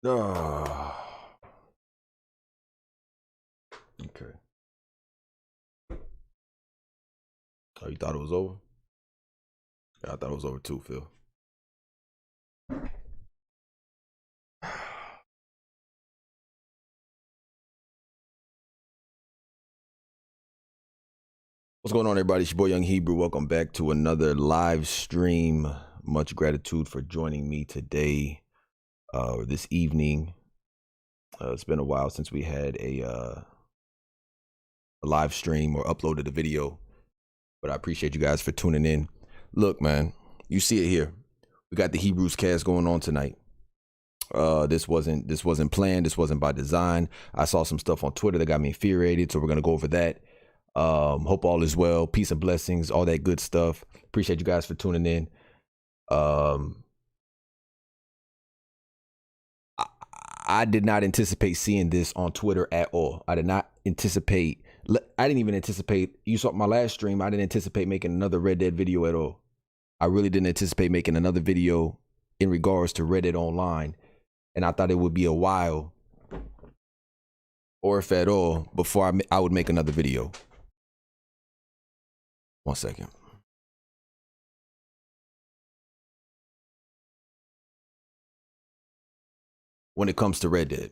Okay. Oh, you thought it was over? Yeah, I thought it was over too, Phil. What's going on, everybody? It's your boy Young Hebrew. Welcome back to another live stream. Much gratitude for joining me today, this evening. It's been a while since we had a live stream or uploaded a video, but I appreciate you guys for tuning in. Look, man, you see it here. We got the Hebrews cast going on tonight. This wasn't planned. This wasn't by design. I saw some stuff on Twitter that got me infuriated, so we're gonna go over that. Hope all is well. Peace and blessings, all that good stuff. Appreciate you guys for tuning in. I did not anticipate seeing this on Twitter at all. I didn't even anticipate, you saw my last stream, I didn't anticipate making another Red Dead video at all. I really didn't anticipate making another video in regards to Red Dead Online. And I thought it would be a while, or if at all, before I would make another video. 1 second. When it comes to Red Dead.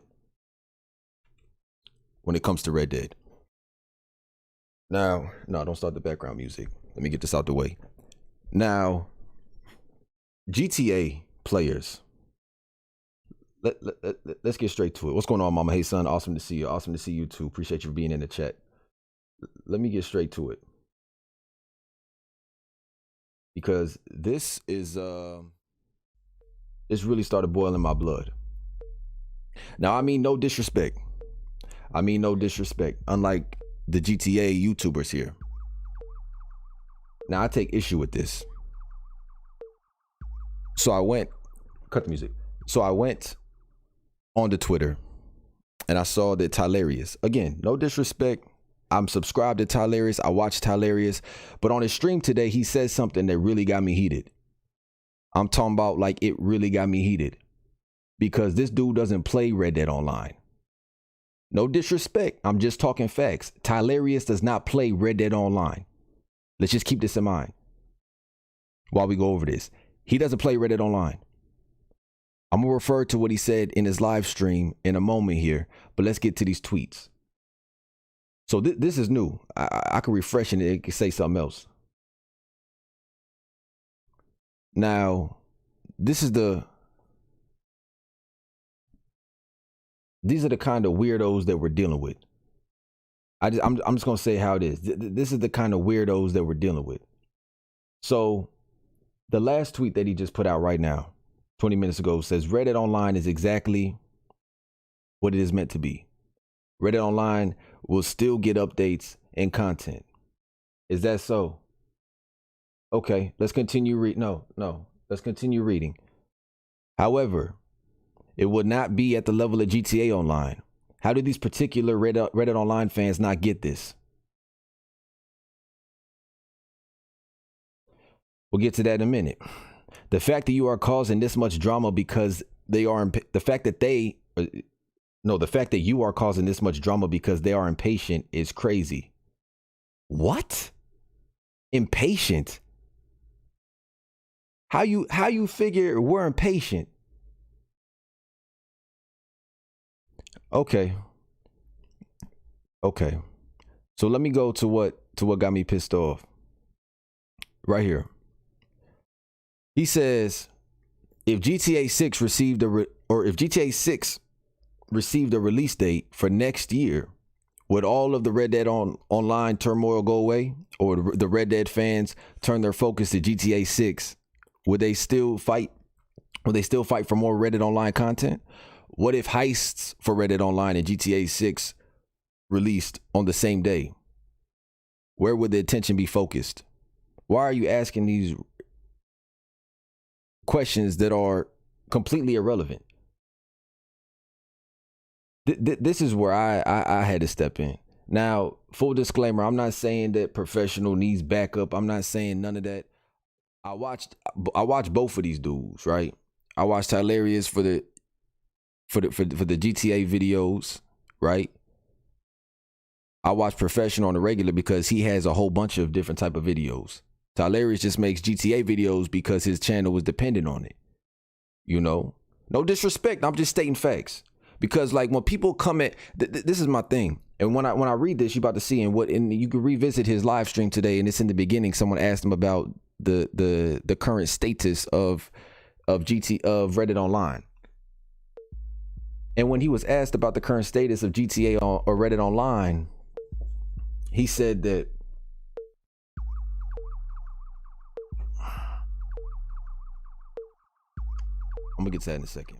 Now, no, don't start the background music. Let me get this out the way. Now, GTA players. Let's get straight to it. What's going on, Mama? Hey, son. Awesome to see you. Awesome to see you too. Appreciate you for being in the chat. Let me get straight to it, because this is it's really started boiling my blood. Now, I mean no disrespect. Unlike the GTA YouTubers here. Now, I take issue with this. So I went, cut the music. So I went onto Twitter and I saw that Tylarious, again, no disrespect, I'm subscribed to Tylarious, I watch Tylarious, but on his stream today, he said something that really got me heated. I'm talking about, like, it really got me heated, because this dude doesn't play Red Dead Online. No disrespect, I'm just talking facts. Tylarious does not play Red Dead Online. Let's just keep this in mind while we go over this. He doesn't play Red Dead Online. I'm going to refer to what he said in his live stream in a moment here, but let's get to these tweets. So this is new. I can refresh and it can say something else. Now, these are the kind of weirdos that we're dealing with. I'm just going to say how it is. This is the kind of weirdos that we're dealing with. So the last tweet that he just put out right now, 20 minutes ago, says Reddit Online is exactly what it is meant to be. Reddit Online will still get updates and content. Is that so? Okay, let's continue reading. No, let's continue reading. However, it would not be at the level of GTA Online. How do these particular Reddit Online fans not get this? We'll get to that in a minute. The fact that you are causing this much drama because the fact that you are causing this much drama because they are impatient is crazy. What? Impatient? How you figure we're impatient? Okay. So let me go to what got me pissed off. Right here. He says, if GTA 6 received a release date for next year, would all of the Red Dead Online turmoil go away? Or the Red Dead fans turn their focus to GTA 6? Would they still fight? Would they still fight for more Reddit Online content? What if heists for Reddit Online and GTA 6 released on the same day? Where would the attention be focused? Why are you asking these questions that are completely irrelevant? This is where I had to step in. Now, full disclaimer, I'm not saying that Professional needs backup. I'm not saying none of that. I watched both of these dudes, right? I watched Hilarious for the GTA videos, right? I watch Professional on the regular because he has a whole bunch of different type of videos. Hilarious just makes GTA videos because his channel was dependent on it. You know, no disrespect. I'm just stating facts. Because like when people come at, this is my thing. And when I read this, you're about to see and you can revisit his live stream today. And it's in the beginning. Someone asked him about the current status of Reddit Online. And when he was asked about the current status of GTA or Reddit Online, he said that I'm gonna get to that in a second.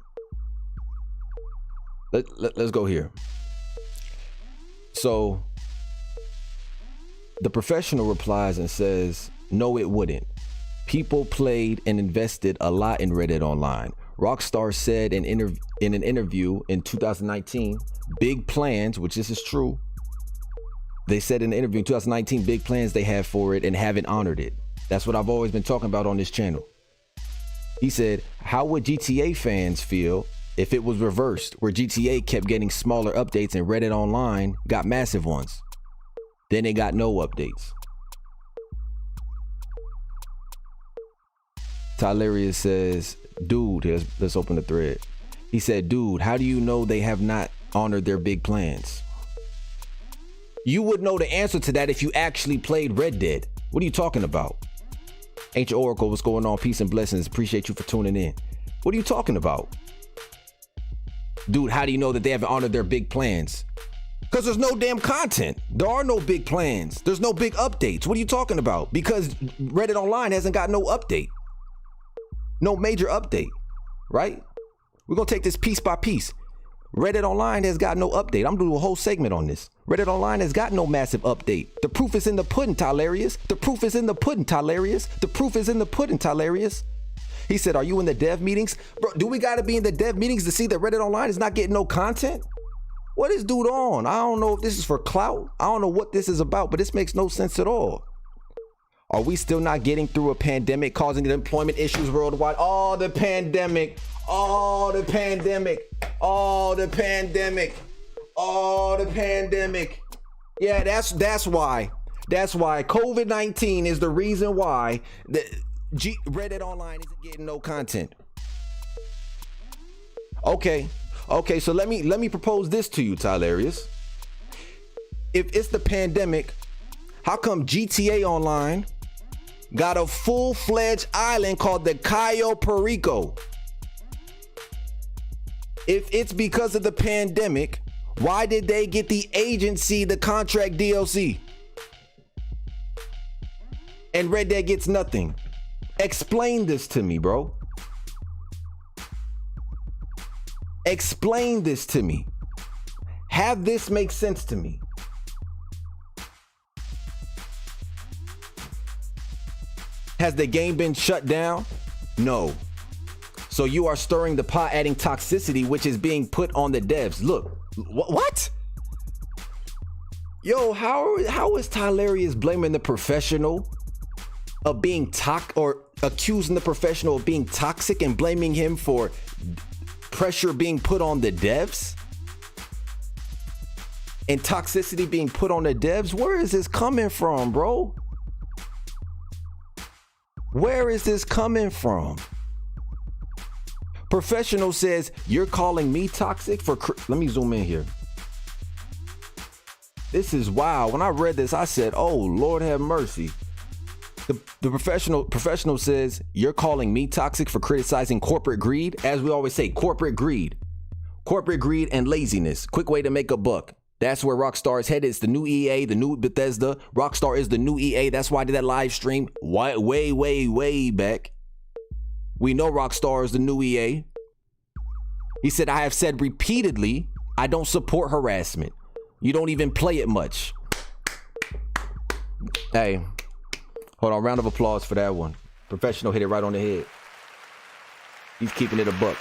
Let's go here. So the Professional replies and says, no, it wouldn't. People played and invested a lot in Reddit Online. Rockstar said in an interview in 2019, big plans, which this is true. They said in the interview in 2019, big plans they have for it and haven't honored it. That's what I've always been talking about on this channel. He said, how would GTA fans feel if it was reversed, where GTA kept getting smaller updates and Reddit Online got massive ones? Then they got no updates. Tylarius says, dude, let's open the thread. He said, dude, how do you know they have not honored their big plans? You would know the answer to that if you actually played Red Dead. What are you talking about? Ancient Oracle, what's going on? Peace and blessings. Appreciate you for tuning in. What are you talking about? Dude, how do you know that they haven't honored their big plans? Because there's no damn content. There are no big plans. There's no big updates. What are you talking about? Because Reddit Online hasn't got no update. No major update, right? We're going to take this piece by piece. Reddit Online has got no update. I'm doing a whole segment on this. Reddit Online has got no massive update. The proof is in the pudding, Tylarius. The proof is in the pudding, Tylarius. The proof is in the pudding, Tylarius. He said, are you in the dev meetings? Bro, do we got to be in the dev meetings to see that Reddit Online is not getting no content? What is dude on? I don't know if this is for clout. I don't know what this is about, but this makes no sense at all. Are we still not getting through a pandemic causing employment issues worldwide? Oh, the pandemic. Oh, the pandemic. Oh, the pandemic. Oh, the pandemic. Yeah, that's why. That's why COVID-19 is the reason why Reddit Online isn't getting no content. Okay, so let me propose this to you, Tylarius. If it's the pandemic, how come GTA Online got a full-fledged island called the Cayo Perico? If it's because of the pandemic, why did they get the agency the contract DLC? And Red Dead gets nothing. Explain this to me, bro. Explain this to me. Have this make sense to me. Has the game been shut down? No. So you are stirring the pot, adding toxicity, which is being put on the devs. Look, what? Yo, how is Tylarius blaming the professional of being or accusing the professional of being toxic and blaming him for pressure being put on the devs? And toxicity being put on the devs? Where is this coming from, bro? Where is this coming from? Professional says, you're calling me toxic for, let me zoom in here. This is wild. When I read this, I said, oh, Lord have mercy. The professional says, you're calling me toxic for criticizing corporate greed. As we always say, corporate greed and laziness. Quick way to make a buck. That's where Rockstar is headed. It's the new EA, the new Bethesda. Rockstar is the new EA. That's why I did that live stream way back. We know Rockstar is the new EA. He said, I have said repeatedly, I don't support harassment. You don't even play it much. Hey, hold on. Round of applause for that one. Professional hit it right on the head. He's keeping it a buck.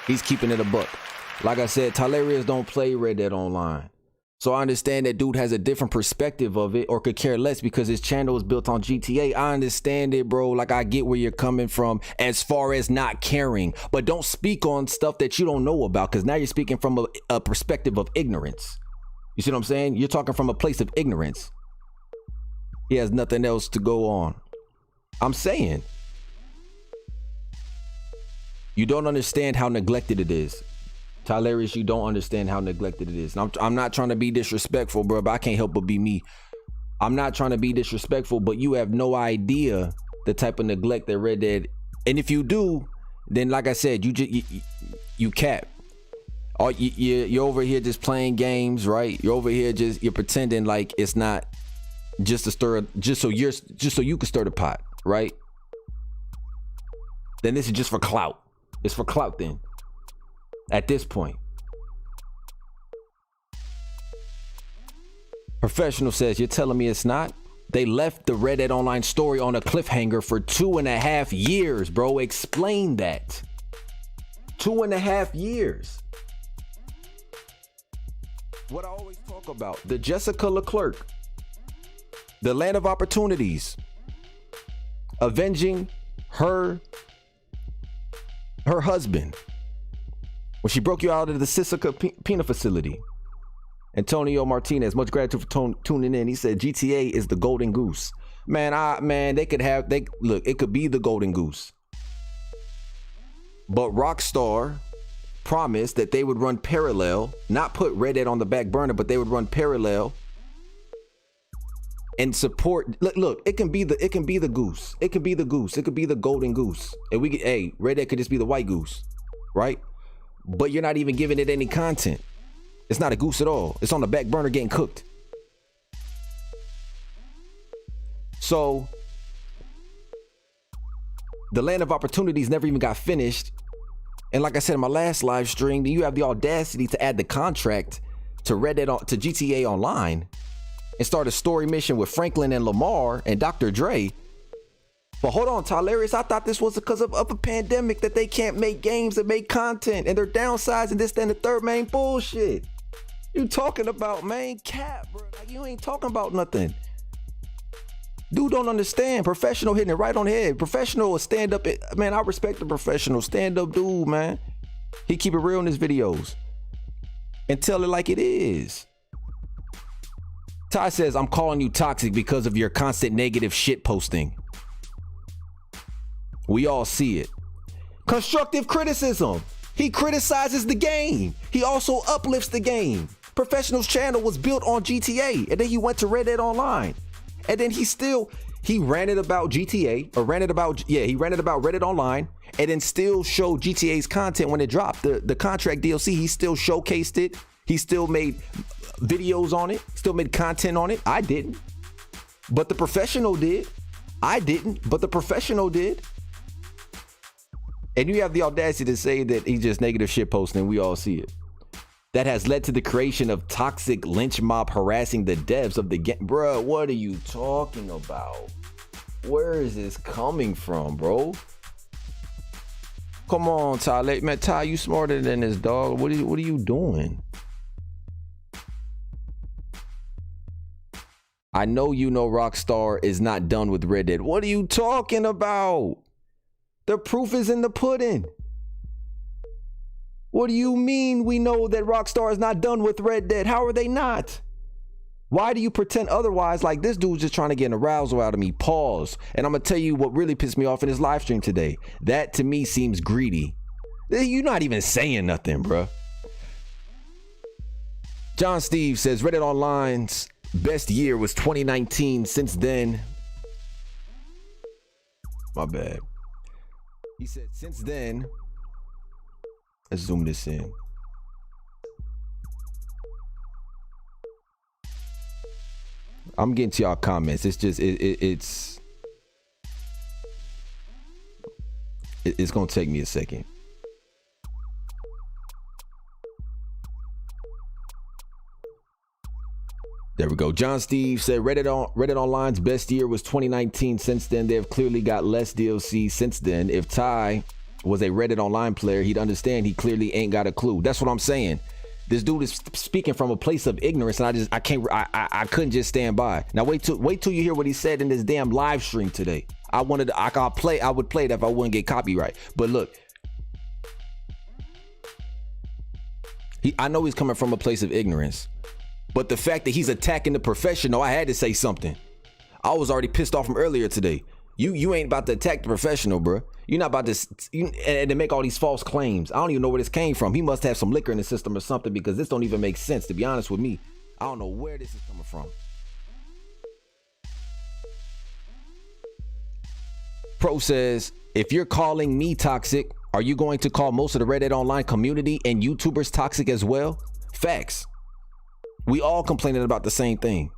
He's keeping it a buck. Like I said, Tylarius don't play Red Dead Online. So I understand that dude has a different perspective of it or could care less because his channel is built on GTA. I understand it, bro. Like, I get where you're coming from as far as not caring. But don't speak on stuff that you don't know about, because now you're speaking from a perspective of ignorance. You see what I'm saying? You're talking from a place of ignorance. He has nothing else to go on. I'm saying, you don't understand how neglected it is. Tylarius, you don't understand how neglected it is. And I'm not trying to be disrespectful, bro, but I can't help but be me. I'm not trying to be disrespectful, but you have no idea the type of neglect that Red Dead. And if you do, then like I said, you cap. You're over here just playing games, right? You're over here you're pretending like it's not just to stir, just so you can stir the pot, right? Then this is just for clout. It's for clout then. At this point, Professional says, you're telling me it's not? They left the Red Dead Online story on a cliffhanger for 2.5 years, bro. Explain that. 2.5 years. What I always talk about, the Jessica Leclerc, the land of opportunities, avenging her husband when she broke you out of the Sisika Pina facility. Antonio Martinez, much gratitude for tuning in. He said GTA is the golden goose. Man, they could look, it could be the golden goose. But Rockstar promised that they would run parallel, not put Red Dead on the back burner, but they would run parallel and support. Look, it can be the goose. It could be the goose. It could be the golden goose. And Red Dead could just be the white goose, right? But you're not even giving it any content. It's not a goose at all. It's on the back burner getting cooked. So the land of opportunities never even got finished. And like I said in my last live stream, you have the audacity to add the contract to Red Dead to GTA Online and start a story mission with Franklin and Lamar and Dr. Dre. But hold on, Tylarius, I thought this was because of a pandemic that they can't make games and make content and they're downsizing this, then the third main bullshit. You talking about, man, cap, bro. Like, you ain't talking about nothing. Dude don't understand. Professional hitting it right on the head. Professional stand up. Man, I respect the professional stand up dude, man. He keep it real in his videos and tell it like it is. Ty says, I'm calling you toxic because of your constant negative shit posting. We all see it. Constructive criticism. He criticizes the game. He also uplifts the game. Professional's channel was built on GTA, and then he went to Red Dead Online. And then he ranted about GTA, or ranted about Red Dead Online, and then still showed GTA's content when it dropped. The contract DLC, he still showcased it. He still made videos on it, still made content on it. I didn't, but the professional did. I didn't, but the professional did. And you have the audacity to say that he's just negative shit posting, and we all see it. That has led to the creation of toxic lynch mob harassing the devs of the game. Bruh, what are you talking about? Where is this coming from, bro? Come on, Ty. Man, Ty, you smarter than this, dog. What are you doing? I know you know Rockstar is not done with Red Dead. What are you talking about? The proof is in the pudding. What do you mean we know that Rockstar is not done with Red Dead? How are they not? Why do you pretend otherwise, like this dude's just trying to get an arousal out of me? Pause. And I'm going to tell you what really pissed me off in his live stream today. That to me seems greedy. You're not even saying nothing, bruh. John Steve says Red Dead Online's best year was 2019. Since then, my bad. He said since then, let's zoom this in. I'm getting to y'all comments. It's just it's gonna take me a second. There we go. John Steve said Reddit Online's best year was 2019. Since then, they have clearly got less DLC since then. If Ty was a Reddit Online player, he'd understand he clearly ain't got a clue. That's what I'm saying. This dude is speaking from a place of ignorance, and I couldn't just stand by. Now wait till you hear what he said in this damn live stream today. I would play that if I wouldn't get copyright. But look, I know he's coming from a place of ignorance, but the fact that he's attacking the professional, I had to say something. I was already pissed off from earlier today. You ain't about to attack the professional, bro. You're not about to and to make all these false claims. I don't even know where this came from. He must have some liquor in the system or something, because this don't even make sense, to be honest with me. I don't know where this is coming from. Pro says, if you're calling me toxic, are you going to call most of the Red Dead Online community and YouTubers toxic as well? Facts. We all complaining about the same thing.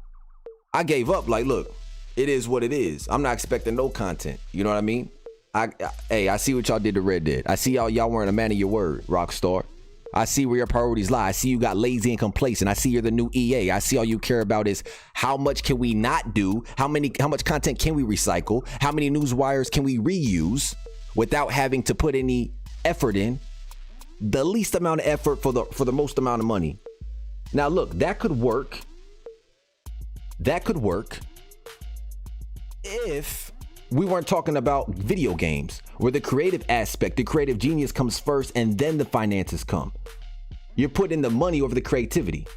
I gave up. Like, look, it is what it is. I'm not expecting no content. You know what I mean? I see what y'all did to Red Dead. I see y'all weren't a man of your word, Rockstar. I see where your priorities lie. I see you got lazy and complacent. I see you're the new EA. I see all you care about is how much can we not do? How much content can we recycle? How many news wires can we reuse without having to put any effort in? The least amount of effort for the most amount of money. Now look, that could work. That could work if we weren't talking about video games, where the creative aspect, the creative genius comes first and then the finances come. You're putting the money over the creativity.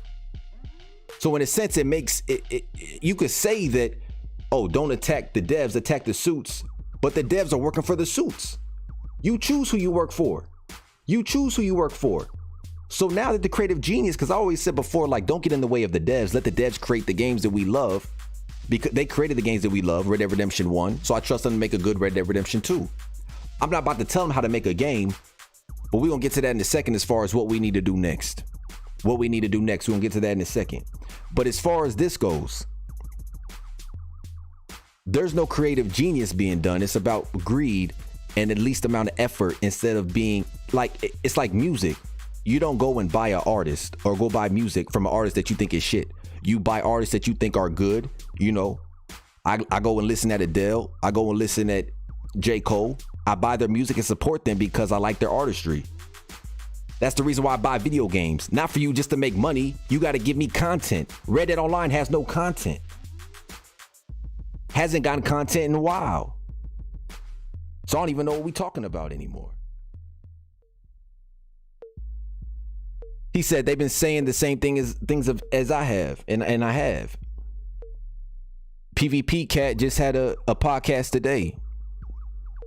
So in a sense, it makes it you could say that, oh, don't attack the devs, attack the suits, but the devs are working for the suits. You choose who you work for. You choose who you work for. So now that the creative genius, because I always said before, like, don't get in the way of the devs. Let the devs create the games that we love, because they created the games that we love, Red Dead Redemption 1. So I trust them to make a good Red Dead Redemption 2. I'm not about to tell them how to make a game, but we're going to get to that in a second as far as what we need to do next. What we need to do next, we're going to get to that in a second. But as far as this goes, there's no creative genius being done. It's about greed and the least amount of effort, instead of being like, it's like music. You don't go and buy an artist or go buy music from an artist that you think is shit. You buy artists that you think are good. You know, I go and listen at Adele. I go and listen at J. Cole. I buy their music and support them because I like their artistry. That's the reason why I buy video games. Not for you just to make money. You got to give me content. Red Dead Online has no content. Hasn't gotten content in a while. So I don't even know what we're talking about anymore. He said they've been saying the same thing as I have, and I have. PvP Cat just had a podcast today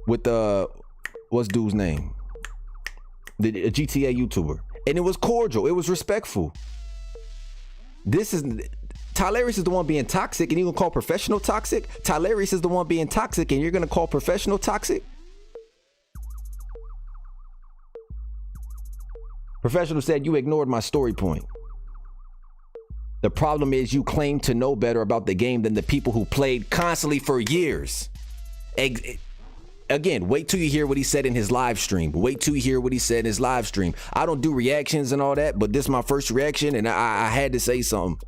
with what's dude's name? The GTA YouTuber. And it was cordial. It was respectful. This is Tylarious is the one being toxic, and you're gonna call professional toxic? Tylarious is the one being toxic, and you're gonna call professional toxic? Professional said you ignored my story point. The problem is you claim to know better about the game than the people who played constantly for years. Again, wait till you hear what he said in his live stream. Wait till you hear what he said in his live stream. I don't do reactions and all that, but this is my first reaction, and I had to say something.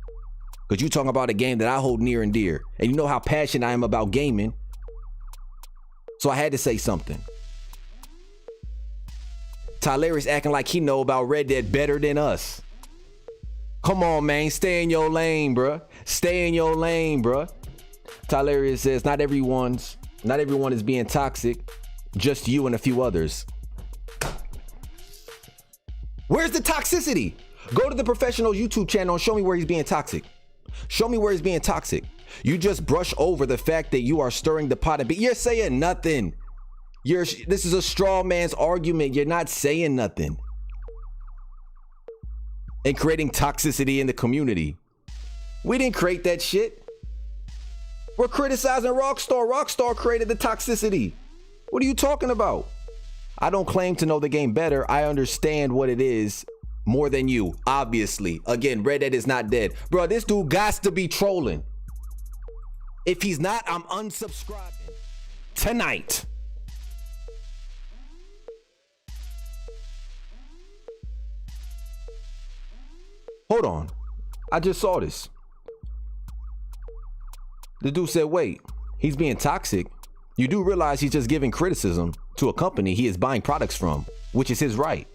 Because you talking about a game that I hold near and dear. And you know how passionate I am about gaming. So I had to say something. Tylarious acting like he know about Red Dead better than us. Come on, man. Stay in your lane, bruh. Stay in your lane, bruh. Tylarious says, not everyone is being toxic. Just you and a few others. Where's the toxicity? Go to the professional YouTube channel and show me where he's being toxic. Show me where he's being toxic. You just brush over the fact that you are stirring the pot, but you're saying nothing. This is a straw man's argument. You're not saying nothing. And creating toxicity in the community. We didn't create that shit. We're criticizing Rockstar. Rockstar created the toxicity. What are you talking about? I don't claim to know the game better. I understand what it is more than you, obviously. Again, Red Dead is not dead. Bro, this dude gots to be trolling. If he's not, I'm unsubscribing tonight. Hold on. I just saw this. The dude said, wait, he's being toxic. You do realize he's just giving criticism to a company he is buying products from, which is his right.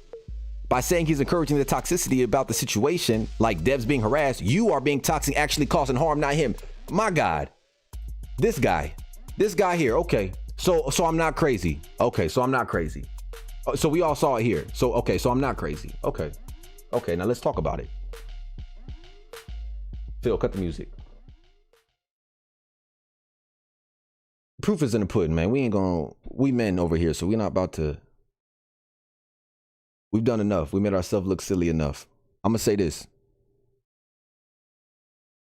By saying he's encouraging the toxicity about the situation, like devs being harassed, you are being toxic, actually causing harm, not him. My God. This guy here. Okay. So I'm not crazy. Okay. So I'm not crazy. So we all saw it here. So, okay. So I'm not crazy. Okay. Okay. Now let's talk about it. Phil, cut the music. Proof is in the pudding, man. We men over here, so we're not about to. We've done enough. We made ourselves look silly enough. I'm gonna say this.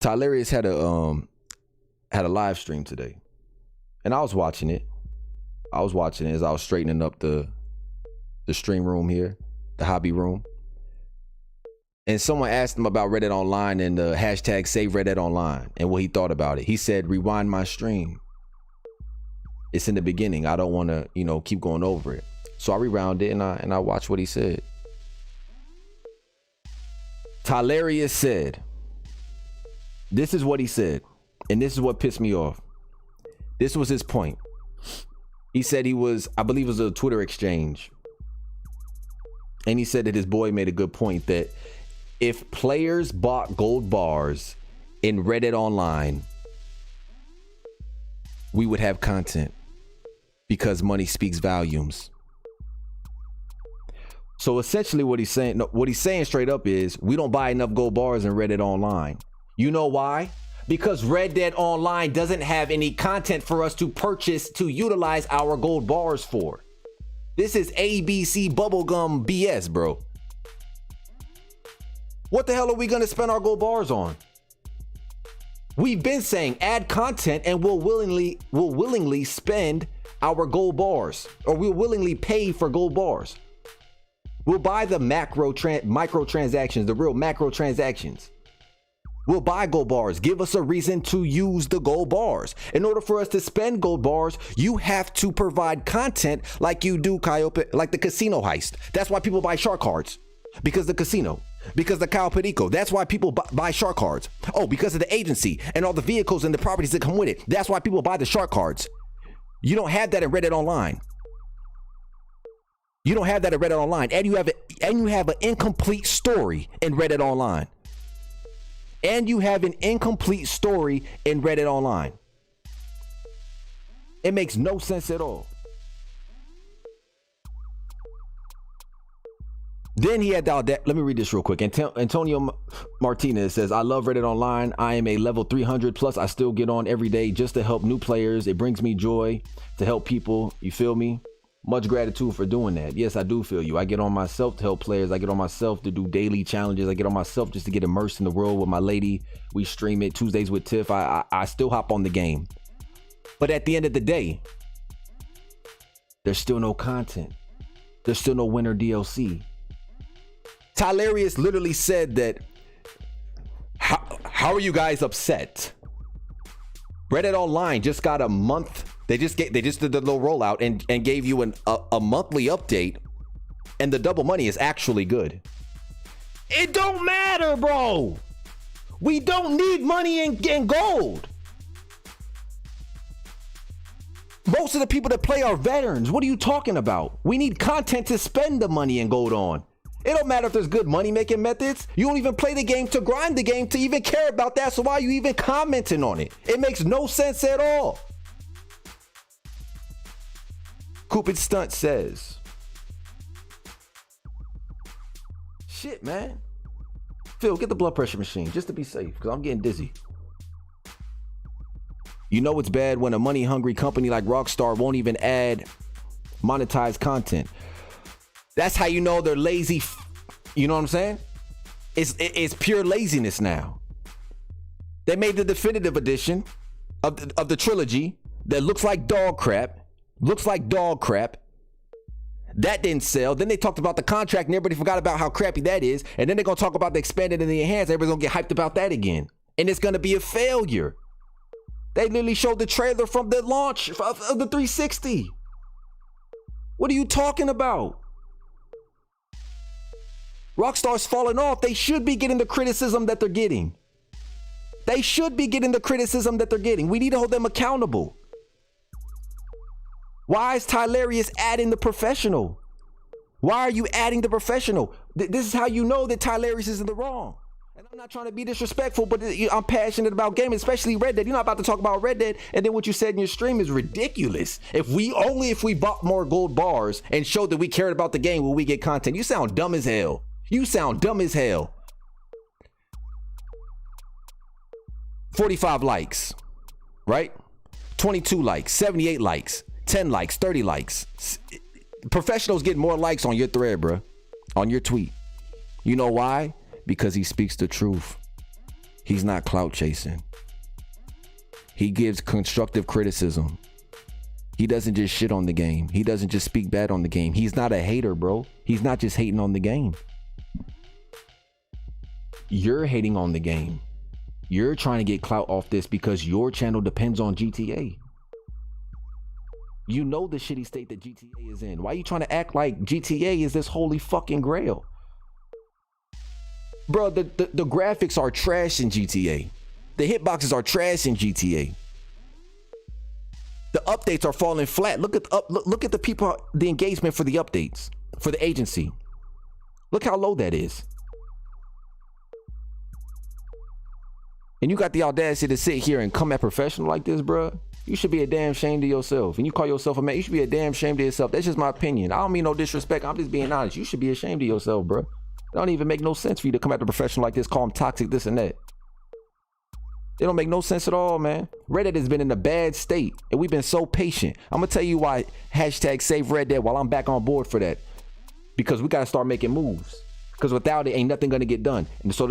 Tylarious had a live stream today, and I was watching it. As I was straightening up the stream room here, the hobby room. And someone asked him about Red Dead Online and the hashtag save Red Dead Online and what he thought about it. He said, rewind my stream. It's in the beginning. I don't want to, keep going over it. So I rewound it and I watched what he said. Tylarious said, this is what he said. And this is what pissed me off. This was his point. He said I believe it was a Twitter exchange. And he said that his boy made a good point that if players bought gold bars in Red Dead Online, we would have content because money speaks volumes. So essentially what he's saying straight up is we don't buy enough gold bars in Red Dead Online. You know why? Because Red Dead Online doesn't have any content for us to purchase to utilize our gold bars for. This is ABC bubblegum BS, bro. What the hell are we going to spend our gold bars on? We've been saying add content and we'll willingly spend our gold bars, or we'll willingly pay for gold bars. We'll buy the micro transactions, the real macro transactions. We'll buy gold bars. Give us a reason to use the gold bars. In order for us to spend gold bars, you have to provide content like you do, like the casino heist. That's why people buy shark cards. Because the casino. Because the Kyle Perico. That's why people buy shark cards. Oh, because of the agency and all the vehicles and the properties that come with it. That's why people buy the shark cards. You don't have that in Red Dead Online. You don't have that in Red Dead Online. And you have an incomplete story in Red Dead Online. And you have an incomplete story in Red Dead Online. It makes no sense at all. Then he had the audacity. Let me read this real quick. Antonio Martinez says, I love Red Dead Online. I am a level 300 plus. I still get on every day just to help new players. It brings me joy to help people. You feel me? Much gratitude for doing that. Yes, I do feel you. I get on myself to help players. I get on myself to do daily challenges. I get on myself just to get immersed in the world with my lady. We stream it Tuesdays with Tiff. I still hop on the game. But at the end of the day, there's still no content. There's still no winter DLC. Tylarius literally said that, how are you guys upset? Reddit Online just got a month. They just did the little rollout and gave you a monthly update, and the double money is actually good. It don't matter, bro. We don't need money and gold. Most of the people that play are veterans. What are you talking about? We need content to spend the money and gold on. It don't matter if there's good money making methods. You don't even play the game to grind the game to even care about that. So why are you even commenting on it? It makes no sense at all. Cupid Stunt says, shit, man. Phil, get the blood pressure machine just to be safe, because I'm getting dizzy. You know it's bad when a money-hungry company like Rockstar won't even add monetized content. That's how you know they're lazy. You know what I'm saying? It's pure laziness now. They made the definitive edition of the trilogy that looks like dog crap. That didn't sell. Then they talked about the contract and everybody forgot about how crappy that is. And then they're going to talk about the expanded and the enhanced. Everybody's going to get hyped about that again. And it's going to be a failure. They literally showed the trailer from the launch of the 360. What are you talking about? Rockstar's falling off. They should be getting the criticism that they're getting. We need to hold them accountable. Why is Tylarius adding the professional? Why are you adding the professional? This is how you know that Tylarius is in the wrong. And I'm not trying to be disrespectful, but I'm passionate about gaming, especially Red Dead. You're not about to talk about Red Dead, and then what you said in your stream is ridiculous. If we bought more gold bars and showed that we cared about the game, will we get content? You sound dumb as hell. 45 likes, right? 22 likes, 78 likes, 10 likes, 30 likes. Professionals get more likes on your thread, bro, on your tweet. You know why? Because he speaks the truth. He's not clout chasing. He gives constructive criticism. He doesn't just shit on the game. He doesn't just speak bad on the game. He's not a hater, bro. He's not just hating on the game. You're hating on the game. You're trying to get clout off this because your channel depends on GTA. You know the shitty state that GTA is in. Why are you trying to act like GTA is this holy fucking grail? Bro, the graphics are trash in GTA. The hitboxes are trash in GTA. The updates are falling flat. Look at the people, the engagement for the updates, for the agency. Look how low that is. And you got the audacity to sit here and come at professional like this, bro. You should be a damn shame to yourself. And you call yourself a man, you should be a damn shame to yourself. That's just my opinion. I don't mean no disrespect. I'm just being honest. You should be ashamed of yourself, bro. It don't even make no sense for you to come at the professional like this, call him toxic, this and that. It don't make no sense at all, man. Reddit has been in a bad state, and we've been so patient. I'm gonna tell you why. Hashtag save Red Dead while I'm back on board for that. Because we gotta start making moves. Because without it, ain't nothing gonna get done. And so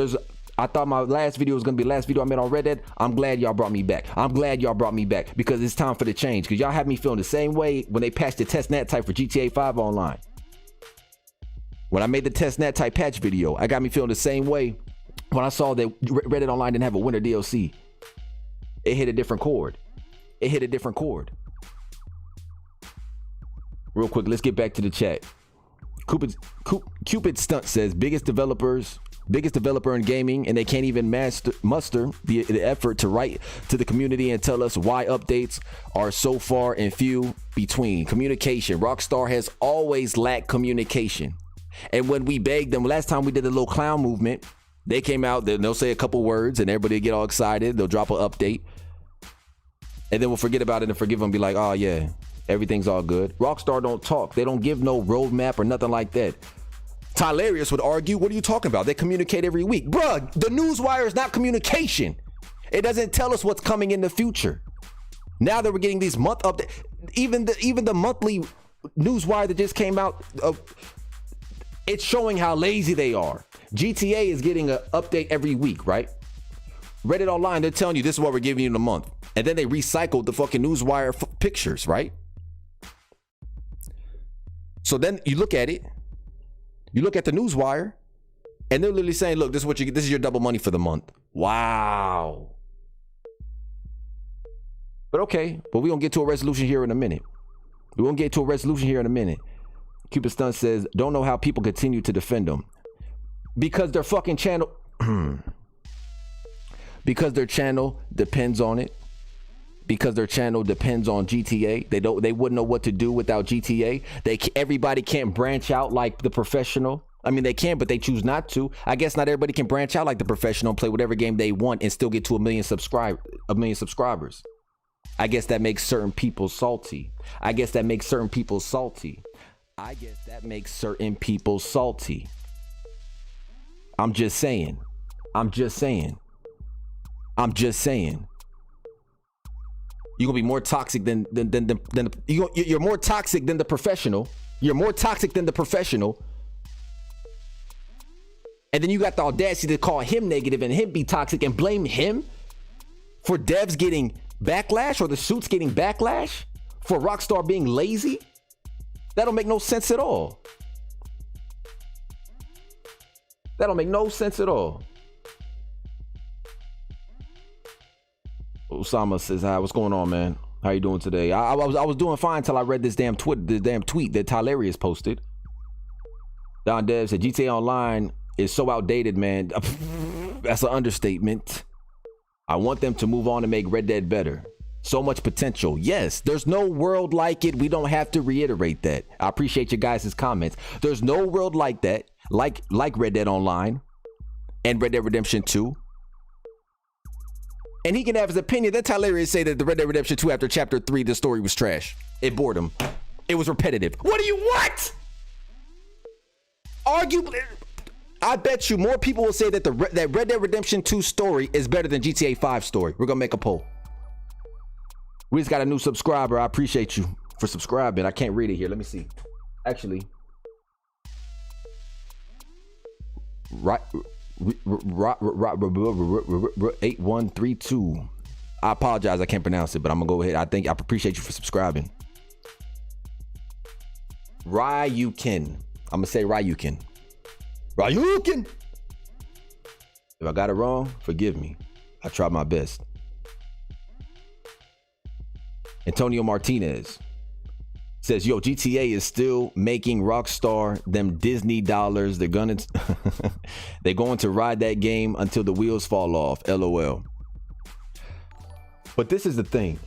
I thought my last video was gonna be the last video I made on Red Dead. I'm glad y'all brought me back. Because it's time for the change. Because y'all have me feeling the same way when they patched the testnet type for GTA 5 online. When I made the testnet type patch video, I got me feeling the same way when I saw that Reddit Online didn't have a winter DLC. It hit a different chord. Real quick, let's get back to the chat. Cupid Stunt says biggest developer in gaming, and they can't even muster the effort to write to the community and tell us why updates are so far and few between. Communication. Rockstar has always lacked communication. And when we begged them, last time we did the little clown movement, they came out, they'll say a couple words and everybody get all excited. They'll drop an update. And then we'll forget about it and forgive them and be like, oh yeah, everything's all good. Rockstar don't talk. They don't give no roadmap or nothing like that. Tylarius would argue, what are you talking about? They communicate every week. Bruh, the newswire is not communication. It doesn't tell us what's coming in the future. Now that we're getting these month updates, even the monthly Newswire that just came out, it's showing how lazy they are. GTA is getting an update every week, right? Reddit Online, they're telling you this is what we're giving you in a month. And then they recycled the fucking Newswire pictures, right? So then you look at it, you look at the Newswire, and they're literally saying, look, this is what you get. This is your double money for the month. Wow. But okay, but we're going to get to a resolution here in a minute. Cupid Stunt says, don't know how people continue to defend them. Because their fucking channel, because their channel depends on it. Because their channel depends on GTA. They wouldn't know what to do without GTA. Everybody can't branch out like the professional. I mean, they can, but they choose not to. I guess not everybody can branch out like the professional and play whatever game they want and still get to a million subscribers. I guess that makes certain people salty. I'm just saying. You're gonna be more toxic than you're more toxic than the professional. You're more toxic than the professional. And then you got the audacity to call him negative and him be toxic and blame him for devs getting backlash or the suits getting backlash for Rockstar being lazy. That don't make no sense at all. Osama says, hi, what's going on, man? How you doing today? I was doing fine until I read this damn tweet that Tylarius posted. Don Dev said, GTA Online is so outdated, man. That's an understatement. I want them to move on and make Red Dead better. So much potential. Yes, there's no world like it. We don't have to reiterate that. I appreciate you guys' comments. There's no world like that, like Red Dead Online and Red Dead Redemption 2. And he can have his opinion. That Tylarius say that the Red Dead Redemption 2 after chapter 3, the story was trash. It bored him. It was repetitive. What do you want? Arguably, I bet you more people will say that that Red Dead Redemption 2 story is better than GTA 5 story. We're gonna make a poll. We just got a new subscriber. I appreciate you for subscribing. I can't read it here. Let me see. Actually, right. 8132. I apologize, I can't pronounce it, but I'm gonna go ahead. I appreciate you for subscribing. Ryukin. I'm gonna say Ryukin. If I got it wrong, forgive me. I tried my best. Antonio Martinez says, yo, GTA is still making Rockstar them Disney dollars. They're going to ride that game until the wheels fall off. LOL. But this is the thing.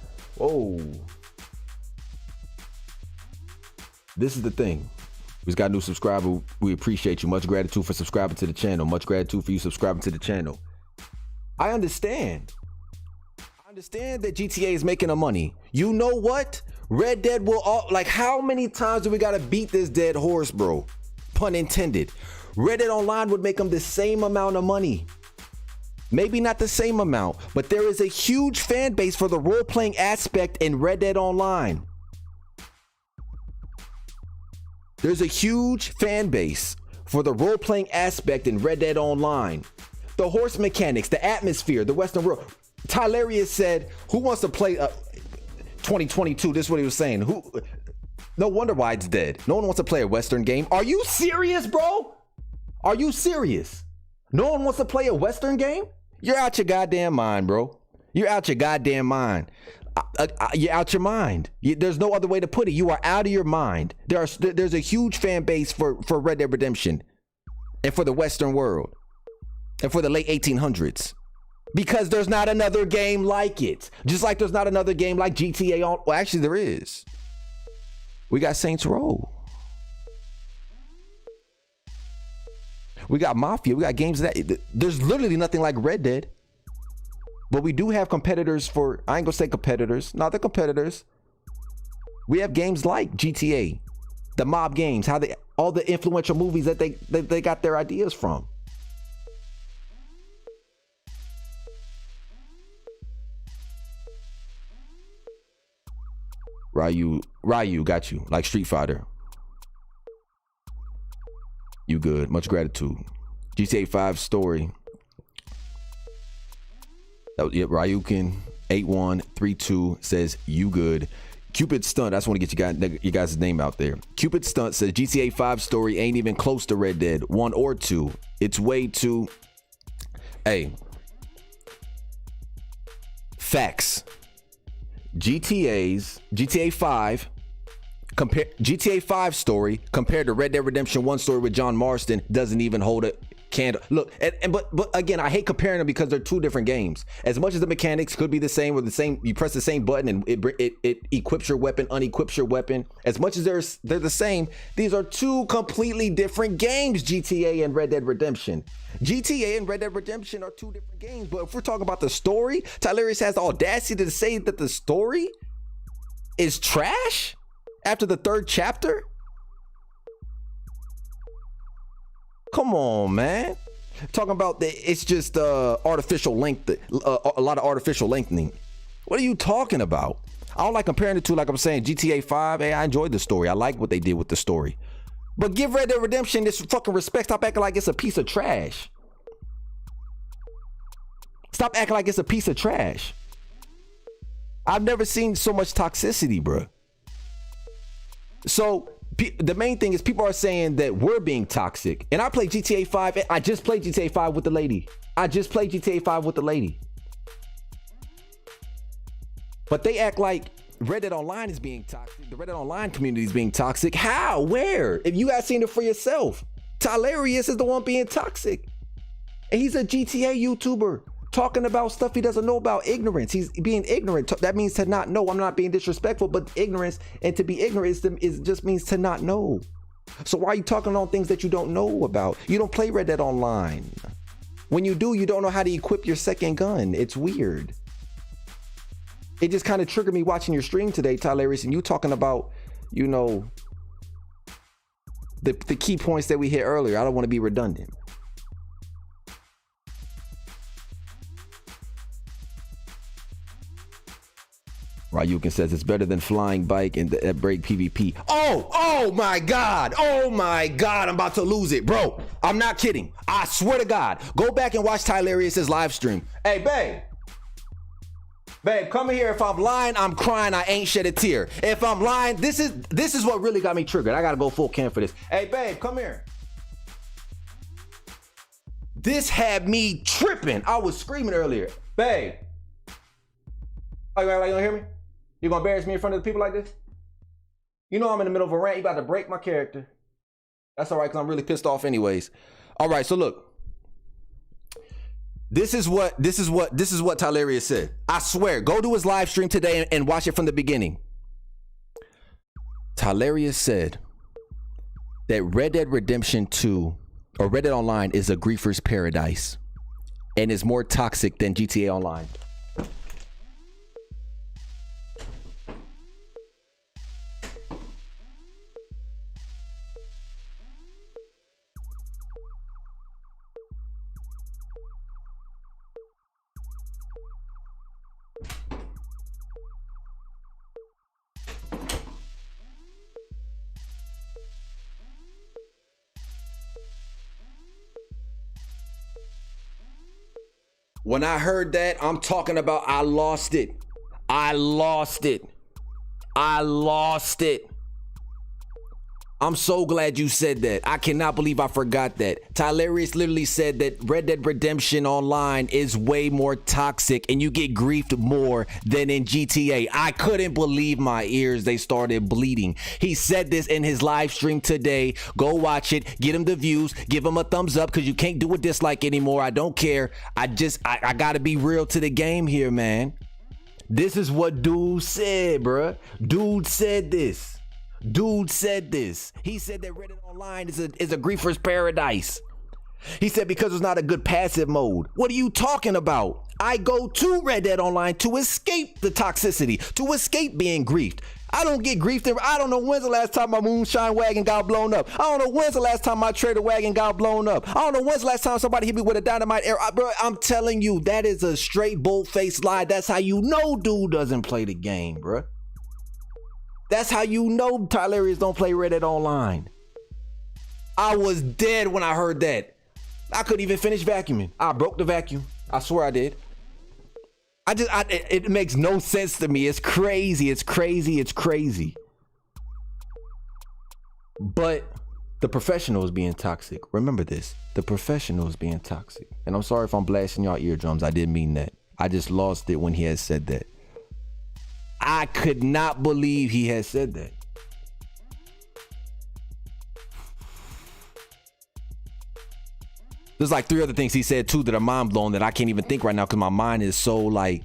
This is the thing. We just got a new subscriber. We appreciate you. Much gratitude for subscribing to the channel. Much gratitude for you subscribing to the channel. I understand that GTA is making the money. You know what? Red Dead will how many times do we gotta beat this dead horse, bro? Pun intended. Red Dead Online would make them the same amount of money. Maybe not the same amount, but there is a huge fan base for the role-playing aspect in Red Dead Online. There's a huge fan base for the role-playing aspect in Red Dead Online. The horse mechanics, the atmosphere, the Western world. Tylarius said, who wants to play 2022? This is what he was saying. No wonder why it's dead. No one wants to play a Western game. Are you serious, bro? Are you serious? No one wants to play a Western game? You're out your goddamn mind, bro. You're out your goddamn mind. You're out your mind. There's no other way to put it. You are out of your mind. There's a huge fan base for Red Dead Redemption and for the Western world and for the late 1800s. Because there's not another game like it. Just like there's not another game like GTA on. Well, actually, there is. We got Saints Row. We got Mafia. We got games that there's literally nothing like Red Dead. But we do have competitors for, I ain't gonna say competitors. No, they're competitors. We have games like GTA, the mob games, all the influential movies that they got their ideas from. Ryu, got you. Like Street Fighter. You good. Much gratitude. GTA 5 story. That was, yeah, Ryukin 8132 says you good. Cupid Stunt, I just want to get you guys' name out there. Cupid Stunt says GTA 5 story ain't even close to Red Dead 1 or 2. It's way too. Hey. Facts. GTA 5 story compared to Red Dead Redemption 1 story with John Marston doesn't even hold a candle. Look, but again, I hate comparing them because they're two different games. As much as the mechanics could be the same, or the same, you press the same button and it equips your weapon, unequips your weapon. As much as they're the same, these are two completely different games. GTA and Red Dead Redemption. GTA and Red Dead Redemption are two different games. But if we're talking about the story, Tylerius has the audacity to say that the story is trash after the third chapter. Come on, man. Talking about it's just artificial length, a lot of artificial lengthening. What are you talking about? I don't like comparing the two. Like I'm saying, GTA 5, hey, I enjoyed the story. I like what they did with the story. But give Red Dead Redemption this fucking respect. Stop acting like it's a piece of trash. Stop acting like it's a piece of trash. I've never seen so much toxicity, bro. So the main thing is people are saying that we're being toxic. And I play GTA 5. I just played GTA 5 with the lady. But they act like Red Dead Online is being toxic. The Red Dead Online community is being toxic. How? Where? If you guys seen it for yourself. Tylerius is the one being toxic. And he's a GTA YouTuber talking about stuff he doesn't know about. Ignorance. He's being ignorant. That means to not know. I'm not being disrespectful, but ignorance, and to be ignorant is just means to not know. So why are you talking on things that you don't know about? You don't play Red Dead Online. When you do, you don't know how to equip your second gun. It's weird. It just kind of triggered me watching your stream today, Tylerius, and you talking about, you know, the key points that we hit earlier. I don't want to be redundant. Ryukin says it's better than flying bike and that break PvP. Oh my God. I'm about to lose it, bro. I'm not kidding. I swear to God. Go back and watch Tylerius' live stream. Hey, babe. Babe, come here. If I'm lying, I'm crying. I ain't shed a tear. If I'm lying, this is what really got me triggered. I gotta go full cam for this. Hey, babe, come here. This had me tripping. I was screaming earlier. Babe. Oh, you gonna hear me? You gonna embarrass me in front of the people like this? You know I'm in the middle of a rant. You about to break my character. That's all right, because I'm really pissed off anyways. All right, so look. This is what Tylerius said. I swear, go to his live stream today and watch it from the beginning. Tylerius said that Red Dead Redemption 2 or Red Dead Online is a griefer's paradise and is more toxic than GTA Online. When I heard that, I'm talking about I lost it. I'm so glad you said that. I cannot believe I forgot that. Tylerius literally said that Red Dead Redemption Online is way more toxic and you get griefed more than in GTA. I couldn't believe my ears. They started bleeding. He said this in his live stream today. Go watch it. Get him the views. Give him a thumbs up because you can't do a dislike anymore. I don't care. I got to be real to the game here, man. This is what dude said, bruh. Dude said this. He said that Reddit Online is a griefer's paradise. He said because it's not a good passive mode. What are you talking about? I go to Red Dead Online to escape the toxicity, to escape being griefed. I don't get griefed. I don't know when's the last time my moonshine wagon got blown up. I don't know when's the last time my trader wagon got blown up. I don't know when's the last time somebody hit me with a dynamite arrow. Bro, I'm telling you, that is a straight bold-faced lie. That's how you know dude doesn't play the game, bro. That's how you know Tylarius don't play Red Dead Online. I was dead when I heard that. I couldn't even finish vacuuming. I broke the vacuum. I swear I did. It makes no sense to me. It's crazy. It's crazy. It's crazy. But the professional is being toxic. Remember this. The professional is being toxic. And I'm sorry if I'm blasting y'all eardrums. I didn't mean that. I just lost it when he had said that. I could not believe he had said that. There's like 3 other things he said too that are mind blowing that I can't even think right now because my mind is so like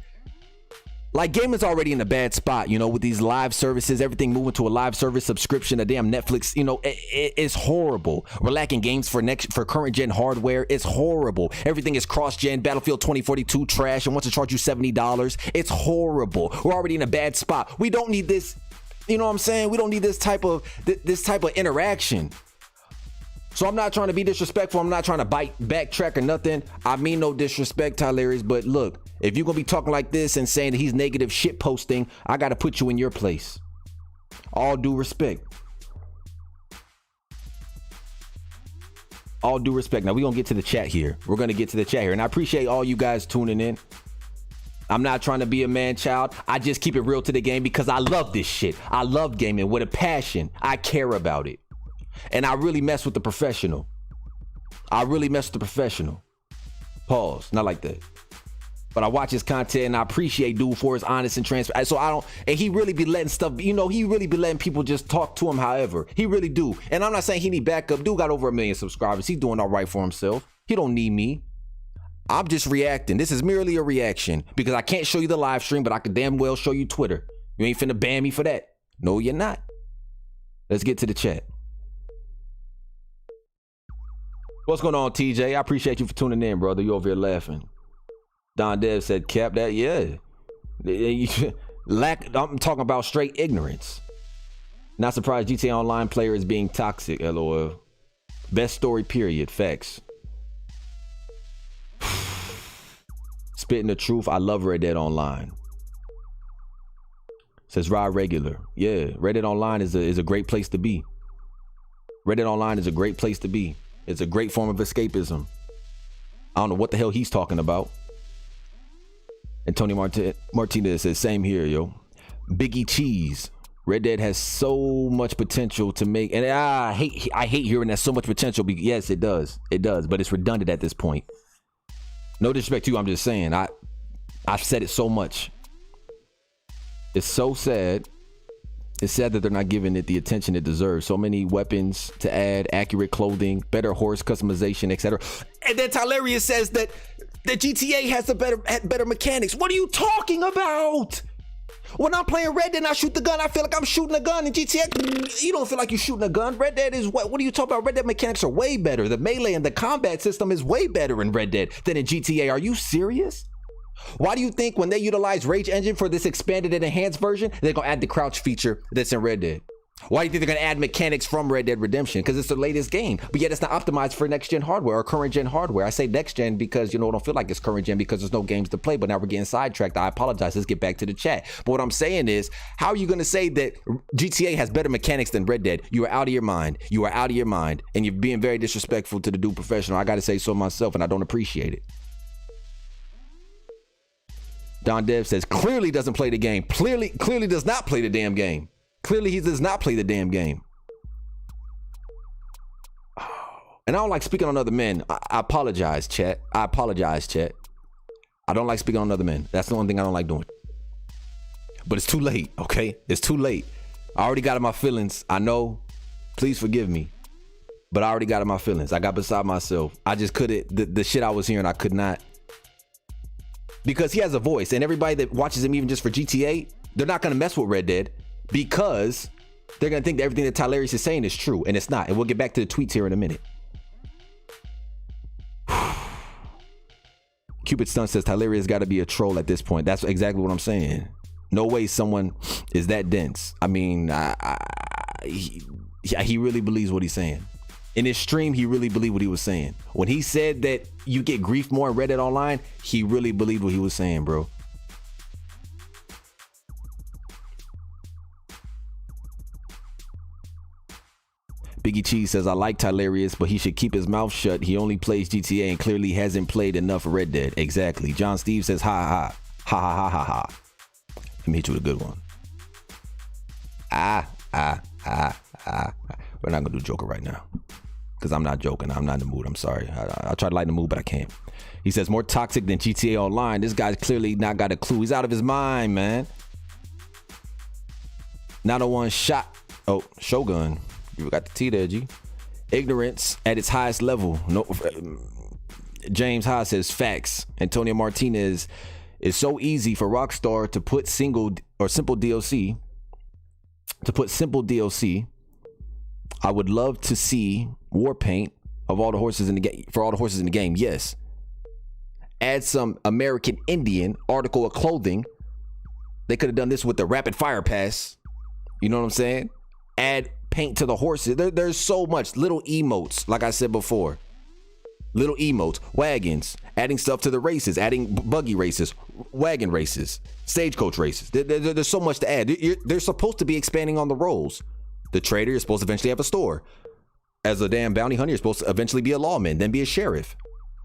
gaming's already in a bad spot, you know, with these live services, everything moving to a live service subscription, a damn Netflix, you know, it's horrible. We're lacking games for current gen hardware. It's horrible. Everything is cross gen. Battlefield 2042 trash and wants to charge you $70. It's horrible. We're already in a bad spot. We don't need this. You know what I'm saying? We don't need this type of interaction. So I'm not trying to be disrespectful. I'm not trying to backtrack or nothing. I mean no disrespect, Tylarius, but look, if you're going to be talking like this and saying that he's negative shit posting, I got to put you in your place. All due respect. All due respect. Now we're going to get to the chat here. We're going to get to the chat here. And I appreciate all you guys tuning in. I'm not trying to be a man child. I just keep it real to the game because I love this shit. I love gaming with a passion. I care about it. And I really mess with the professional. Pause. Not like that. But I watch his content and I appreciate dude for his honest and transparent. So and he really be letting stuff, you know, he really be letting people just talk to him however. He really do. And I'm not saying he need backup. Dude got over 1 million subscribers. He's doing all right for himself. He don't need me. I'm just reacting. This is merely a reaction because I can't show you the live stream, but I can damn well show you Twitter. You ain't finna ban me for that. No, you're not. Let's get to the chat. What's going on, TJ? I appreciate you for tuning in, brother. You over here laughing. Don Dev said, cap that. Yeah. I'm talking about straight ignorance. Not surprised GTA Online player is being toxic, LOL. Best story, period. Facts. Spitting the truth. I love Red Dead Online. Says Rod Regular. Yeah, Red Dead Online is a great place to be. Red Dead Online is a great place to be. It's a great form of escapism. I don't know what the hell he's talking about. And Tony Martinez says, same here, yo. Biggie Cheese. Red Dead has so much potential to make, and I hate hearing that so much potential. Yes, it does, but it's redundant at this point. No disrespect to you, I'm just saying. I've said it so much. It's so sad. It's sad that they're not giving it the attention it deserves. So many weapons to add, accurate clothing, better horse customization, etc. And then Tylarius says that the GTA has better mechanics. What are you talking about? When I'm playing Red Dead and I shoot the gun, I feel like I'm shooting a gun. In GTA, you don't feel like you're shooting a gun. Red Dead is what are you talking about? Red Dead mechanics are way better. The melee and the combat system is way better in Red Dead than in GTA. Are you serious? Why do you think when they utilize Rage Engine for this expanded and enhanced version, they're going to add the crouch feature that's in Red Dead? Why do you think they're going to add mechanics from Red Dead Redemption? Because it's the latest game, but yet it's not optimized for next gen hardware or current gen hardware. I say next gen because, you know, I don't feel like it's current gen because there's no games to play, but now we're getting sidetracked. I apologize. Let's get back to the chat. But what I'm saying is, how are you going to say that GTA has better mechanics than Red Dead? You are out of your mind. You are out of your mind. And you're being very disrespectful to the dude professional. I got to say so myself, and I don't appreciate it. Don Dev says, clearly doesn't play the game. Clearly does not play the damn game. Clearly he does not play the damn game. And I don't like speaking on other men. I apologize, chat. I apologize, chat. I don't like speaking on other men. That's the only thing I don't like doing. But it's too late, okay? It's too late. I already got in my feelings. I know. Please forgive me. But I already got in my feelings. I got beside myself. I just couldn't. The shit I was hearing, I could not. Because he has a voice, and everybody that watches him, even just for GTA, they're not going to mess with Red Dead because they're going to think that everything that Tylarius is saying is true, and it's not. And we'll get back to the tweets here in a minute. Cupid Stun says Tylarius got to be a troll at this point. That's exactly what I'm saying. No way someone is that dense. I mean, he really believes what he's saying. In his stream, he really believed what he was saying. When he said that you get grief more in Red Dead Online, he really believed what he was saying, bro. Biggie Cheese says, I like Tylarius, but he should keep his mouth shut. He only plays GTA and clearly hasn't played enough Red Dead. Exactly. John Steve says, ha ha ha ha ha ha ha. Let me hit you with a good one. We're not gonna do Joker right now because I'm not joking. I'm not in the mood. I'm sorry. I'll try to lighten the mood, but I can't. He says, more toxic than GTA Online. This guy's clearly not got a clue. He's out of his mind, man. Not a one shot. Oh, Shogun. You got the T there, G. Ignorance at its highest level. No. James Haas says, facts. Antonio Martinez, it's so easy for Rockstar to put simple DLC. I would love to see war paint of all the horses in the game for all the horses in the game. Yes. Add some American Indian article of clothing. They could have done this with the rapid fire pass. You know what I'm saying? Add paint to the horses. There's so much. Little emotes, like I said before. Little emotes, wagons, adding stuff to the races, adding buggy races, wagon races, stagecoach races. There's so much to add. They're supposed to be expanding on the roles. The trader, you're supposed to eventually have a store. As a damn bounty hunter, you're supposed to eventually be a lawman, then be a sheriff.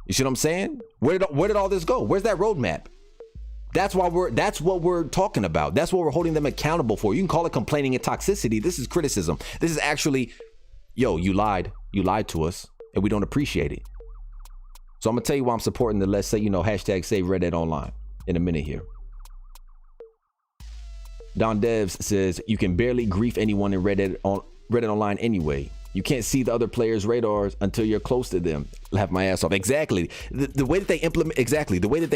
You see what I'm saying? Where did all this go? Where's that roadmap? That's what we're talking about. That's what we're holding them accountable for. You can call it complaining and toxicity. This is criticism. This is actually, yo, you lied. You lied to us, and we don't appreciate it. So I'm gonna tell you why I'm supporting the let's say, hashtag save Red Dead Online in a minute here. Don Devs says you can barely grief anyone in Red Dead Online anyway. You can't see the other players' radars until you're close to them. Laugh my ass off. Exactly. The way that they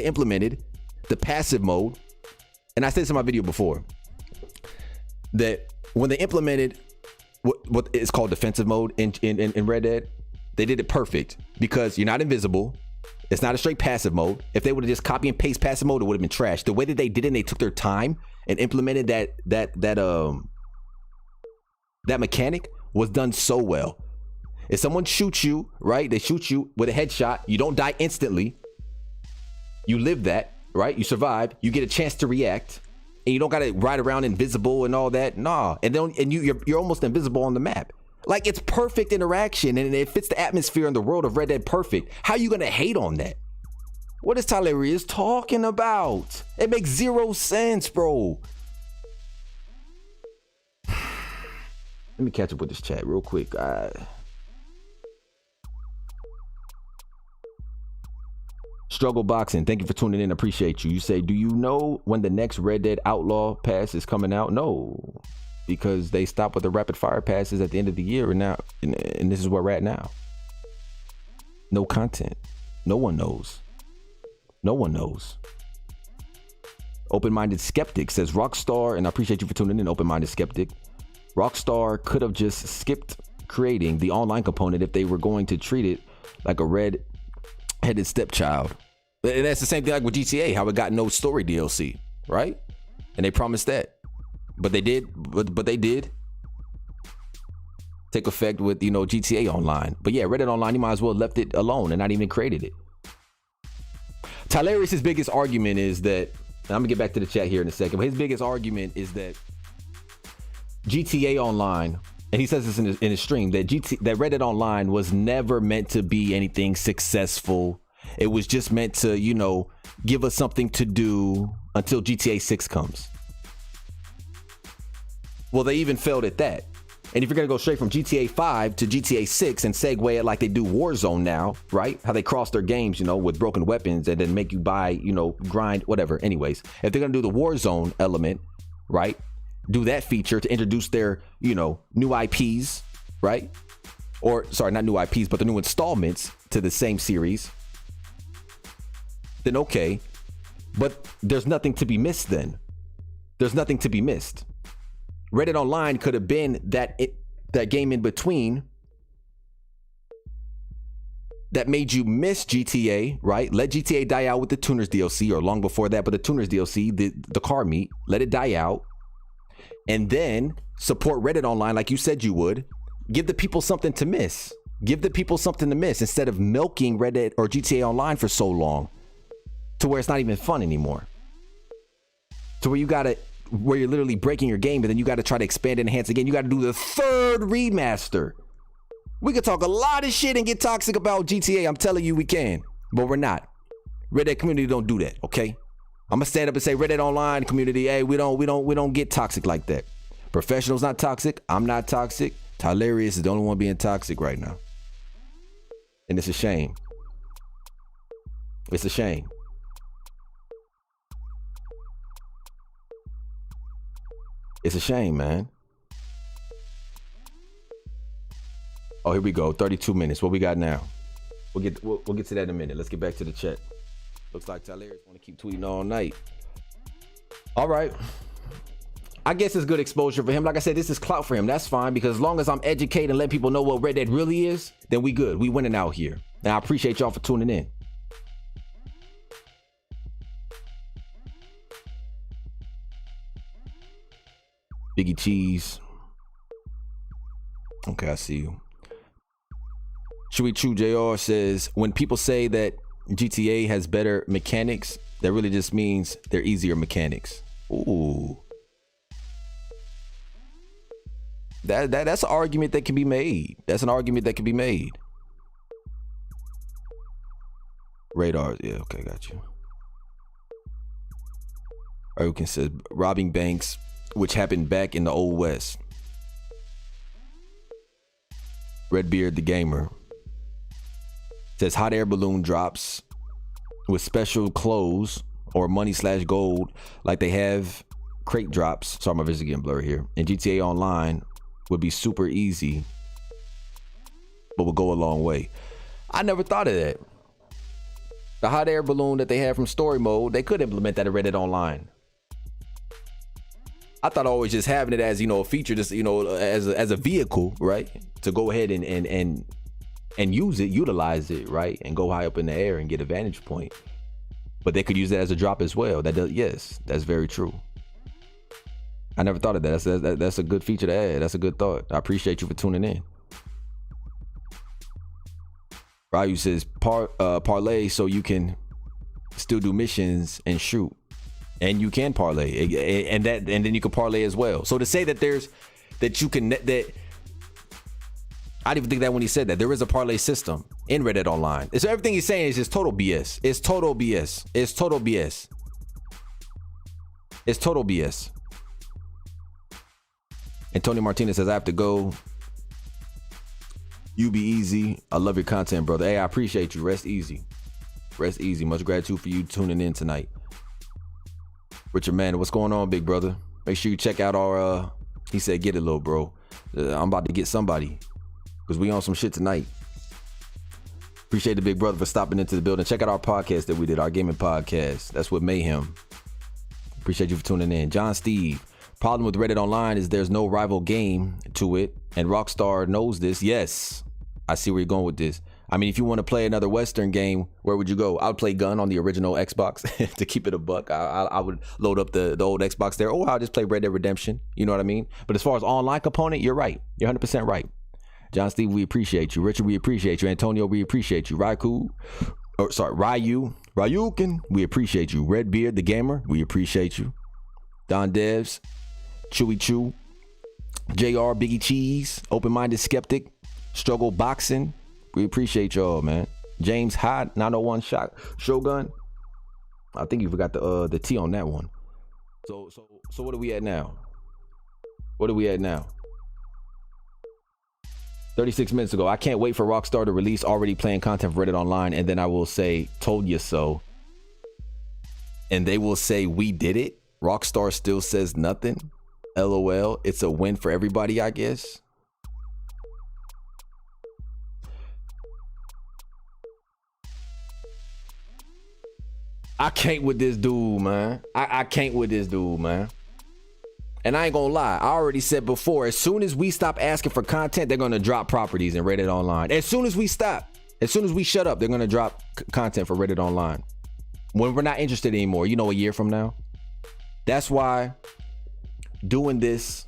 implemented the passive mode, and I said this in my video before, that when they implemented what is called defensive mode in Red Dead, they did it perfect because you're not invisible. It's not a straight passive mode. If they would have just copy and paste passive mode, it would have been trash. The way that they did it, and they took their time and implemented that mechanic was done so well. If someone shoots you, right? They shoot you with a headshot. You don't die instantly. You live that, right? You survive. You get a chance to react, and you don't gotta ride around invisible and all that. Nah, and you're almost invisible on the map. Like, it's perfect interaction, and it fits the atmosphere and the world of Red Dead perfect. How are you gonna hate on that? What is Tylarius talking about? It makes zero sense, bro. Let me catch up with this chat real quick. Struggle Boxing, thank you for tuning in. Appreciate you. You say, do you know when the next Red Dead Outlaw pass is coming out? No, because they stopped with the rapid fire passes at the end of the year, and now, and this is where we're at now. No content. No one knows. No one knows. Open-minded skeptic says Rockstar, and I appreciate you for tuning in. Open-minded skeptic. Rockstar could have just skipped creating the online component if they were going to treat it like a red-headed stepchild. And that's the same thing like with GTA, how it got no story DLC, right? And they promised that, but they did. But they did take effect with GTA Online. But yeah, Red Dead Online, you might as well have left it alone and not even created it. Tylarius' biggest argument is that, and I'm gonna get back to the chat here in a second, but his biggest argument is that GTA Online, and he says this in his stream, that Red Dead Online was never meant to be anything successful. It was just meant to, give us something to do until GTA 6 comes. Well, they even failed at that. And if you're going to go straight from GTA 5 to GTA 6 and segue it like they do Warzone now, right? How they cross their games, with broken weapons and then make you buy, grind, whatever. Anyways, if they're going to do the Warzone element, right? Do that feature to introduce their, new IPs, right? Or, sorry, not new IPs, but the new installments to the same series. Then okay. But there's nothing to be missed then. There's nothing to be missed. Red Dead Online could have been that game in between that made you miss GTA, right? Let GTA die out with the Tuners DLC, or long before that, but the Tuners DLC, the car meet, let it die out. And then support Red Dead Online like you said you would. Give the people something to miss. Give the people something to miss instead of milking Red Dead or GTA Online for so long to where it's not even fun anymore. To where you're literally breaking your game, and then you got to try to expand and enhance again. You got to do the third remaster. We could talk a lot of shit and get toxic about GTA. I'm telling you we can, but we're not. Red Dead community don't do that, okay? I'm gonna stand up and say Red Dead Online community, hey, we don't get toxic like that. Professional's not toxic. I'm not toxic. Tylarius is the only one being toxic right now. And it's a shame. It's a shame. It's a shame, man. Oh, here we go. 32 minutes. What we got now? We'll get to that in a minute. Let's get back to the chat. Looks like Tylarius want to keep tweeting all night. All right. I guess it's good exposure for him. Like I said, this is clout for him. That's fine, because as long as I'm educating and letting people know what Red Dead really is, then we good. We winning out here. And I appreciate y'all for tuning in. Biggie Cheese. Okay, I see you. Chewy Chew JR says, when people say that GTA has better mechanics, that really just means they're easier mechanics. Ooh. That's an argument that can be made. That's an argument that can be made. Radars, yeah, okay, got you. Oaken says, robbing banks, which happened back in the Old West. Redbeard the Gamer says, hot air balloon drops with special clothes or money/gold like they have crate drops. Sorry, my vision getting blurry here. And GTA Online would be super easy, but would go a long way. I never thought of that. The hot air balloon that they have from story mode, they could implement that in Red Dead Online. I thought always just having it as, a feature, just, as a vehicle, right? To go ahead and use it, utilize it, right? And go high up in the air and get a vantage point. But they could use that as a drop as well. Yes, that's very true. I never thought of that. That's a good feature to add. That's a good thought. I appreciate you for tuning in. Ryu says, parlay so you can still do missions and shoot. And you can parlay, and then you can parlay as well. So to say that I didn't even think that when he said that. There is a parlay system in Red Dead Online. So everything he's saying is just total BS. It's total BS. It's total BS. It's total BS. And Tony Martinez says, I have to go. You be easy. I love your content, brother. Hey, I appreciate you. Rest easy. Rest easy. Much gratitude for you tuning in tonight. Richard Man, what's going on, big brother? Make sure you check out our, he said, get it, little bro. I'm about to get somebody, because we on some shit tonight. Appreciate the big brother for stopping into the building. Check out our podcast that we did, our gaming podcast. That's with Mayhem. Appreciate you for tuning in. John Steve, problem with Reddit Online is there's no rival game to it, and Rockstar knows this. Yes, I see where you're going with this. I mean, if you want to play another Western game, where would you go? I would play Gun on the original Xbox to keep it a buck. I would load up the old Xbox there. Or I'll just play Red Dead Redemption. You know what I mean? But as far as online component, you're right. You're 100% right. John Steve, we appreciate you. Richard, we appreciate you. Antonio, we appreciate you. Ryukin, we appreciate you. Redbeard, the gamer, we appreciate you. Don Devs, Chewy Chew, JR, Biggie Cheese, Open-Minded Skeptic, Struggle Boxing, we appreciate y'all, man. James Hot, 901 Shot, Shogun. I think you forgot the T on that one. So what are we at now? What are we at now? 36 minutes ago. I can't wait for Rockstar to release already playing content for Reddit Online, and then I will say, told you so. And they will say, we did it. Rockstar still says nothing. LOL. It's a win for everybody, I guess. I can't with this dude, man. I can't with this dude, man. And I ain't gonna lie, I already said before, as soon as we stop asking for content, they're gonna drop properties in Reddit Online. As soon as we stop, as soon as we shut up, they're gonna drop content for Reddit Online. When we're not interested anymore, a year from now. That's why doing this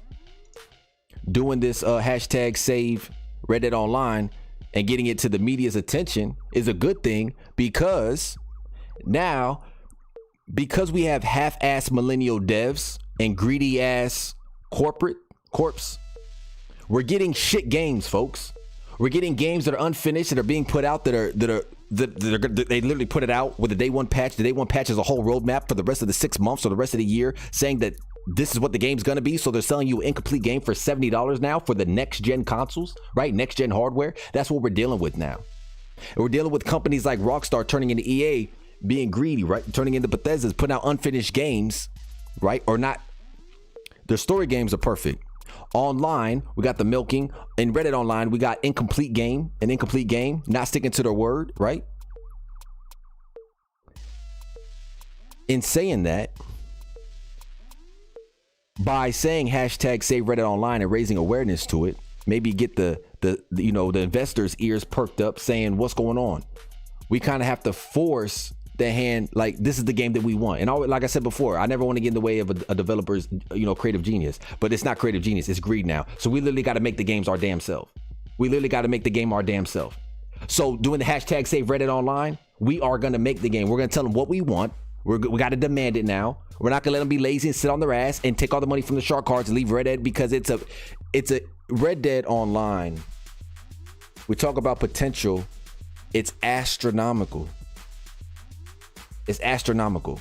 hashtag save Reddit Online and getting it to the media's attention is a good thing, because now, because we have half-ass millennial devs and greedy-ass corps, we're getting shit games, folks. We're getting games that are unfinished that are being put out that they literally put it out with a day one patch. The day one patch is a whole roadmap for the rest of the 6 months or the rest of the year, saying that this is what the game's gonna be. So they're selling you an incomplete game for $70 now for the next gen consoles, right? Next gen hardware. That's what we're dealing with now. And we're dealing with companies like Rockstar turning into EA, being greedy, right? Turning into Bethesda's, putting out unfinished games, right? Or not. Their story games are perfect. Online, we got the milking. In Reddit Online, we got an incomplete game, not sticking to their word, right? In saying that, by saying hashtag save Reddit Online and raising awareness to it, maybe get the investors' ears perked up saying what's going on. We kind of have to force the hand, like, this is the game that we want. And like I said before, I never want to get in the way of a developer's creative genius, but it's not creative genius, it's greed now. So we literally got to make the games our damn self. So doing the hashtag save Reddit Online, we are going to make the game. We're going to tell them what we want. We got to demand it now. We're not going to let them be lazy and sit on their ass and take all the money from the shark cards and leave Red Dead, because it's a Red Dead Online. We talk about potential. It's astronomical. It's astronomical.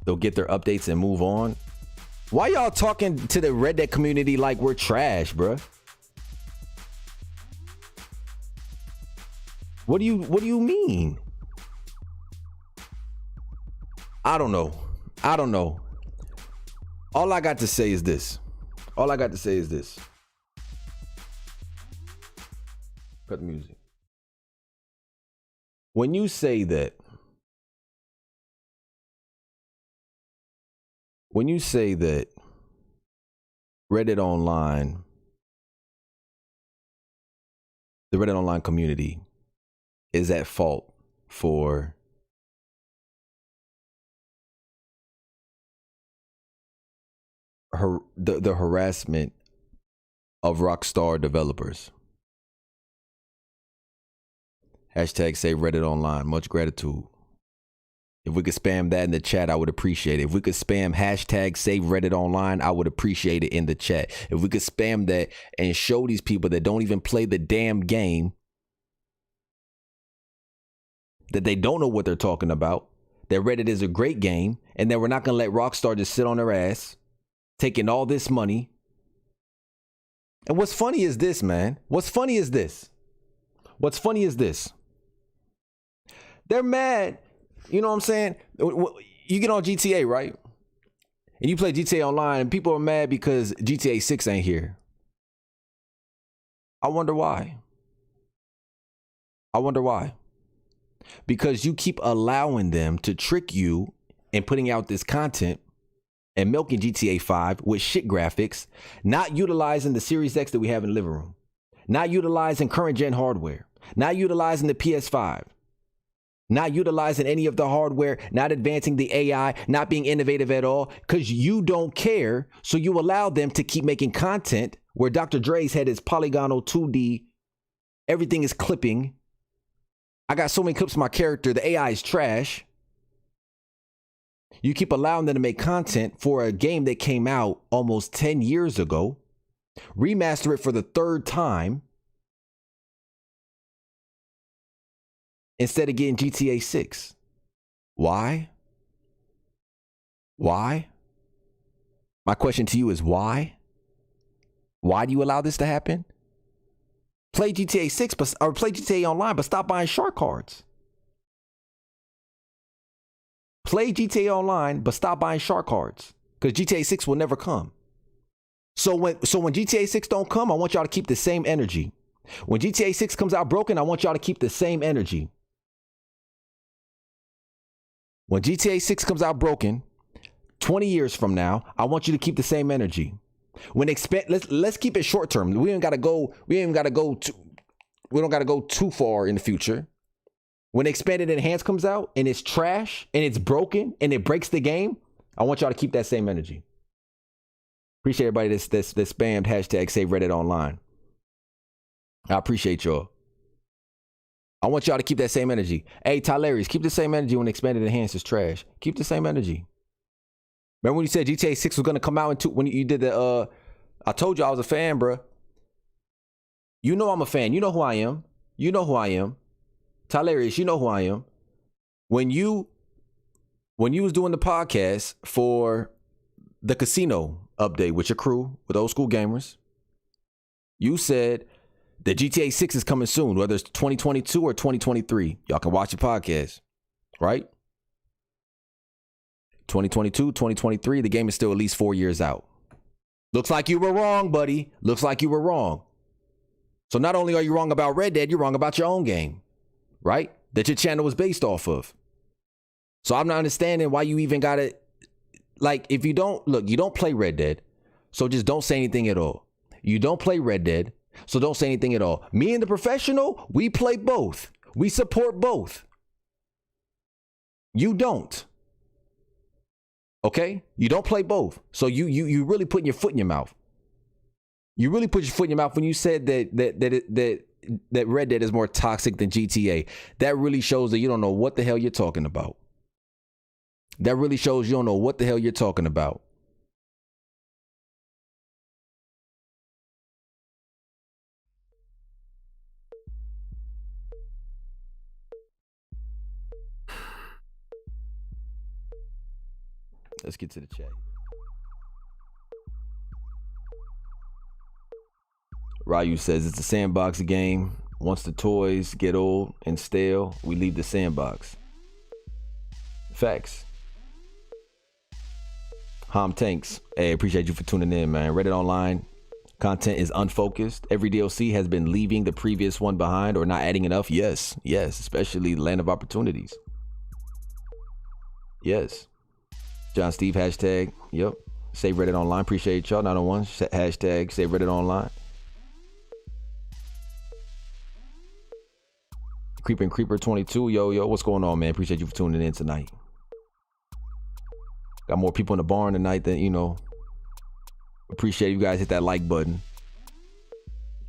They'll get their updates and move on. Why y'all talking to the Red Dead community like we're trash, bruh? What do you mean? I don't know. All I got to say is this. Cut the music. When you say that Reddit Online, the Reddit Online community is at fault for the harassment of Rockstar developers. Hashtag save Reddit Online. Much gratitude. If we could spam that in the chat, I would appreciate it. If we could spam hashtag save Reddit Online, I would appreciate it in the chat. If we could spam that and show these people that don't even play the damn game, that they don't know what they're talking about, that Reddit is a great game, and that we're not going to let Rockstar just sit on their ass, taking all this money. And what's funny is this, man. What's funny is this. They're mad. You know what I'm saying? You get on GTA, right? And you play GTA Online, and people are mad because GTA 6 ain't here. I wonder why. Because you keep allowing them to trick you and putting out this content and milking GTA 5 with shit graphics, not utilizing the Series X that we have in the living room, not utilizing current gen hardware, not utilizing the PS5, not utilizing any of the hardware, not advancing the AI, not being innovative at all, because you don't care. So you allow them to keep making content where Dr. Dre's head is polygonal 2D, everything is clipping. I got so many clips of my character, the AI is trash. You keep allowing them to make content for a game that came out almost 10 years ago, remaster it for the third time, instead of getting GTA 6. Why? My question to you is why? Why do you allow this to happen? Play GTA 6 or play GTA Online, but stop buying shark cards. Play GTA Online, but stop buying shark cards, because GTA 6 will never come. So when GTA 6 don't come, I want y'all to keep the same energy. When GTA 6 comes out broken, I want y'all to keep the same energy. When GTA 6 comes out broken, 20 years from now, I want you to keep the same energy. Let's keep it short term. We don't gotta go too far in the future. When Expanded Enhanced comes out and it's trash and it's broken and it breaks the game, I want y'all to keep that same energy. Appreciate everybody that spammed hashtag save Reddit Online. I appreciate y'all. I want y'all to keep that same energy. Hey, Tylarius, keep the same energy when Expanded Enhanced is trash. Keep the same energy. Remember when you said GTA 6 was going to come out when you did the, I told you I was a fan, bro. You know I'm a fan. You know who I am. You know who I am. Tylarius, you know who I am. When you was doing the podcast for the casino update with your crew, with old school gamers, you said that GTA 6 is coming soon, whether it's 2022 or 2023. Y'all can watch the podcast, right? 2022, 2023, the game is still at least 4 years out. Looks like you were wrong, buddy. Looks like you were wrong. So not only are you wrong about Red Dead, you're wrong about your own game, right? That your channel was based off of. So I'm not understanding why you even got it. Like, if you don't, look, you don't play Red Dead, so just don't say anything at all. You don't play Red Dead, so don't say anything at all. Me and the professional, we play both. We support both. You don't. Okay? You don't play both. So you really putting your foot in your mouth. You really put your foot in your mouth when you said that Red Dead is more toxic than GTA. That really shows that you don't know what the hell you're talking about. That really shows you don't know what the hell you're talking about. Let's get to the chat. Ryu says it's a sandbox game. Once the toys get old and stale, we leave the sandbox. Facts. Hom Tanks, hey, appreciate you for tuning in, man. Reddit Online content is unfocused. Every DLC has been leaving the previous one behind or not adding enough. Yes, especially Land of Opportunities. Yes. John Steve, hashtag, yep. Save Reddit Online, appreciate y'all. 901, hashtag, save Reddit Online. Creeper 22, yo, what's going on, man? Appreciate you for tuning in tonight. Got more people in the barn tonight than, you know. Appreciate you guys hit that like button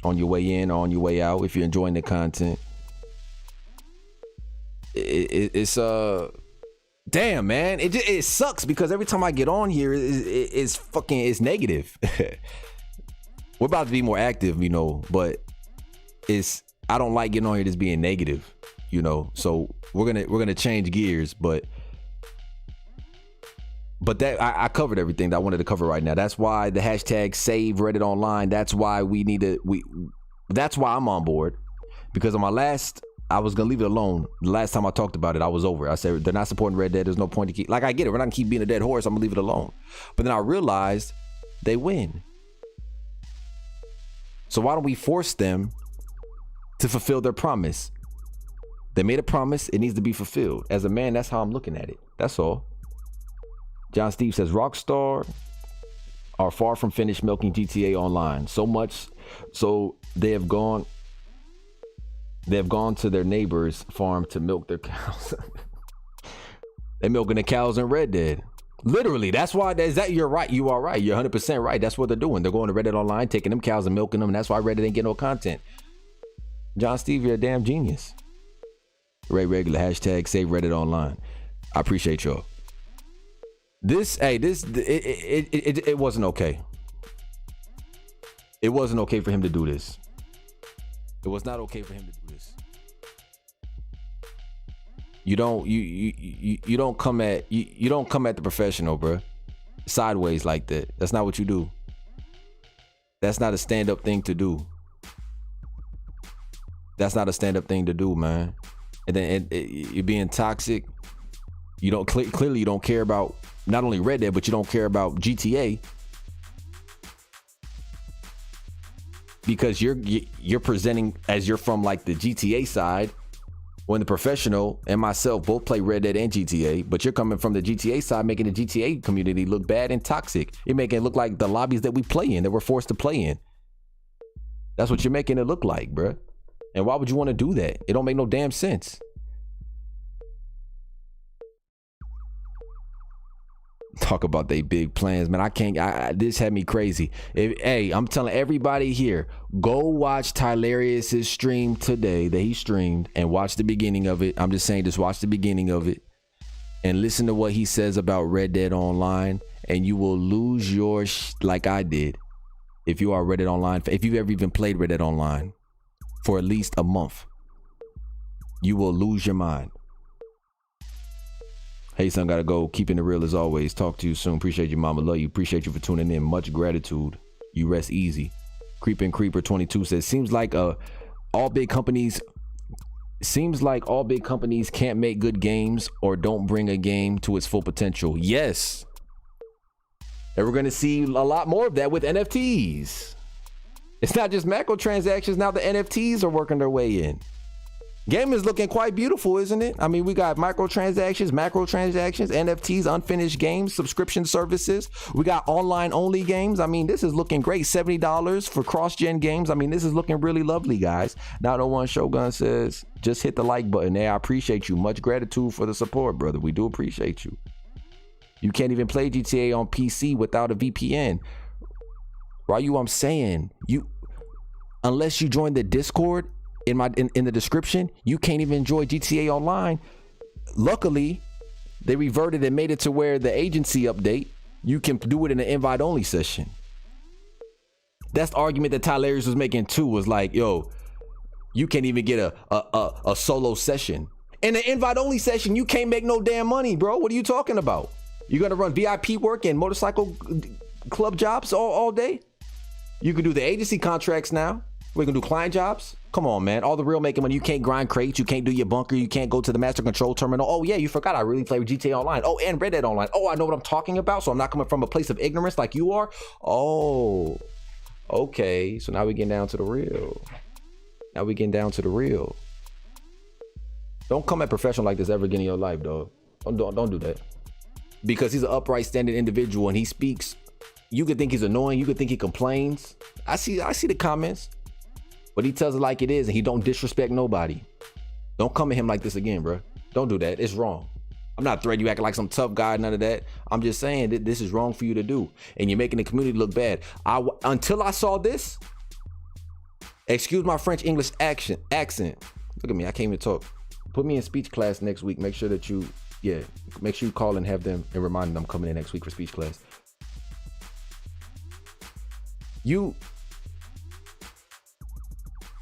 on your way in or on your way out if you're enjoying the content. It's damn, man, it sucks because every time I get on here it's negative. We're about to be more active, you know, but I don't like getting on here just being negative, you know. So we're gonna change gears, but that I covered everything that I wanted to cover right now. That's why the hashtag save Reddit Online. That's why that's why I'm on board, because on my last, I was gonna leave it alone. The last time I talked about it, I was over. I said they're not supporting Red Dead. There's no point to keep. Like, I get it. We're not gonna keep being a dead horse. I'm gonna leave it alone. But then I realized they win. So why don't we force them to fulfill their promise? They made a promise. It needs to be fulfilled. As a man, that's how I'm looking at it. That's all. John Steve says Rockstar are far from finished milking GTA Online. So much so they have gone to their neighbor's farm to milk their cows. They're milking the cows in Red Dead. Literally, that's why. You're right. You are right. You're 100% right. That's what they're doing. They're going to Reddit Online, taking them cows and milking them. And that's why Reddit ain't getting no content. John Steve, you're a damn genius. Ray Regular, hashtag save Reddit Online. I appreciate y'all. It wasn't okay. It wasn't okay for him to do this. It was not okay for him to do this. You don't come at the professional, bro, sideways like that. That's not what you do. That's not a stand-up thing to do. That's not a stand-up thing to do, man. And then you're being toxic. You don't clearly you don't care about not only Red Dead, but you don't care about GTA, because you're presenting as you're from like the GTA side, when the professional and myself both play Red Dead and GTA, but you're coming from the GTA side, making the GTA community look bad and toxic. You're making it look like the lobbies that we play in, that we're forced to play in. That's what you're making it look like, bruh. And why would you want to do that? It don't make no damn sense. Talk about they big plans, man. I can't. This had me crazy. Hey, I'm telling everybody here, go watch Tylarius's stream today that he streamed and watch the beginning of it. I'm just saying, just watch the beginning of it and listen to what he says about Red Dead Online, and you will lose your like I did. If you are Red Dead Online, if you've ever even played Red Dead Online for at least a month, you will lose your mind. Hey, son, gotta go. Keeping it real as always. Talk to you soon. Appreciate you, mama. Love you. Appreciate you for tuning in. Much gratitude. You rest easy. Creeping Creeper 22 says, seems like all big companies can't make good games or don't bring a game to its full potential. Yes. And we're gonna see a lot more of that with NFTs. It's not just macro transactions. Now the NFTs are working their way in. Game is looking quite beautiful, isn't it? I mean, we got microtransactions, macro transactions, NFTs, unfinished games, subscription services. We got online only games. I mean, this is looking great. $70 for cross-gen games. I mean, this is looking really lovely, guys. Now, the one Shogun says, just hit the like button. Hey, I appreciate you. Much gratitude for the support, brother. We do appreciate you. You can't even play GTA on PC without a VPN. I'm saying, unless you join the Discord, in the description, you can't even enjoy GTA Online. Luckily, they reverted and made it to where the agency update, you can do it in an invite only session. That's the argument that Tylarius was making too, was like, yo, you can't even get a solo session. In an invite only session, you can't make no damn money, bro. What are you talking about? You gonna run VIP work and motorcycle club jobs all day? You can do the agency contracts now. We're gonna do client jobs. Come on, man. All the real making money. You can't grind crates. You can't do your bunker. You can't go to the master control terminal. Oh yeah, you forgot I really play with GTA Online. Oh, and Red Dead Online. Oh, I know what I'm talking about. So I'm not coming from a place of ignorance like you are. Oh, okay. So now we're getting down to the real. Don't come at professional like this ever again in your life, dog. Don't do that. Because he's an upright, standing individual and he speaks. You could think he's annoying. You could think he complains. I see the comments. But he tells it like it is, and he don't disrespect nobody. Don't come at him like this again, bro. Don't do that. It's wrong. I'm not threatening you acting like some tough guy, none of that. I'm just saying that this is wrong for you to do, and you're making the community look bad. Until I saw this, excuse my French English accent. Look at me, I can't even talk. Put me in speech class next week. Make sure that make sure you call and have them and remind them I'm coming in next week for speech class.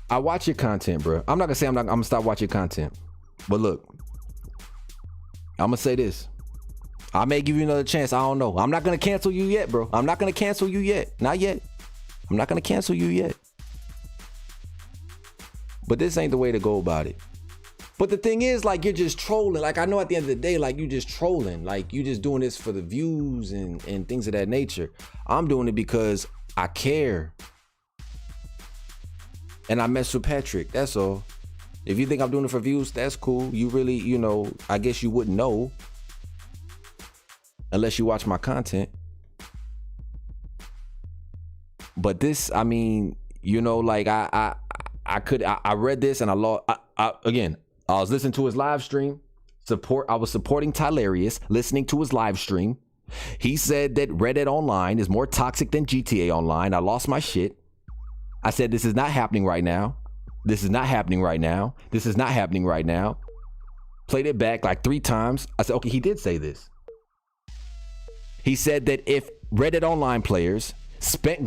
I watch your content, bro. I'm not gonna say I'm gonna stop watching content. But look, I'm gonna say this. I may give you another chance. I don't know. I'm not gonna cancel you yet, bro. I'm not gonna cancel you yet. Not yet. I'm not gonna cancel you yet. But this ain't the way to go about it. But the thing is, like, you're just trolling. Like, I know at the end of the day, like, you just trolling. Like, you just doing this for the views and things of that nature. I'm doing it because I care. And I mess with Patrick, that's all. If you think I'm doing it for views, that's cool. You really, I guess you wouldn't know unless you watch my content. But this, I mean, like I read this and I was listening to his live stream. I was supporting Tylarius, listening to his live stream. He said that Red Dead Online is more toxic than GTA Online. I lost my shit. I said, this is not happening right now. This is not happening right now. This is not happening right now. Played it back like 3 times. I said, okay, he did say this. He said that if Red Dead Online players spent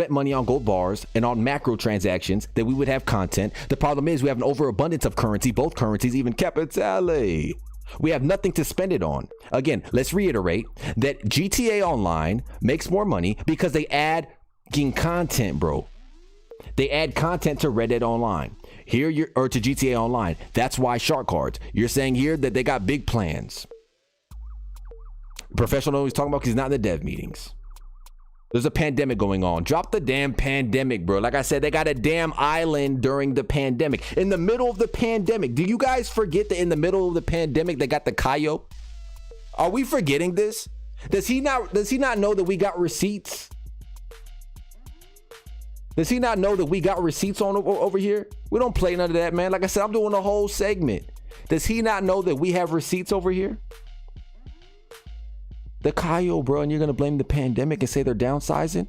money on gold bars and on macro transactions, that we would have content. The problem is we have an overabundance of currency, both currencies, even capitale. We have nothing to spend it on. Again, let's reiterate that GTA Online makes more money because they add content, bro. They add content to Red Dead Online or to GTA Online. That's why Shark Cards. You're saying here that they got big plans. Professional he's talking about because he's not in the dev meetings. There's a pandemic going on. Drop the damn pandemic, bro. Like I said, they got a damn island during the pandemic. In the middle of the pandemic. Do you guys forget that in the middle of the pandemic, they got the Cayo? Are we forgetting this? Does he not know that we got receipts? Does he not know that we got receipts on over here? We don't play none of that, man. Like I said, I'm doing a whole segment. Does he not know that we have receipts over here? The Kyle, bro, and you're gonna blame the pandemic and say they're downsizing?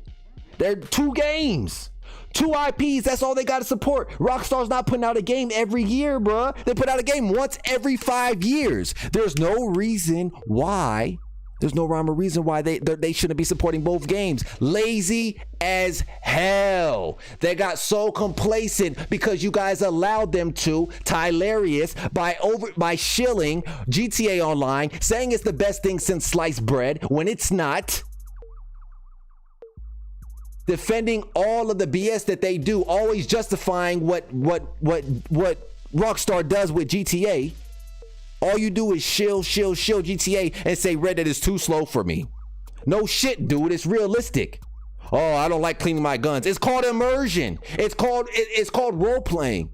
They're 2 games, 2 IPs. That's all they got to support. Rockstar's not putting out a game every year, bro. They put out a game once every 5 years. There's no reason why. There's no rhyme or reason why they shouldn't be supporting both games. Lazy as hell. They got so complacent because you guys allowed them to. Tylarious by shilling GTA Online, saying it's the best thing since sliced bread when it's not. Defending all of the BS that they do, always justifying what Rockstar does with GTA. All you do is shill GTA and say Red Dead is too slow for me. No shit, dude. It's realistic. Oh, I don't like cleaning my guns. It's called immersion. It's called role playing.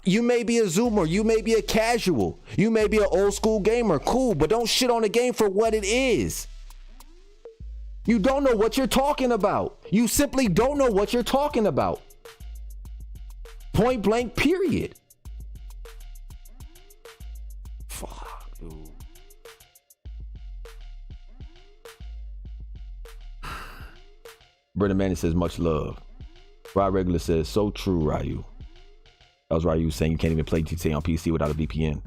You may be a zoomer. You may be a casual. You may be an old school gamer. Cool, but don't shit on the game for what it is. You don't know what you're talking about. You simply don't know what you're talking about. Point blank, period. Fuck, dude. Brendan Manning says, much love. Rod Regular says, so true, Ryu. That was Ryu saying you can't even play GTA on PC without a VPN.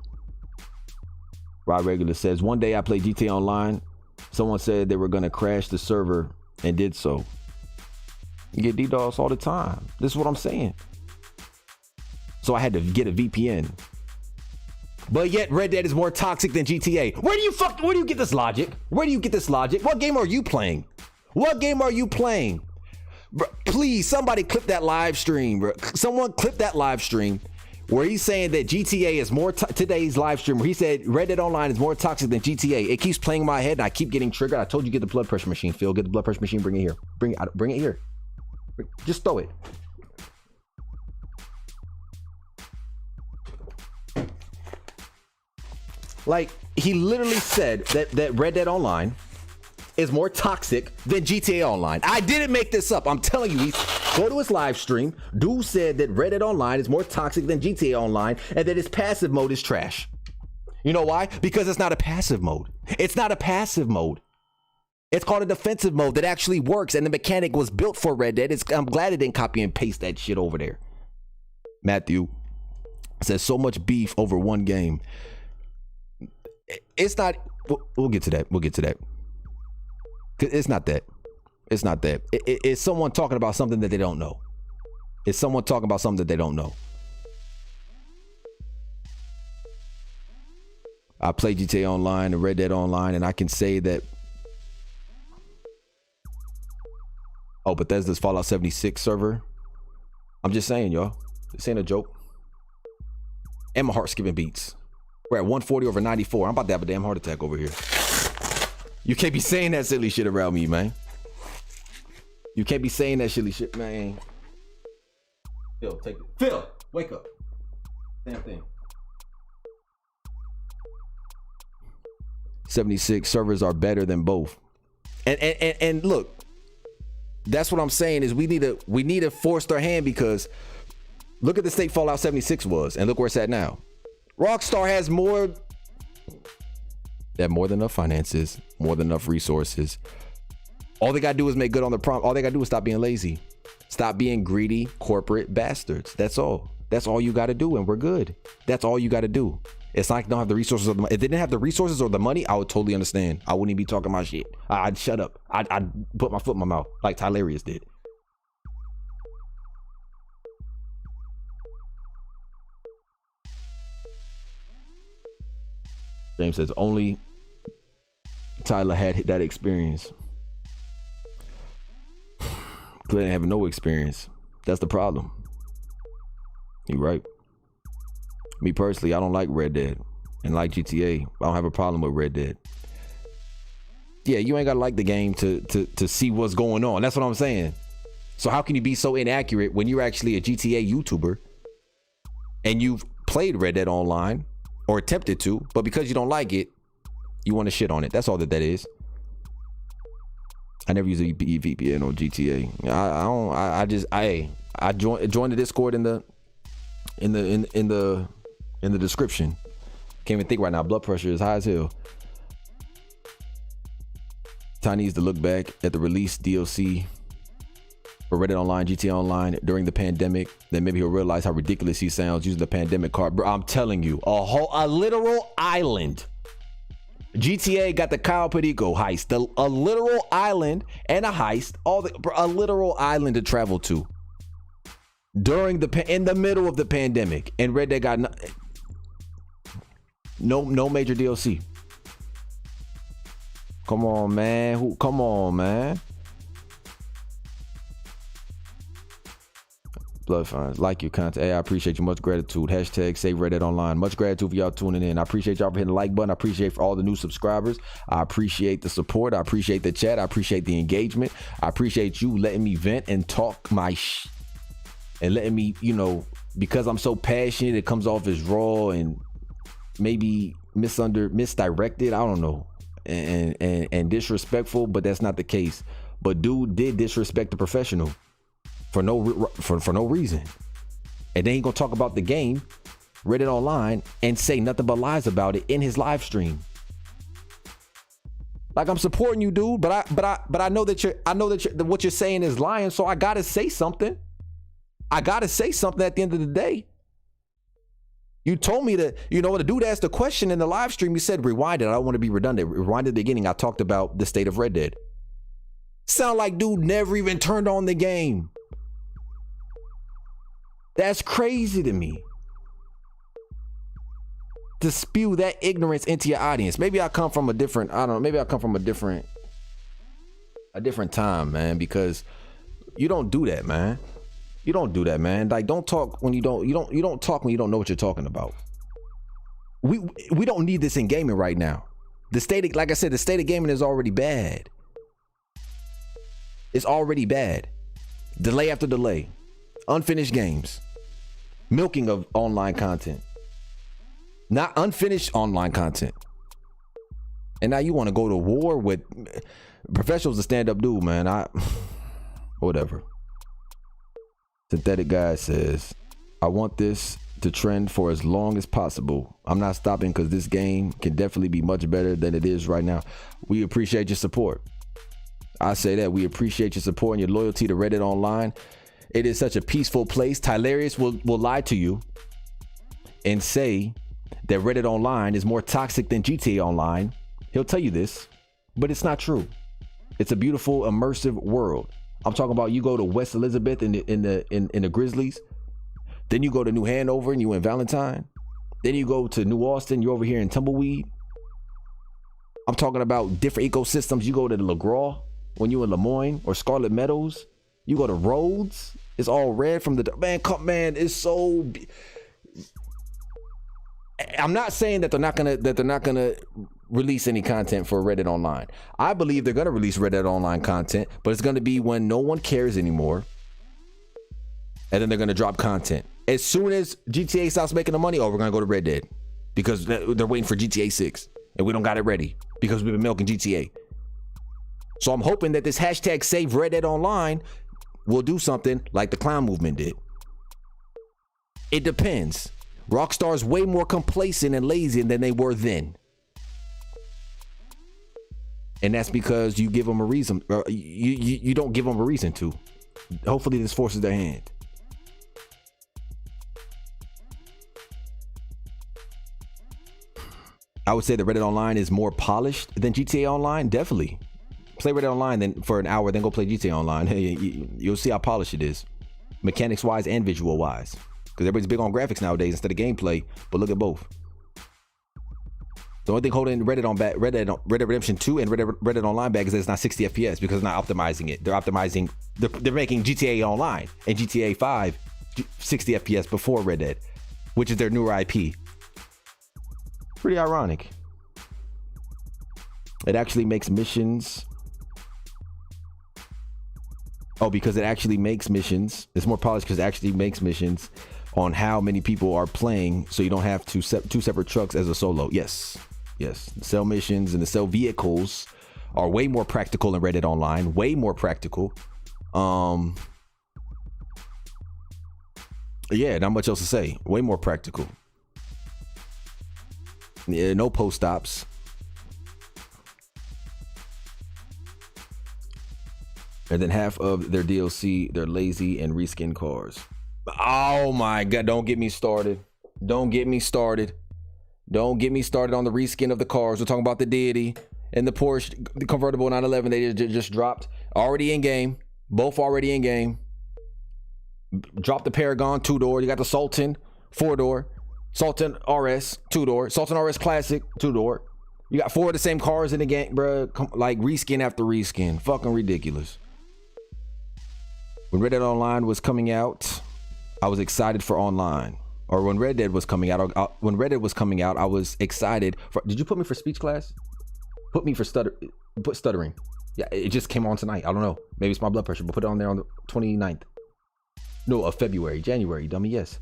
Rod Regular says, one day I played GTA Online. Someone said they were going to crash the server and did so. You get DDoS all the time. This is what I'm saying. So I had to get a VPN. But yet Red Dead is more toxic than GTA. Where do you get this logic? Where do you get this logic? What game are you playing? What game are you playing? Bro, please, somebody clip that live stream, bro. Someone clip that live stream where he's saying that GTA is more, today's live stream where he said Red Dead Online is more toxic than GTA. It keeps playing in my head and I keep getting triggered. I told you get the blood pressure machine, Phil. Get the blood pressure machine, bring it here. Bring it here. Just throw it. Like, he literally said that Red Dead Online is more toxic than GTA Online. I didn't make this up. I'm telling you, go to his live stream. Dude said that Red Dead Online is more toxic than GTA Online and that its passive mode is trash. You know why? Because it's not a passive mode. It's not a passive mode. It's called a defensive mode that actually works, and the mechanic was built for Red Dead. I'm glad it didn't copy and paste that shit over there. Matthew says, so much beef over one game. It's not, we'll get to that. We'll get to that. It's not that. It's not that. It's someone talking about something that they don't know. It's someone talking about something that they don't know. I play GTA Online and Red Dead Online, and I can say that. Oh, Bethesda's Fallout 76 server. I'm just saying, y'all. This ain't a joke. And my heart's skipping beats. We're at 140 over 94. I'm about to have a damn heart attack over here. You can't be saying that silly shit around me, man. You can't be saying that silly shit, man. Phil, take it. Phil, wake up. Damn thing. 76 servers are better than both. And look, that's what I'm saying is we need to force their hand, because look at the state Fallout 76 was, and look where it's at now. Rockstar has more than enough finances, more than enough resources. All they gotta do is make good on the prompt. All they gotta do is stop being lazy. Stop being greedy corporate bastards. That's all. That's all you gotta do, and we're good. That's all you gotta do. It's not like they don't have the resources or the money. If they didn't have the resources or the money, I would totally understand. I wouldn't even be talking my shit. I'd shut up. I'd put my foot in my mouth like Tylarious did. James says only Tyler had that experience. Glenn have no experience. That's the problem. You right. Me personally, I don't like Red Dead and like GTA. I don't have a problem with Red Dead. Yeah, you ain't gotta like the game to see what's going on. That's what I'm saying. So how can you be so inaccurate when you're actually a GTA YouTuber and you've played Red Dead Online or attempted to, but because you don't like it, you want to shit on it. That's all that is. I never use a VPN on GTA. I joined the Discord in the description. Can't even think right now. Blood pressure is high as hell. Ty needs to look back at the release DLC for Reddit Online, GTA Online during the pandemic. Then maybe he'll realize how ridiculous he sounds using the pandemic card. Bro, I'm telling you, a literal island. GTA got the Kyle Perico heist, a literal island and a heist, a literal island to travel to in the middle of the pandemic. And Red Dead got no major DLC. Come on, man. Come on, man. Blood fines, like your content. Hey, I appreciate you. Much gratitude. Hashtag save Reddit Online. Much gratitude for y'all tuning in. I appreciate y'all for hitting the like button. I appreciate for all the new subscribers. I appreciate the support. I appreciate the chat. I appreciate the engagement. I appreciate you letting me vent and talk my and letting me, because I'm so passionate, it comes off as raw and maybe misdirected. I don't know. And disrespectful, but that's not the case. But dude did disrespect the professional for no reason, and then he gonna talk about the game, Reddit Online, and say nothing but lies about it in his live stream. Like, I'm supporting you, dude, but I know that what you're saying is lying, so I gotta say something. I gotta say something at the end of the day. You told me to, when the dude asked a question in the live stream, he said, rewind it. I don't want to be redundant. Rewind at the beginning. I talked about the state of Red Dead. Sound like dude never even turned on the game. That's crazy to me. To spew that ignorance into your audience. Maybe I come from a different time, man, because you don't do that, man. You don't do that, man. Like, don't talk when you don't talk when you don't know what you're talking about. We don't need this in gaming right now. Like I said, the state of gaming is already bad. It's already bad. Delay after delay. Unfinished games. Milking of online content. Not unfinished online content. And now you want to go to war with professionals, a stand-up dude, man. Whatever. Synthetic Guy says, I want this to trend for as long as possible. I'm not stopping because this game can definitely be much better than it is right now. We appreciate your support. I say that. We appreciate your support and your loyalty to Reddit Online. It is such a peaceful place. Tylarius will lie to you and say that Reddit Online is more toxic than GTA Online. He'll tell you this, but it's not true. It's a beautiful, immersive world. I'm talking about, you go to West Elizabeth in the Grizzlies, then you go to New Hanover and you in Valentine, then you go to New Austin, you're over here in Tumbleweed. I'm talking about different ecosystems. You go to LaGraw when you in Lemoyne or Scarlet Meadows. You go to Rhodes, it's all red from the man. It's so. I'm not saying that they're not gonna release any content for Reddit Online. I believe they're gonna release Reddit Online content, but it's gonna be when no one cares anymore, and then they're gonna drop content as soon as GTA stops making the money. Oh, we're gonna go to Red Dead because they're waiting for GTA 6, and we don't got it ready because we've been milking GTA. So I'm hoping that this hashtag Save Red Dead Online will do something like the clown movement did. It depends. Rockstar's way more complacent and lazy than they were then. And that's because you give them a reason. You don't give them a reason to. Hopefully this forces their hand. I would say that Reddit Online is more polished than GTA Online. Definitely. Play Reddit Online then for an hour, then go play GTA Online. You'll see how polished it is. Mechanics wise and visual wise. Because everybody's big on graphics nowadays instead of gameplay. But look at both. The only thing holding Red Dead Redemption 2 and Reddit Online back is that it's not 60 FPS because they're not optimizing it. They're making GTA Online and GTA 5 60 FPS before Red Dead, which is their newer IP. Pretty ironic. It actually makes missions. Oh, because it actually makes missions. It's more polished because it actually makes missions on how many people are playing, so you don't have two separate trucks as a solo. Yes. The cell missions and the cell vehicles are way more practical in Reddit Online. Way more practical. Yeah, not much else to say. Way more practical. Yeah, no post stops. And then half of their DLC, they're lazy and reskin cars. Oh my God, don't get me started. Don't get me started. Don't get me started on the reskin of the cars. We're talking about the Deity and the Porsche, the convertible 911 they just dropped. Already in game. Both already in game. Drop the Paragon 2-door. You got the Sultan 4-door. Sultan RS 2-door. Sultan RS Classic 2-door. You got 4 of the same cars in the game, bro. Like reskin after reskin. Fucking ridiculous. When Red Dead Online was coming out, I was excited for online. Or when Red Dead was coming out, I was excited for. Did you put me for speech class? Put me for stuttering. Yeah, it just came on tonight. I don't know. Maybe it's my blood pressure, but put it on there on the 29th. No, of January, dummy. Yes.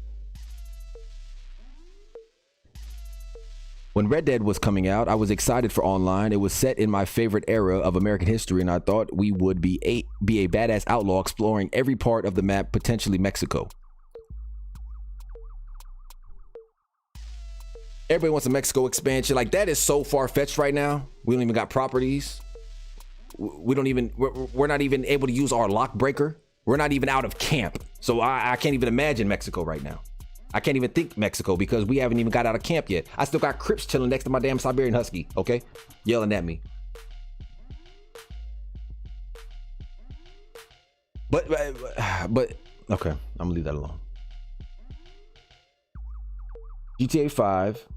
When Red Dead was coming out, I was excited for online. It was set in my favorite era of American history, and I thought we would be a badass outlaw exploring every part of the map, potentially Mexico. Everybody wants a Mexico expansion. Like, that is so far-fetched right now. We don't even got properties. We're not even able to use our lock breaker. We're not even out of camp. So I can't even imagine Mexico right now. I can't even think Mexico because we haven't even got out of camp yet. I still got Crips chilling next to my damn Siberian Husky, okay? Yelling at me. But okay, I'm gonna leave that alone. GTA 5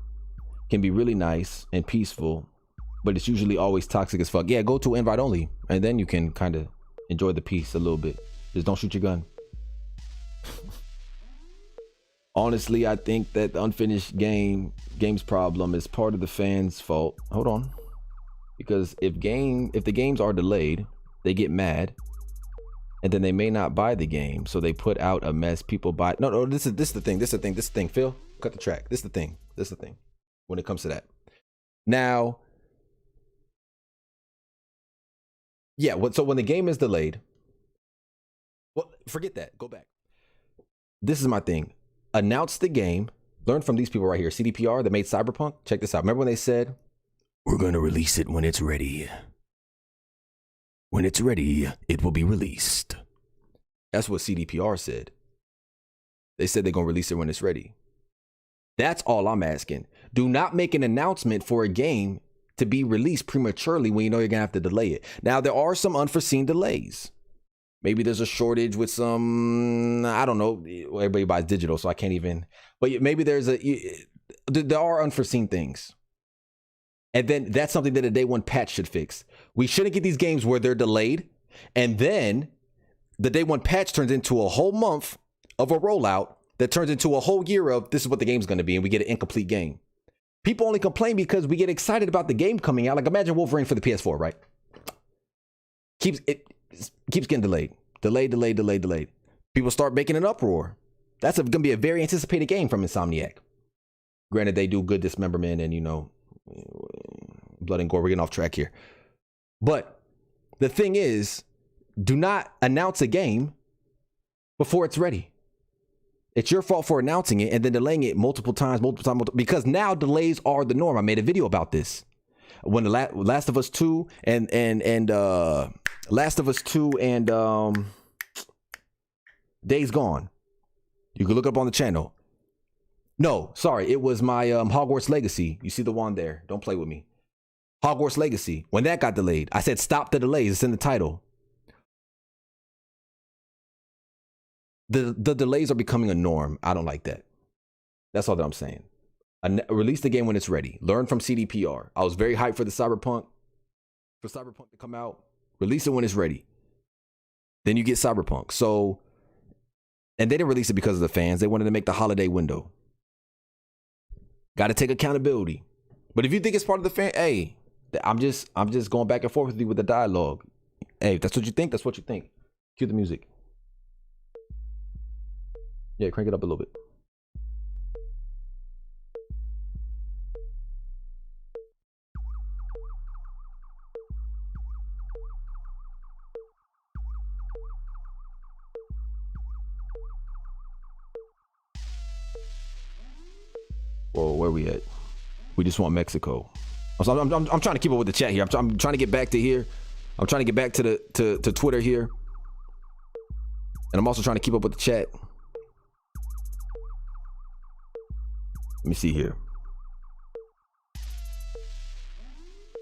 can be really nice and peaceful, but it's usually always toxic as fuck. Yeah, go to invite only, and then you can kind of enjoy the peace a little bit. Just don't shoot your gun. Honestly, I think that the unfinished game's problem is part of the fans' fault. Hold on. Because if the games are delayed, they get mad, and then they may not buy the game, so they put out a mess. People buy. No, this is the thing. Phil, cut the track. This is the thing. When it comes to that. Now, yeah. So when the game is delayed, well, forget that. Go back. This is my thing. Announce the game. Learn from these people right here. CDPR that made Cyberpunk. Check this out. Remember when they said, we're going to release it when it's ready. When it's ready, it will be released. That's what CDPR said. They said they're going to release it when it's ready. That's all I'm asking. Do not make an announcement for a game to be released prematurely when you know you're going to have to delay it. Now, there are some unforeseen delays. Maybe there's a shortage with some, I don't know. Everybody buys digital, so I can't even. But maybe there are unforeseen things. And then that's something that a day one patch should fix. We shouldn't get these games where they're delayed, and then the day one patch turns into a whole month of a rollout that turns into a whole year of this is what the game's going to be, and we get an incomplete game. People only complain because we get excited about the game coming out. Like, imagine Wolverine for the PS4, right? Keeps getting delayed. Delayed. People start making an uproar. That's going to be a very anticipated game from Insomniac. Granted, they do good dismemberment and, blood and gore. We're getting off track here. But the thing is, do not announce a game before it's ready. It's your fault for announcing it and then delaying it multiple times, because now delays are the norm. I made a video about this. When the Last of Us 2 and Days Gone. You can look up on the channel. No, sorry, it was my Hogwarts Legacy. You see the one there. Don't play with me. Hogwarts Legacy. When that got delayed, I said stop the delays. It's in the title. The delays are becoming a norm. I don't like that. That's all that I'm saying. Release the game when it's ready. Learn from CDPR. I was very hyped for Cyberpunk to come out. Release it when it's ready. Then you get Cyberpunk. So, and they didn't release it because of the fans. They wanted to make the holiday window. Got to take accountability. But if you think it's part of the fan, hey, I'm just going back and forth with you with the dialogue. Hey, if that's what you think, that's what you think. Cue the music. Yeah, crank it up a little bit. Whoa, where we at? We just want Mexico. I'm trying to keep up with the chat here. I'm trying to get back to here. I'm trying to get back to Twitter here. And I'm also trying to keep up with the chat. Let me see here.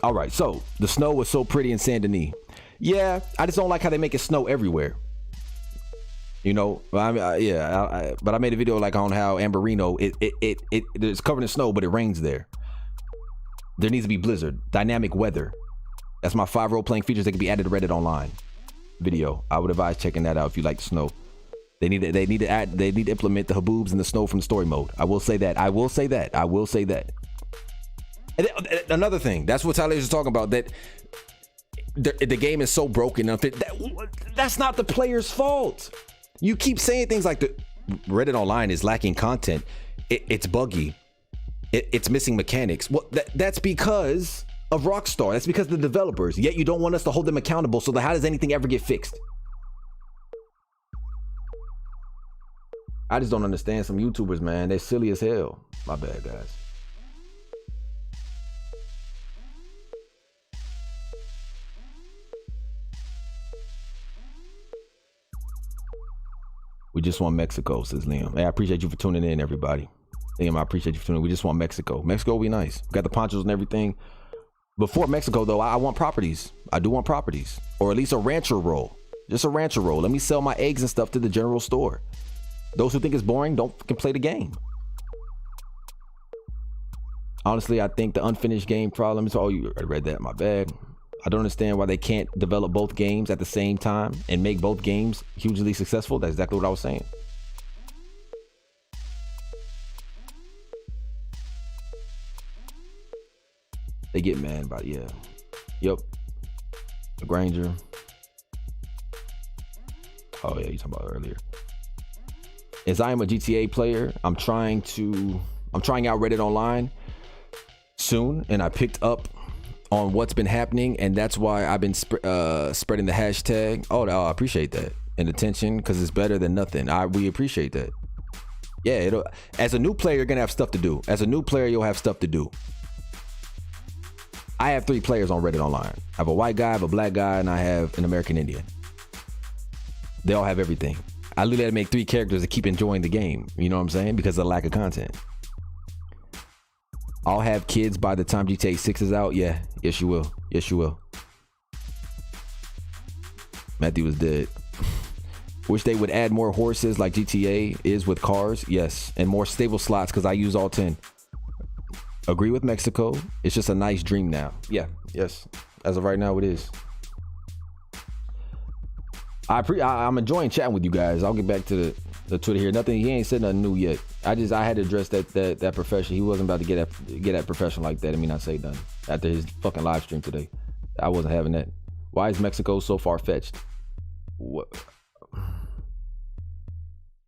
All right, so the snow was so pretty in Saint Denis. Yeah, I just don't like how they make it snow everywhere. You know, but I made a video like on how Amberino, it's covered in snow, but it rains there. There needs to be blizzard, dynamic weather. That's my 5 role-playing features that can be added to Reddit Online video. I would advise checking that out if you like snow. They need to implement the haboobs and the snow from the story mode. I will say that. And another thing, that's what Tyler is talking about, that the game is so broken. That's not the player's fault. You keep saying things like the Reddit Online is lacking content. It's buggy. It's missing mechanics. Well, that's because of Rockstar. That's because of the developers. Yet you don't want us to hold them accountable. So how does anything ever get fixed? I just don't understand some YouTubers, man. They're silly as hell. My bad, guys. We just want Mexico, says Liam. Hey, I appreciate you for tuning in, everybody. Liam, I appreciate you for tuning in. We just want Mexico. Mexico will be nice. We got the ponchos and everything. Before Mexico, though, I want properties. I do want properties. Or at least a rancher roll. Just a rancher roll. Let me sell my eggs and stuff to the general store. Those who think it's boring, don't fucking play the game. Honestly, I think the unfinished game problem is, oh, you read that, my bad. I don't understand why they can't develop both games at the same time and make both games hugely successful. That's exactly what I was saying. They get mad about it, yeah. Yep. The Granger. Oh yeah, you talking about earlier. As I am a GTA player, I'm trying out Reddit Online soon, and I picked up on what's been happening, and that's why I've been spreading the hashtag. Oh, I appreciate that and attention, because it's better than nothing. We appreciate that. Yeah, as a new player, you're gonna have stuff to do. As a new player, you'll have stuff to do. I have 3 players on Reddit Online. I have a white guy, I have a black guy, and I have an American Indian. They all have everything. I literally had to make 3 characters to keep enjoying the game. You know what I'm saying? Because of the lack of content. I'll have kids by the time GTA 6 is out. Yeah, yes you will. Yes you will. Matthew was dead. Wish they would add more horses like GTA is with cars. Yes, and more stable slots because I use all 10. Agree with Mexico. It's just a nice dream now. Yeah, yes. As of right now, it is. I'm enjoying chatting with you guys. I'll get back to the Twitter here. Nothing. He ain't said nothing new yet. I had to address that profession. He wasn't about to get at profession like that. I mean, I say nothing after his fucking live stream today. I wasn't having that. Why is Mexico so far fetched? What?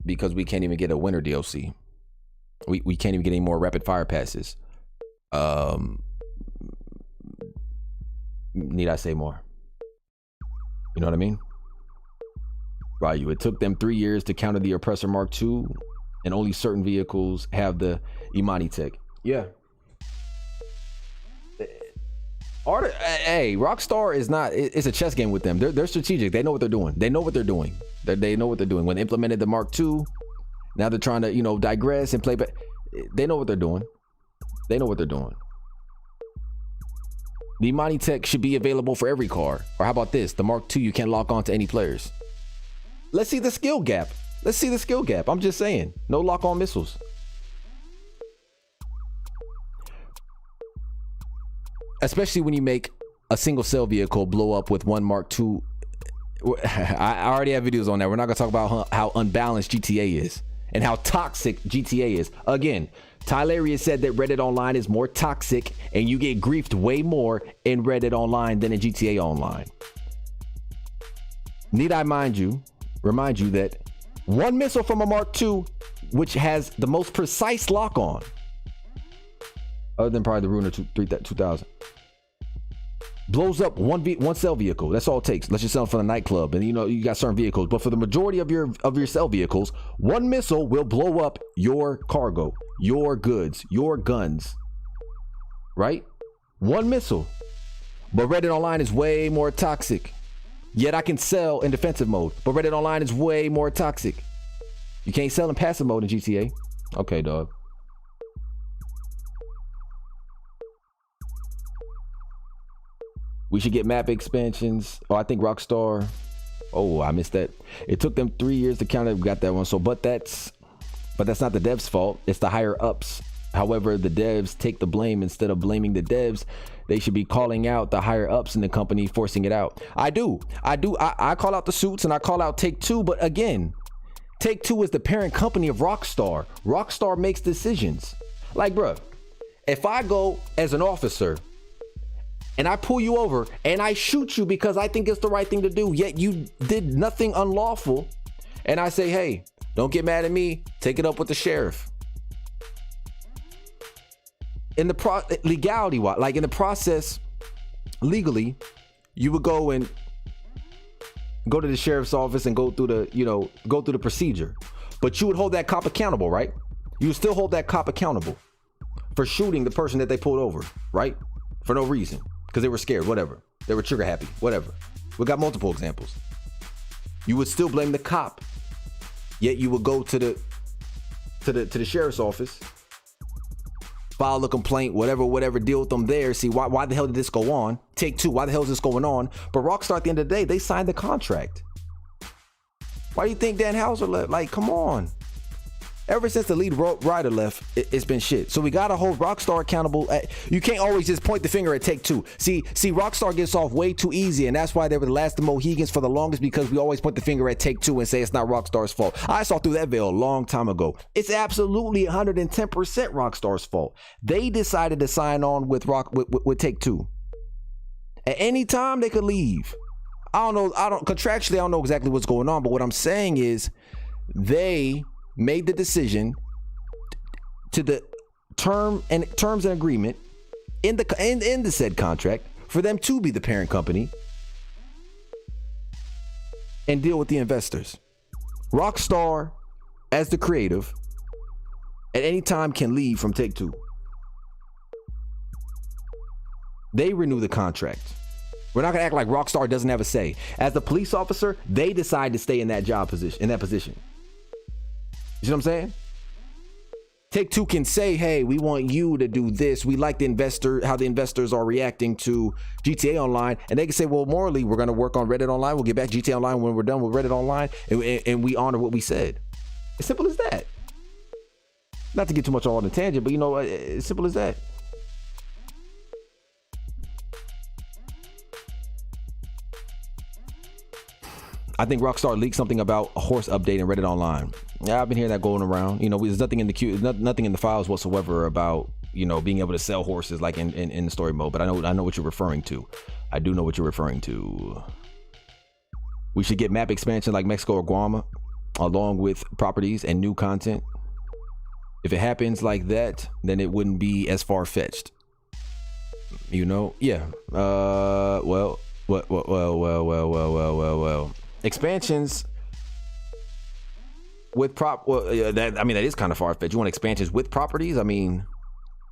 Because we can't even get a winter DLC. We can't even get any more rapid fire passes. Need I say more? You know what I mean? Right, it took them 3 years to counter the Oppressor Mark II, and only certain vehicles have the Imani tech. Yeah. Hey, Rockstar is not, it's a chess game with them. They're strategic. They know what they're doing. They know what they're doing. They know what they're doing. When they implemented the Mark II, now they're trying to, digress and play back. They know what they're doing. They know what they're doing. The Imani tech should be available for every car. Or how about this? The Mark II, you can't lock on to any players. Let's see the skill gap. Let's see the skill gap. I'm just saying. No lock-on missiles. Especially when you make a single cell vehicle blow up with one Mark II. I already have videos on that. We're not going to talk about how unbalanced GTA is and how toxic GTA is. Again, Tylarius said that Reddit Online is more toxic and you get griefed way more in Reddit Online than in GTA Online. Need I remind you that one missile from a Mark II, which has the most precise lock on, other than probably the Ruiner 2000, blows up one cell vehicle. That's all it takes. Let's just sell it for the nightclub, and you got certain vehicles. But for the majority of your cell vehicles, one missile will blow up your cargo, your goods, your guns. Right? One missile. But Reddit Online is way more toxic. Yet I can sell in defensive mode. But Reddit Online is way more toxic. You can't sell in passive mode in GTA. Okay, dog. We should get map expansions. Oh, I think Rockstar. Oh, I missed that. It took them 3 years to count it. We got that one. So, but that's not the devs' fault. It's the higher ups. However, the devs take the blame. Instead of blaming the devs, they should be calling out the higher ups in the company, forcing it out. I call out the suits and I call out Take-Two. But again, Take-Two is the parent company of Rockstar. Rockstar makes decisions. Like, bruh, if I go as an officer and I pull you over and I shoot you because I think it's the right thing to do, yet you did nothing unlawful, and I say, hey, don't get mad at me, take it up with the sheriff. In the legality, like in the process, legally, you would go to the sheriff's office and go through the procedure. But you would hold that cop accountable, right? You would still hold that cop accountable for shooting the person that they pulled over, right? For no reason. Because they were scared, whatever. They were trigger happy, whatever. We got multiple examples. You would still blame the cop, yet you would go to the sheriff's office, file a complaint, whatever, deal with them there. See, why the hell did this go on? Take-Two, why the hell is this going on? But Rockstar, at the end of the day, they signed the contract. Why do you think Dan Houser left? Like, come on. Ever since the lead writer left, it's been shit. So we gotta hold Rockstar accountable. You can't always just point the finger at Take-Two. See, Rockstar gets off way too easy, and that's why they were the last of Mohegans for the longest, because we always point the finger at Take-Two and say it's not Rockstar's fault. I saw through that veil a long time ago. It's absolutely 110% Rockstar's fault. They decided to sign on with Take-Two. At any time they could leave. Contractually, I don't know exactly what's going on, but what I'm saying is they made the decision to the terms and agreement in the said contract for them to be the parent company and deal with the investors. Rockstar, as the creative, at any time can leave from Take-Two. They renew the contract. We're not gonna act like Rockstar doesn't have a say. As the police officer, they decide to stay in that position. You see what I'm saying? Take-Two can say, hey, we want you to do this. We like how the investors are reacting to GTA Online. And they can say, well, morally, we're going to work on Reddit Online. We'll get back GTA Online when we're done with Reddit Online. And we honor what we said. As simple as that. Not to get too much on the tangent, but as simple as that. I think Rockstar leaked something about a horse update in Reddit Online. Yeah, I've been hearing that going around. There's nothing in the queue, nothing in the files whatsoever about being able to sell horses like in the story mode. But I know what you're referring to. I do know what you're referring to. We should get map expansion like Mexico or Guam, along with properties and new content. If it happens like that, then it wouldn't be as far-fetched. Yeah. Well. Expansions with that is kind of far-fetched. You want expansions with properties? I mean,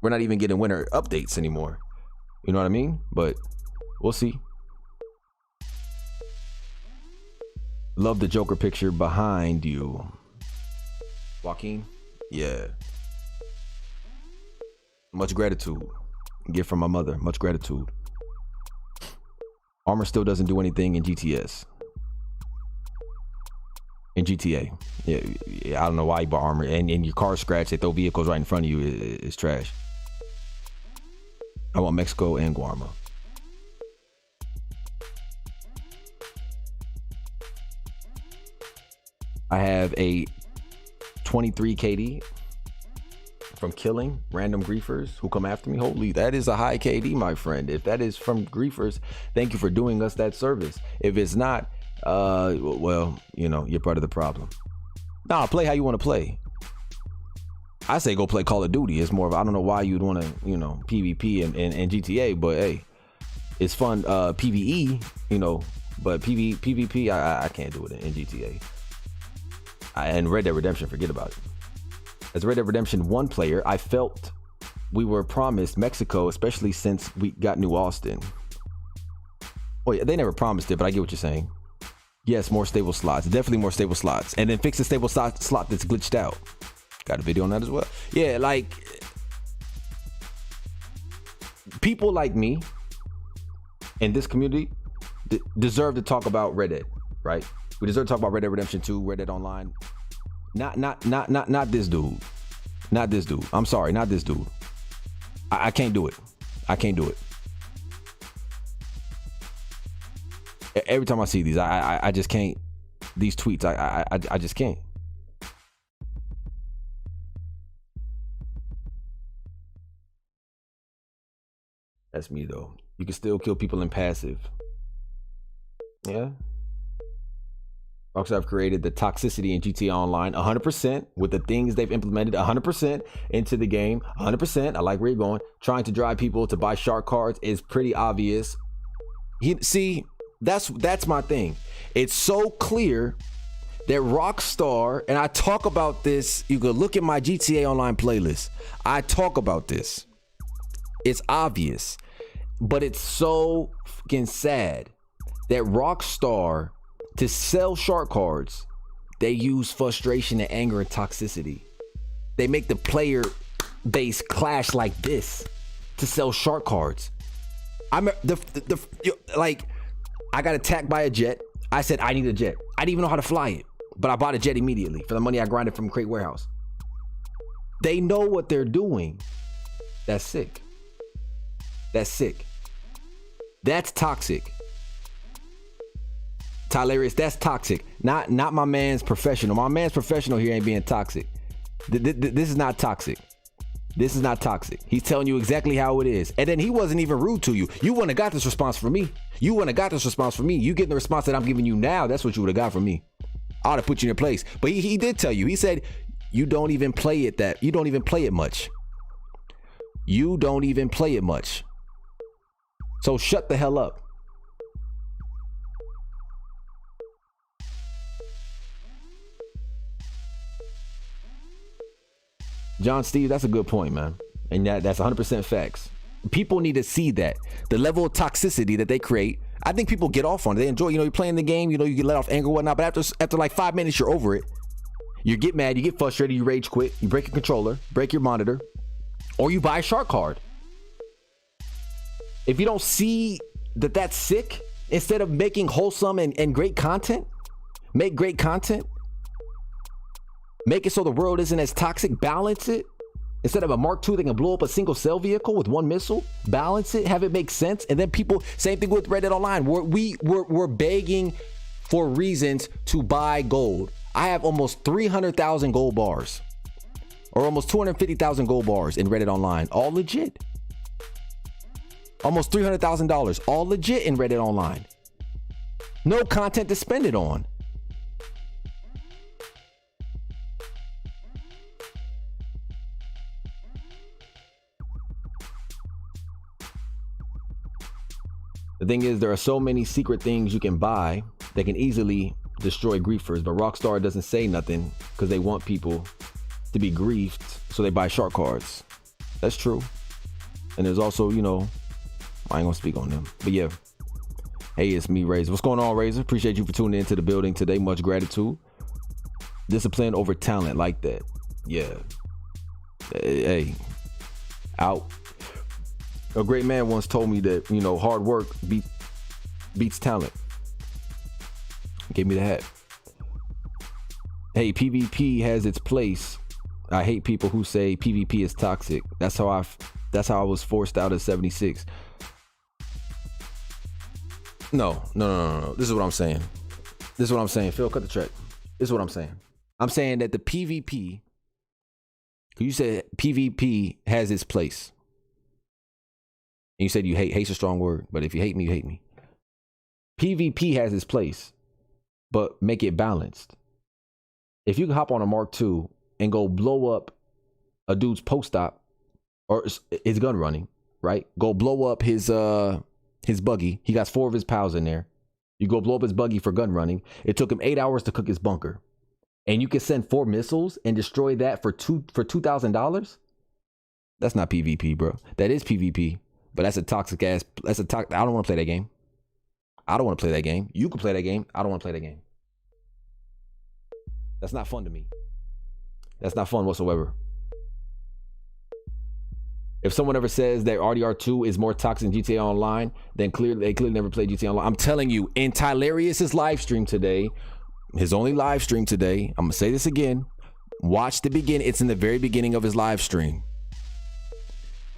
we're not even getting winter updates anymore. You know what I mean? But we'll see. Love the Joker picture behind you, Joaquin. Yeah. Much gratitude. Gift from my mother. Much gratitude. Armor still doesn't do anything in GTS. In GTA, yeah, I don't know why you bought armor, and your car scratched. They throw vehicles right in front of you. It's trash. I want Mexico and Guarma. I have a 23 KD from killing random griefers who come after me. Holy, that is a high KD, my friend. If that is from griefers, thank you for doing us that service. If it's not, well, you're part of the problem. Nah, play how you want to play. I say go play Call of Duty. It's more of, I don't know why you'd want to, PvP and GTA, but hey, it's fun. PvE, but PvP, I can't do it in GTA. And Red Dead Redemption, forget about it. As a Red Dead Redemption 1 player, I felt we were promised Mexico, especially since we got New Austin. Oh yeah, they never promised it, but I get what you're saying. Yes, more stable slots. Definitely more stable slots. And then fix the stable slot that's glitched out. Got a video on that as well. Yeah, like people like me in this community deserve to talk about Red Dead, right? We deserve to talk about Red Dead Redemption 2, Red Dead Online. Not this dude. Not this dude. I'm sorry, not this dude. I can't do it. I can't do it. Every time I see these, I just can't. These tweets, I just can't. That's me though. You can still kill people in passive. Yeah. Rockstar have created the toxicity in GTA Online 100% with the things they've implemented 100% into the game. 100%. I like where you're going. Trying to drive people to buy shark cards is pretty obvious. See, that's my thing. It's so clear that Rockstar, and I talk about this, you could look at my GTA Online playlist. I talk about this. It's obvious, but it's so fucking sad that Rockstar, to sell shark cards, they use frustration and anger and toxicity. They make the player base clash like this to sell shark cards. I'm like, I got attacked by a jet. I said I need a jet. I didn't even know how to fly it, but I bought a jet immediately for the money I grinded from Crate Warehouse. They know what they're doing. That's sick. That's sick. That's toxic. Tylarius, that's toxic. Not my man's professional. My man's professional here ain't being toxic. This is not toxic. This is not toxic. He's telling you exactly how it is. And then he wasn't even rude to you. You wouldn't have got this response from me. You wouldn't have got this response from me. You getting the response that I'm giving you now, that's what you would have got from me. I would have put you in your place. But he did tell you. He said, you don't even play it you don't even play it much. You don't even play it much. So shut the hell up. John Steve, that's a good point, man. And that's 100% facts. People need to see that. The level of toxicity that they create. I think people get off on it. They enjoy, you're playing the game, you get let off anger and whatnot. But after like 5 minutes, you're over it. You get mad, you get frustrated, you rage quit, you break your controller, break your monitor, or you buy a shark card. If you don't see that that's sick, instead of making wholesome and great content, make great content. Make it so the world isn't as toxic. Balance it. Instead of a Mark II, they can blow up a single cell vehicle with one missile. Balance it. Have it make sense. And then people, same thing with Red Dead Online. We're begging for reasons to buy gold. I have almost 300,000 gold bars, or almost 250,000 gold bars in Red Dead Online. All legit. Almost $300,000. All legit in Red Dead Online. No content to spend it on. The thing is, there are so many secret things you can buy that can easily destroy griefers, but Rockstar doesn't say nothing because they want people to be griefed, so they buy shark cards. That's true. And there's also, I ain't gonna speak on them, but yeah. Hey, it's me, Razor. What's going on, Razor? Appreciate you for tuning into the building today. Much gratitude. Discipline over talent, like that. Yeah. Hey, out. A great man once told me that, hard work beats talent. Gave me the hat. Hey, PvP has its place. I hate people who say PvP is toxic. That's how I was forced out of 76. No. This is what I'm saying. Phil, cut the track. This is what I'm saying. I'm saying that the PvP, you said PvP has its place. And you said you hate. Hate's a strong word, but if you hate me, you hate me. PvP has its place, but make it balanced. If you can hop on a Mark II and go blow up a dude's post-op or his gun running, right? Go blow up his buggy. He got 4 of his pals in there. You go blow up his buggy for gun running. It took him 8 hours to cook his bunker. And you can send 4 missiles and destroy that for $2,000? That's not PvP, bro. That is PvP. But that's a toxic ass. I don't want to play that game. I don't want to play that game. You can play that game. I don't want to play that game. That's not fun to me. That's not fun whatsoever. If someone ever says that RDR2 is more toxic than GTA Online, then they clearly never played GTA Online. I'm telling you, in Tylarius's live stream today, his only live stream today, I'm going to say this again. Watch the beginning. It's in the very beginning of his live stream.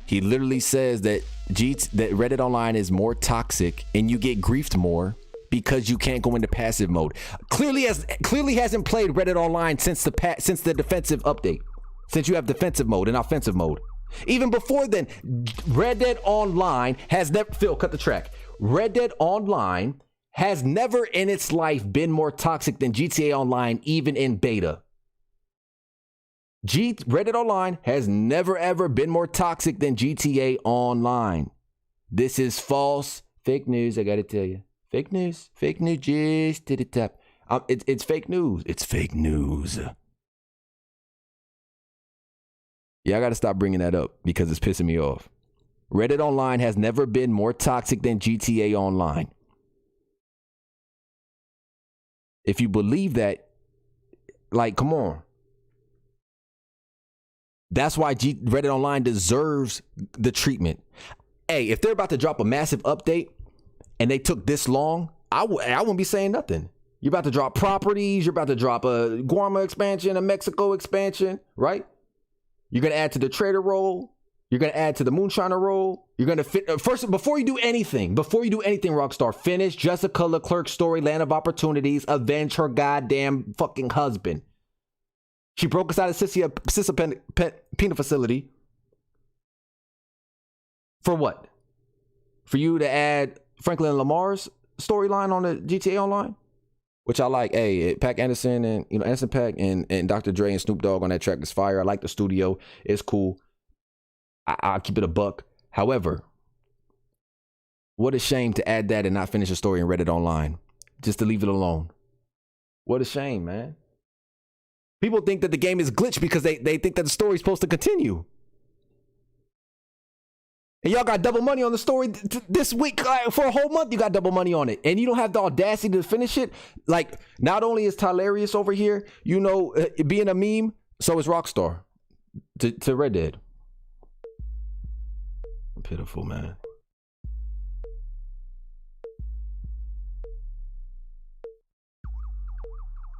He literally says that that Reddit Online is more toxic and you get griefed more because you can't go into passive mode. Clearly hasn't played Reddit Online since the defensive update. Since you have defensive mode and offensive mode. Even before then, Red Dead Online has never, Phil, cut the track. Red Dead Online has never in its life been more toxic than GTA Online, even in beta. Red Dead Online has never ever been more toxic than GTA Online. This is false, fake news, I gotta tell you. Fake news just to the top. It's fake news. It's fake news. Yeah, I got to stop bringing that up because it's pissing me off. Reddit Online has never been more toxic than GTA Online. If you believe that, like, come on. That's why Reddit Online deserves the treatment. Hey, if they're about to drop a massive update and they took this long, I wouldn't be saying nothing. You're about to drop properties. You're about to drop a Guarma expansion, a Mexico expansion, right? You're going to add to the trader role. You're going to add to the moonshiner role. You're going to fit first, before you do anything, Rockstar, finish Jessica Leclerc's story, Land of Opportunities, avenge her goddamn fucking husband. She broke us out of Sissi penal facility. For what? For you to add Franklin Lamar's storyline on the GTA Online? Which I like. Hey, Pac Anderson and Anderson Pac and Dr. Dre and Snoop Dogg on that track is fire. I like the studio. It's cool. I'll keep it a buck. However, what a shame to add that and not finish a story in Reddit Online. Just to leave it alone. What a shame, man. People think that the game is glitched because they think that the story is supposed to continue. And y'all got double money on the story this week. For a whole month, you got double money on it. And you don't have the audacity to finish it. Like, not only is Tylarius over here, being a meme, so is Rockstar to Red Dead. Pitiful, man.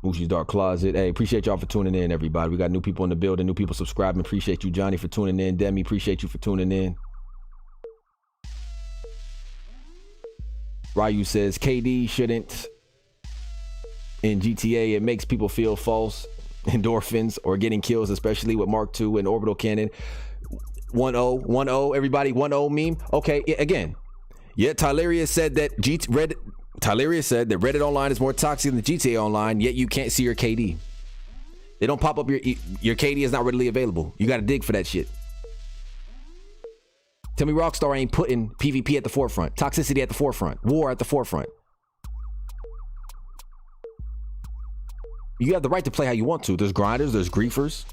Mooshi's Dark Closet. Hey, appreciate y'all for tuning in, everybody. We got new people in the building, new people subscribing. Appreciate you, Johnny, for tuning in. Demi, appreciate you for tuning in. Ryu says KD shouldn't in GTA. It makes people feel false endorphins or getting kills, especially with Mark II and orbital cannon. 1-0, everybody, 1-0 meme. Okay, again. Yeah, Tylarius said that Reddit Online is more toxic than GTA Online, yet you can't see your KD. They don't pop up your KD is not readily available. You got to dig for that shit. Tell me Rockstar ain't putting PvP at the forefront, toxicity at the forefront, war at the forefront. You have the right to play how you want to. There's grinders, there's griefers,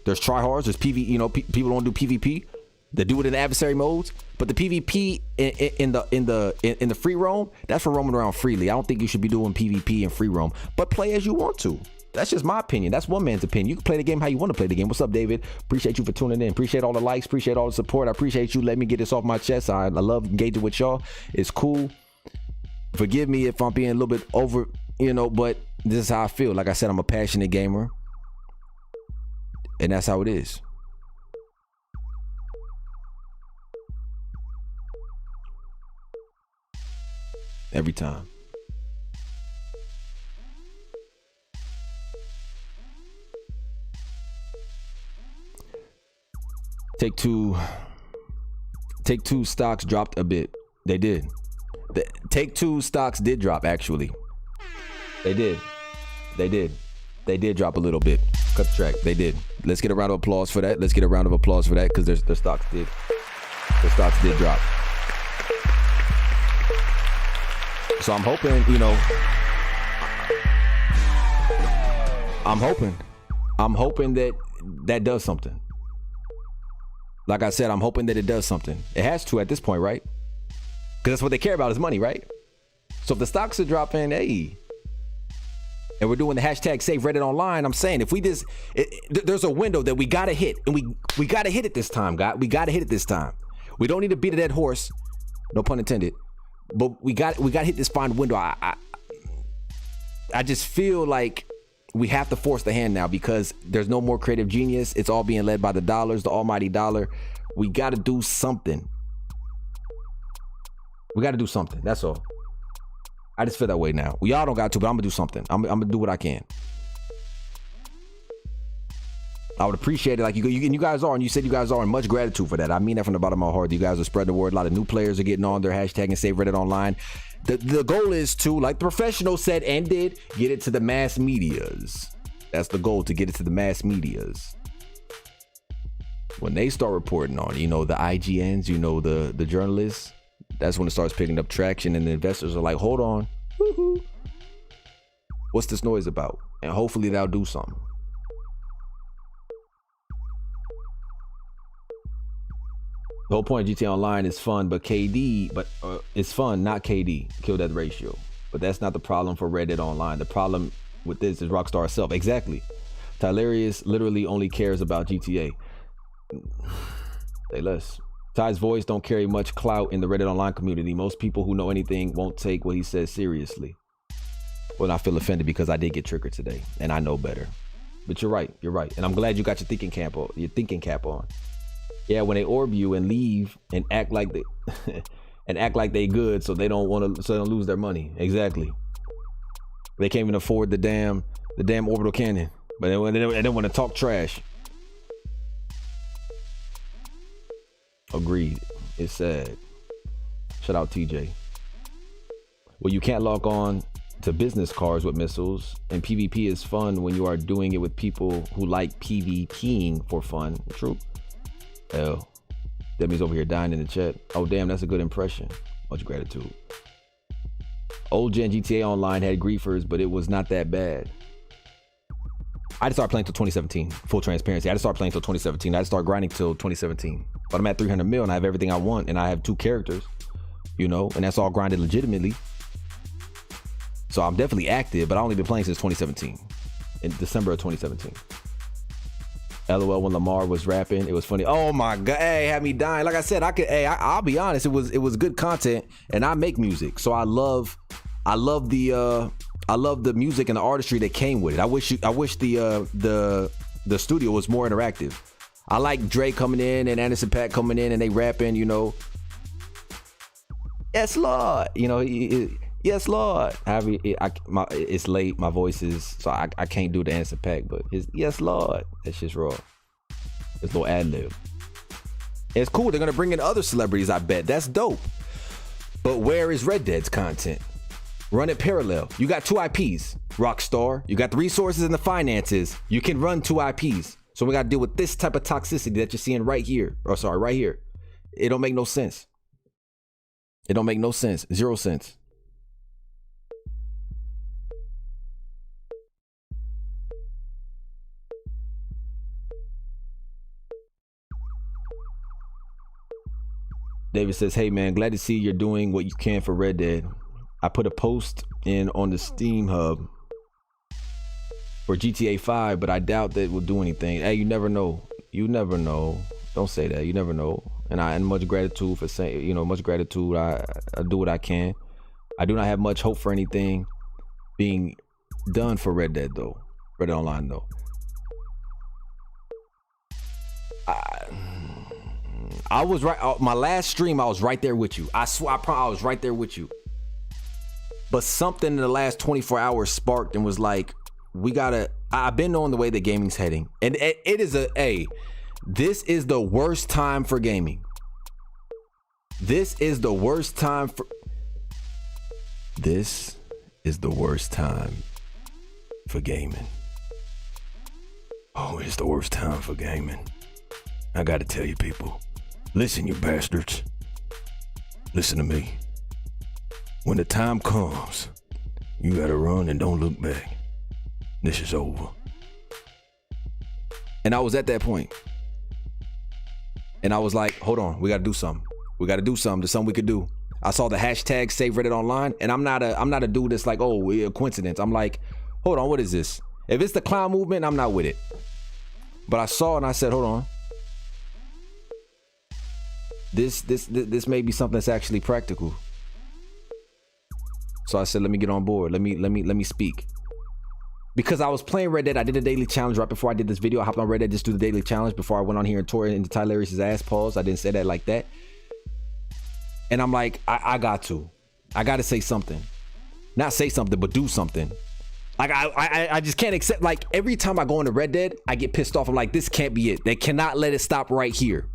there's tryhards, there's PvE. People don't do PvP. They do it in the adversary modes, but the PvP in the free roam, that's for roaming around freely. I don't think you should be doing PvP in free roam, but play as you want to. That's just my opinion. That's one man's opinion. You can play the game how you want to play the game. What's up, David? Appreciate you for tuning in. Appreciate all the likes. Appreciate all the support. I appreciate you letting me get this off my chest. I love engaging with y'all. It's cool. Forgive me if I'm being a little bit over, but this is how I feel. Like I said, I'm a passionate gamer, and that's how it is. Every time. Take two stocks dropped a bit. They did. Take Two stocks did drop, actually. They did drop a little bit. Cut the track. They did. Let's get a round of applause for that. Because their stocks did drop. So I'm hoping, I'm hoping that does something. Like I said, I'm hoping that it does something. It has to at this point, right? Because that's what they care about is money, right? So if the stocks are dropping, hey, and we're doing the hashtag save Reddit online, I'm saying if we just, there's a window that we gotta hit, and we gotta hit it this time, God. We gotta hit it this time. We don't need to beat a dead horse, no pun intended, but we got to hit this fine window. I just feel like we have to force the hand now because there's no more creative genius. It's all being led by the dollars, the almighty dollar. We got to do something. We got to do something. That's all. I just feel that way now. Y'all don't got to, but I'm gonna do something. I'm gonna do what I can. I would appreciate it. Like you guys are, and you said you guys are, and much gratitude for that. I mean that from the bottom of my heart. You guys are spreading the word. A lot of new players are getting on their hashtag and save Reddit online. The goal is to, like the professional said and did, get it to the mass medias. That's the goal, to get it to the mass medias. When they start reporting on, you know, the IGNs, you know, the journalists, that's when it starts picking up traction, and the investors are like, hold on, woo-hoo, what's this noise about? And hopefully that'll do something. The whole point of GTA Online is fun, but it's fun, not KD, kill death ratio. But that's not the problem for Reddit Online. The problem with this is Rockstar itself. Exactly. Tylarius literally only cares about GTA. Say less. Ty's voice don't carry much clout in the Reddit Online community. Most people who know anything won't take what he says seriously. Well, I feel offended because I did get triggered today, and I know better. But you're right. You're right, and I'm glad you got your thinking cap on. Yeah, when they orb you and leave and act like they good, so they don't lose their money. Exactly. They can't even afford the damn orbital cannon, but they don't want to talk trash. Agreed. It's sad. Shout out TJ. Well, you can't log on to business cards with missiles, and PvP is fun when you are doing it with people who like PvPing for fun. True. Hell, Demi's over here dying in the chat. Oh damn, that's a good impression. Much gratitude. Old gen GTA Online had griefers, but it was not that bad. I didn't start playing till 2017. Full transparency. I didn't start playing till 2017. I didn't start grinding till 2017. But I'm at 300 mil and I have everything I want, and I have 2 characters, you know, and that's all grinded legitimately. So I'm definitely active, but I've only been playing since 2017, in December of 2017. LOL when Lamar was rapping, it was funny. Oh my god, hey, had me dying. Like I said, I'll be honest, it was good content, and I make music, so I love the music and the artistry that came with it. I wish the studio was more interactive. I like Dre coming in and Anderson .Paak coming in and they rapping, you know. Yes, Lord. You know, yes, Lord. However, it's late. My voice is, so I can't do the Anderson .Paak, but his yes, Lord. That's just raw. It's a little ad lib. It's cool. They're gonna bring in other celebrities. I bet that's dope. But where is Red Dead's content? Run it parallel. You got 2 IPs, Rockstar. You got the resources and the finances. You can run 2 IPs. So we got to deal with this type of toxicity that you're seeing right here. Right here. It don't make no sense. It don't make no sense. 0 sense. David says, hey man, glad to see you're doing what you can for Red Dead. I put a post in on the Steam Hub for GTA 5, but I doubt that it will do anything. Hey, you never know. You never know. Don't say that. You never know. And much gratitude for saying, you know, much gratitude. I do what I can. I do not have much hope for anything being done for Red Dead though. Red Dead Online though. I was right. My last stream, I was right there with you. I swear, I was right there with you. But something in the last 24 hours sparked and was like, I've been knowing the way that gaming's heading. And it is this is the worst time for gaming. This is the worst time for gaming. Oh, it's the worst time for gaming. I gotta tell you people, listen, you bastards. Listen to me. When the time comes, you gotta run and don't look back. This is over. And I was at that point. And I was like, hold on, we gotta do something. We gotta do something. There's something we could do. I saw the hashtag save Reddit online, and I'm not a dude that's like, oh, a coincidence. I'm like, hold on, what is this? If it's the clown movement, I'm not with it. But I saw it and I said, hold on. This may be something that's actually practical. So I said, let me get on board. Let me speak. Because I was playing Red Dead, I did a daily challenge right before I did this video. I hopped on Red Dead just to do the daily challenge before I went on here and tore into Tylarious' ass. Pause. I didn't say that like that. And I'm like, I got to say something. Not say something, but do something. Like I just can't accept. Like every time I go into Red Dead, I get pissed off. I'm like, this can't be it. They cannot let it stop right here.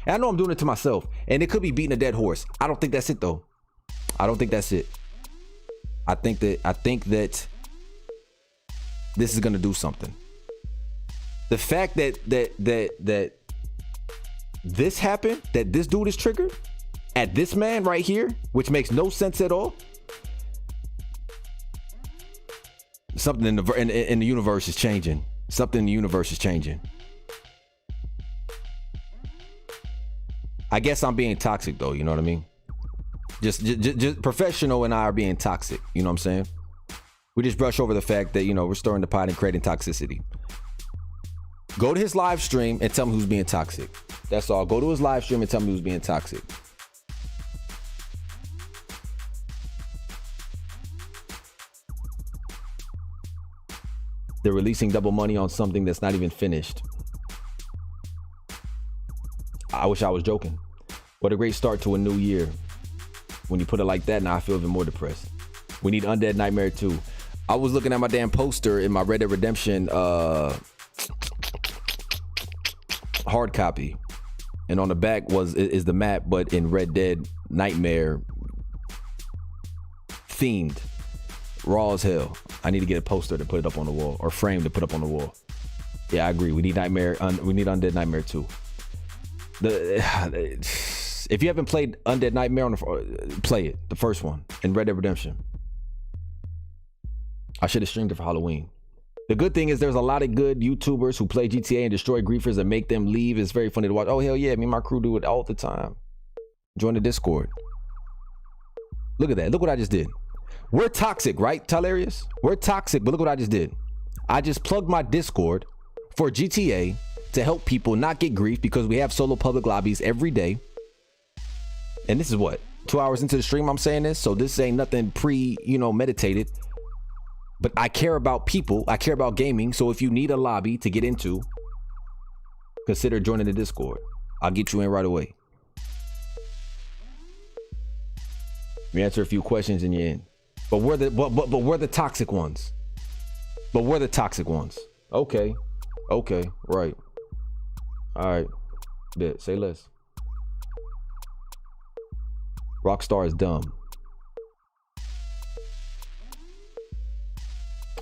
And I know I'm doing it to myself, and it could be beating a dead horse. I don't think that's it though. I don't think that's it. I think that this is gonna do something. The fact that this happened, that this dude is triggered at this man right here, which makes no sense at all. Something in the universe is changing. Something in the universe is changing. I guess I'm being toxic though, you know what I mean? Just professional and I are being toxic, you know what I'm saying? We just brush over the fact that, you know, we're stirring the pot and creating toxicity. Go to his live stream and tell me who's being toxic. That's all. Go to his live stream and tell me who's being toxic. They're releasing double money on something that's not even finished. I wish I was joking. What a great start to a new year. When you put it like that, now I feel even more depressed. We need Undead Nightmare 2. I was looking at my damn poster in my Red Dead Redemption hard copy, and on the back is the map, but in Red Dead Nightmare themed, raw as hell. I need to get a poster to put it up on the wall, or frame to put up on the wall. Yeah, I agree. We need Undead Nightmare 2. If you haven't played Undead Nightmare, play it, the first one in Red Dead Redemption. I should have streamed it for Halloween. The good thing is there's a lot of good YouTubers who play GTA and destroy griefers and make them leave. It's very funny to watch. Oh, hell yeah. Me and my crew do it all the time. Join the Discord. Look at that. Look what I just did. We're toxic, right, Tylarious? We're toxic, but look what I just did. I just plugged my Discord for GTA to help people not get grief because we have solo public lobbies every day. And this is what? 2 hours into the stream I'm saying this? So this ain't nothing meditated. But I care about people. I care about gaming. So if you need a lobby to get into, consider joining the Discord. I'll get you in right away. We answer a few questions and you're in. But we're the toxic ones. But we're the toxic ones. Okay. Okay. Right. All right. Bet. Say less. Rockstar is dumb.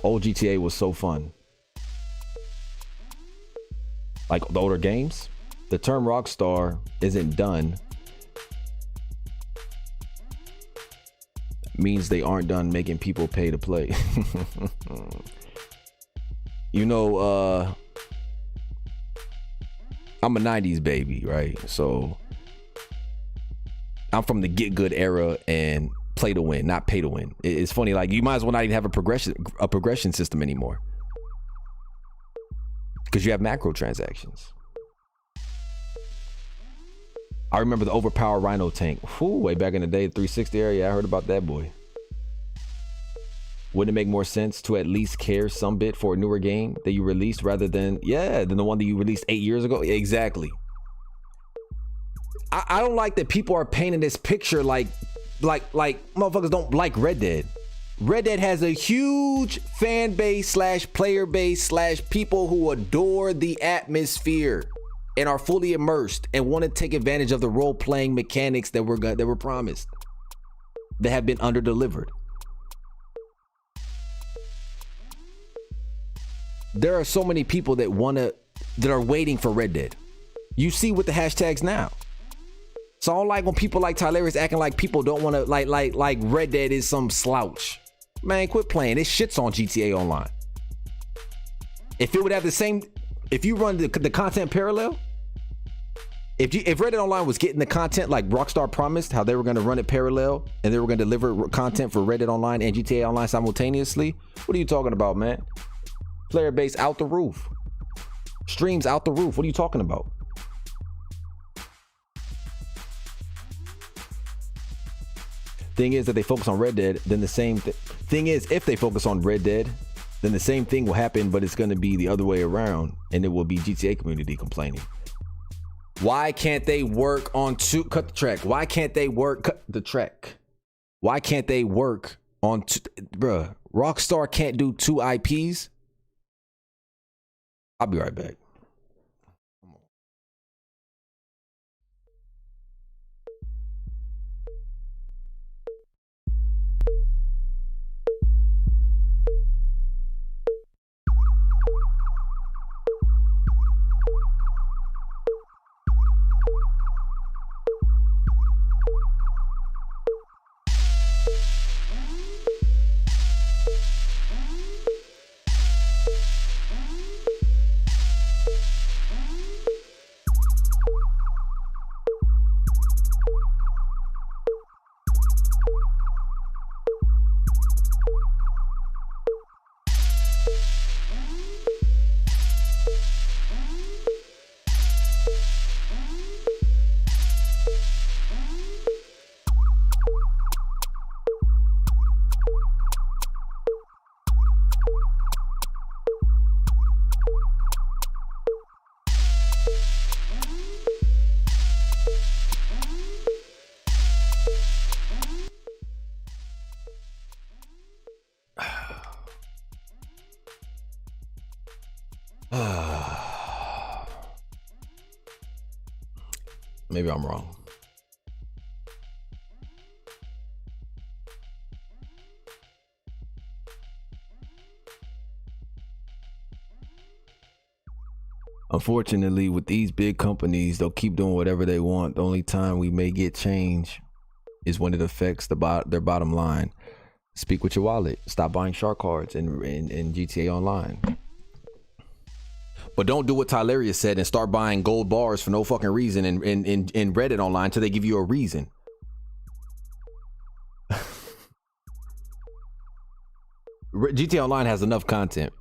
Old GTA was so fun. Like the older games, the term Rockstar isn't done. Means they aren't done making people pay to play. You know, I'm a 90s baby, right? So I'm from the get good era and play to win, not pay to win. It's funny, like you might as well not even have a progression system anymore because you have macro transactions. I remember the overpowered Rhino tank. Whew, way back in the day, the 360 area. I heard about that boy. Wouldn't it make more sense to at least care some bit for a newer game that you released rather than the one that you released 8 years ago? Exactly. I don't like that people are painting this picture like motherfuckers don't like Red Dead. Red Dead has a huge fan base / player base / people who adore the atmosphere and are fully immersed and want to take advantage of the role-playing mechanics that were promised, that have been under-delivered. There are so many people that are waiting for Red Dead. You see with the hashtags now. So I don't like when people like Tylarious acting like people don't want to like Red Dead is some slouch. Man, quit playing. This shit's on GTA Online. If it would have the same, if you run the content parallel, If Reddit Online was getting the content like Rockstar promised, how they were going to run it parallel and they were going to deliver content for Reddit Online and GTA Online simultaneously, what are you talking about, man? Player base out the roof. Streams out the roof. What are you talking about? Thing is that they focus on Red Dead, then the same thing is if they focus on Red Dead, then the same thing will happen, but it's going to be the other way around, and it will be GTA community complaining. Why can't they work on cut the track? Why can't they cut the track? Why can't they work on bruh? Rockstar can't do 2 IPs. I'll be right back. Maybe I'm wrong. Unfortunately, with these big companies, they'll keep doing whatever they want. The only time we may get change is when it affects their bottom line. Speak with your wallet. Stop buying shark cards in GTA Online. But don't do what Tyleria said and start buying gold bars for no fucking reason in Reddit Online until they give you a reason. GTA Online has enough content,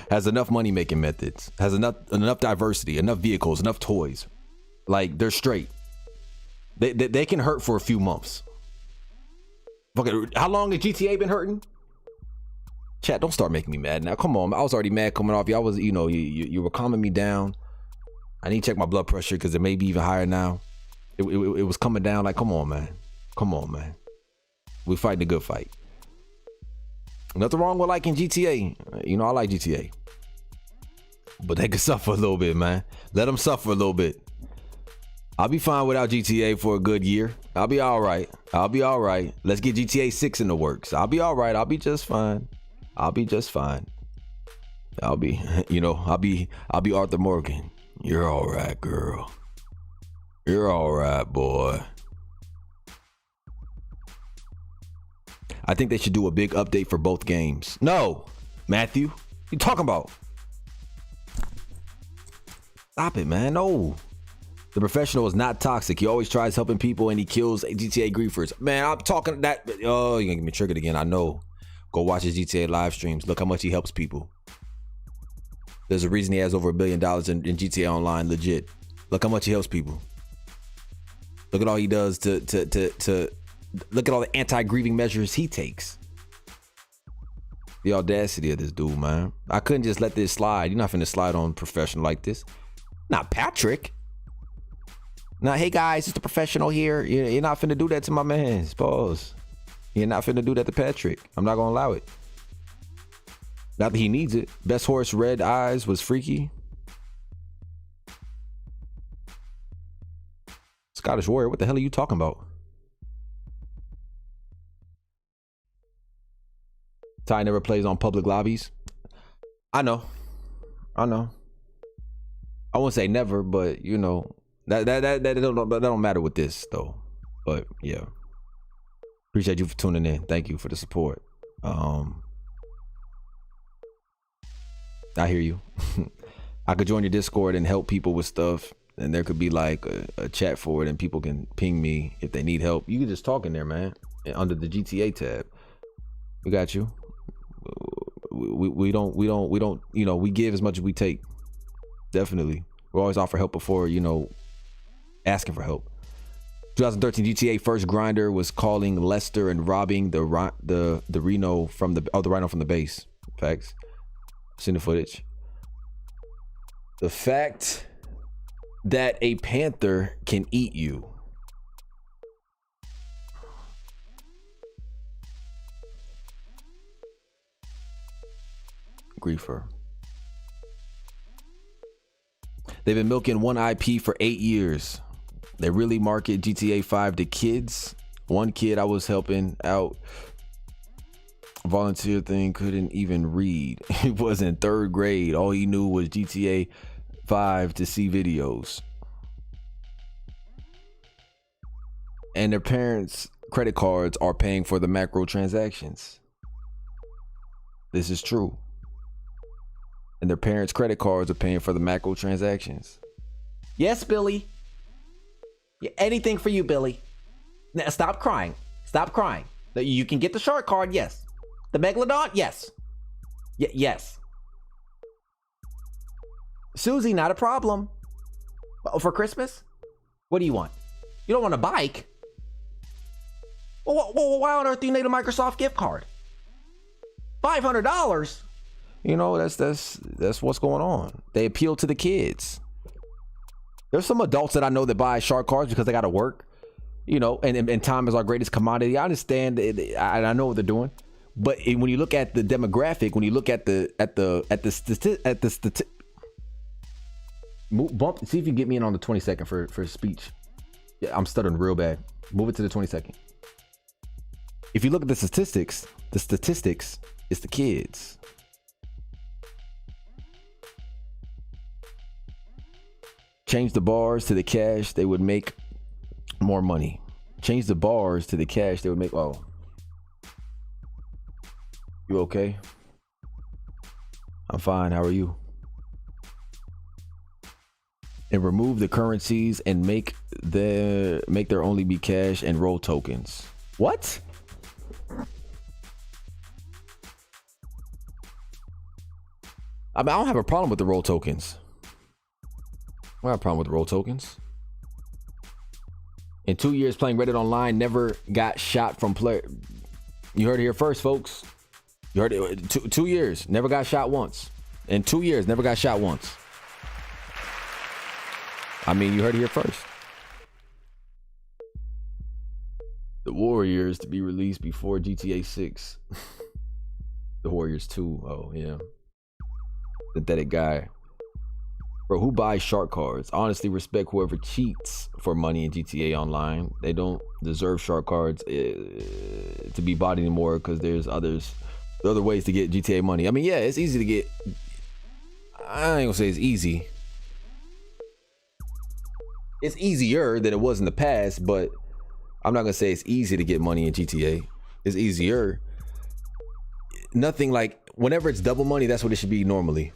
has enough money making methods, has enough diversity, enough vehicles, enough toys. Like, they're straight. They can hurt for a few months. Fucking, how long has GTA been hurting? Chat, don't start making me mad now. Come on, I was already mad coming off. Y'all was, you were calming me down. I need to check my blood pressure because it may be even higher now. It was coming down. Like, come on, man. Come on, man. We fighting a good fight. Nothing wrong with liking GTA. I like GTA. But they can suffer a little bit, man. Let them suffer a little bit. I'll be fine without GTA for a good year. I'll be all right. Let's get GTA 6 in the works. I'll be all right. I'll be just fine. I'll be Arthur Morgan. You're all right, girl. You're all right, boy. I think they should do a big update for both games. No, Matthew, what you talking about? Stop it, man. No. The professional is not toxic. He always tries helping people and he kills GTA griefers. Man, I'm talking that. Oh, you're gonna get me triggered again. I know. Go watch his GTA live streams. Look how much he helps people. There's a reason he has over $1 billion in GTA Online. Legit. Look how much he helps people. Look at all he does to look at all the anti-grieving measures he takes. The audacity of this dude, man. I couldn't just let this slide. You're not finna slide on professional like this. Not Patrick. Now, hey guys, it's the professional here. You're not finna do that to my man. Pause. You're not finna do that to Patrick. I'm not gonna allow it. Not that he needs it. Best horse, red eyes, was freaky. Scottish Warrior, what the hell are you talking about? Ty never plays on public lobbies. I know. I won't say never, but that don't matter with this though. But yeah. Appreciate you for tuning in. Thank you for the support. I hear you. I could join your Discord and help people with stuff. and there could be like a chat for it, and people can ping me if they need help. You can just talk in there, man, under the GTA tab. We got you. We don't, you know, we give as much as we take. Definitely. We always offer help before, you know, asking for help. 2013 GTA first grinder was calling Lester and robbing the Rhino from the Rhino from the base. Facts. Seen the footage. The fact that a panther can eat you. Griefer. They've been milking one IP for 8 years. They really market GTA 5 to kids. One kid I was helping out, volunteer thing, couldn't even read. He was in 3rd grade. All he knew was GTA 5 to see videos. And their parents' credit cards are paying for the macro transactions. This is true. And their parents' credit cards are paying for the macro transactions. Yes, Billy. Yeah, anything for you, Billy. Now stop crying. Stop crying. You can get the shark card, yes. The Megalodon, yes. Yes. Susie, not a problem. Oh, for Christmas? What do you want? You don't want a bike? Well, why on earth do you need a Microsoft gift card? $500? You know, that's what's going on. They appeal to the kids. There's some adults that I know that buy shark cards because they got to work, you know, and time is our greatest commodity. I understand it, I know what they're doing, but when you look at the demographic, when you look at the bump, see if you get me in on the 20-second for speech. Yeah, I'm stuttering real bad. Move it to the 20-second. If you look at the statistics is the kids. Change the bars to the cash, they would make more money. Change the bars to the cash, they would make, oh. You okay? I'm fine, how are you? And remove the currencies and make there only be cash and roll tokens. What? I mean, I don't have a problem with the roll tokens. I don't have a problem with the roll tokens. In 2 years playing Reddit Online, never got shot from player. You heard it here first, folks. You heard it. 2 years, never got shot once. In 2 years, never got shot once. I mean, you heard it here first. The Warriors to be released before GTA 6. The Warriors 2. Oh, yeah. Pathetic guy. Bro, who buys shark cards? Honestly, respect whoever cheats for money in GTA Online. They don't deserve shark cards to be bought anymore because there's other ways to get GTA money. I mean, yeah, it's easy to get. I ain't gonna say it's easy. It's easier than it was in the past, but I'm not gonna say it's easy to get money in GTA. It's easier. Nothing like whenever it's double money, that's what it should be normally.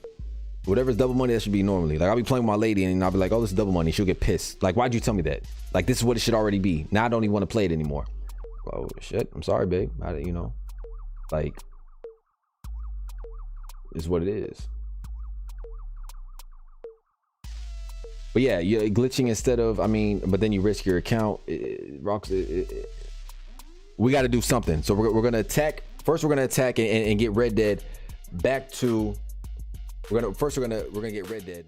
Whatever's double money, that should be normally. Like, I'll be playing with my lady and I'll be like, oh, this is double money. She'll get pissed. Like, why'd you tell me that? Like, this is what it should already be. Now I don't even want to play it anymore. Oh, shit. I'm sorry, babe. You know, like, is what it is. But yeah, you're glitching instead of, I mean, but then you risk your account. We got to do something. So we're going to attack. First, we're going to attack and get Red Dead back to. We're gonna get Red Dead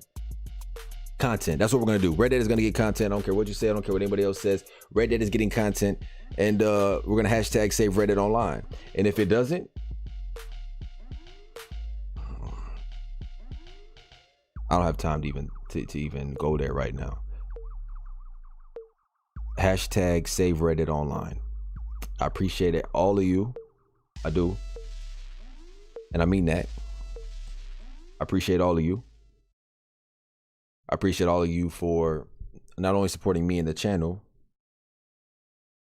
content. That's what we're gonna do. Red Dead is gonna get content. I don't care what you say. I don't care what anybody else says. Red Dead is getting content, and we're gonna hashtag save Red Dead Online. And if it doesn't, I don't have time to even go there right now. Hashtag save Red Dead Online. I appreciate it, all of you. I do, and I mean that. I appreciate all of you. I appreciate all of you for not only supporting me in the channel.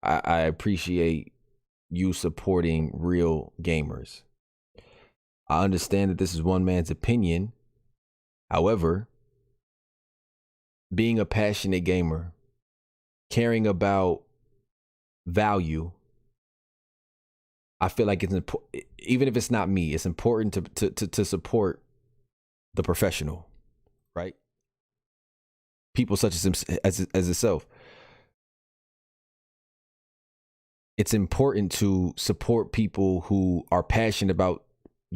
I appreciate you supporting real gamers. I understand that this is one man's opinion. However, being a passionate gamer, caring about value, I feel like it's important. Even if it's not me, it's important to support the professional, right? People such as itself. It's important to support people who are passionate about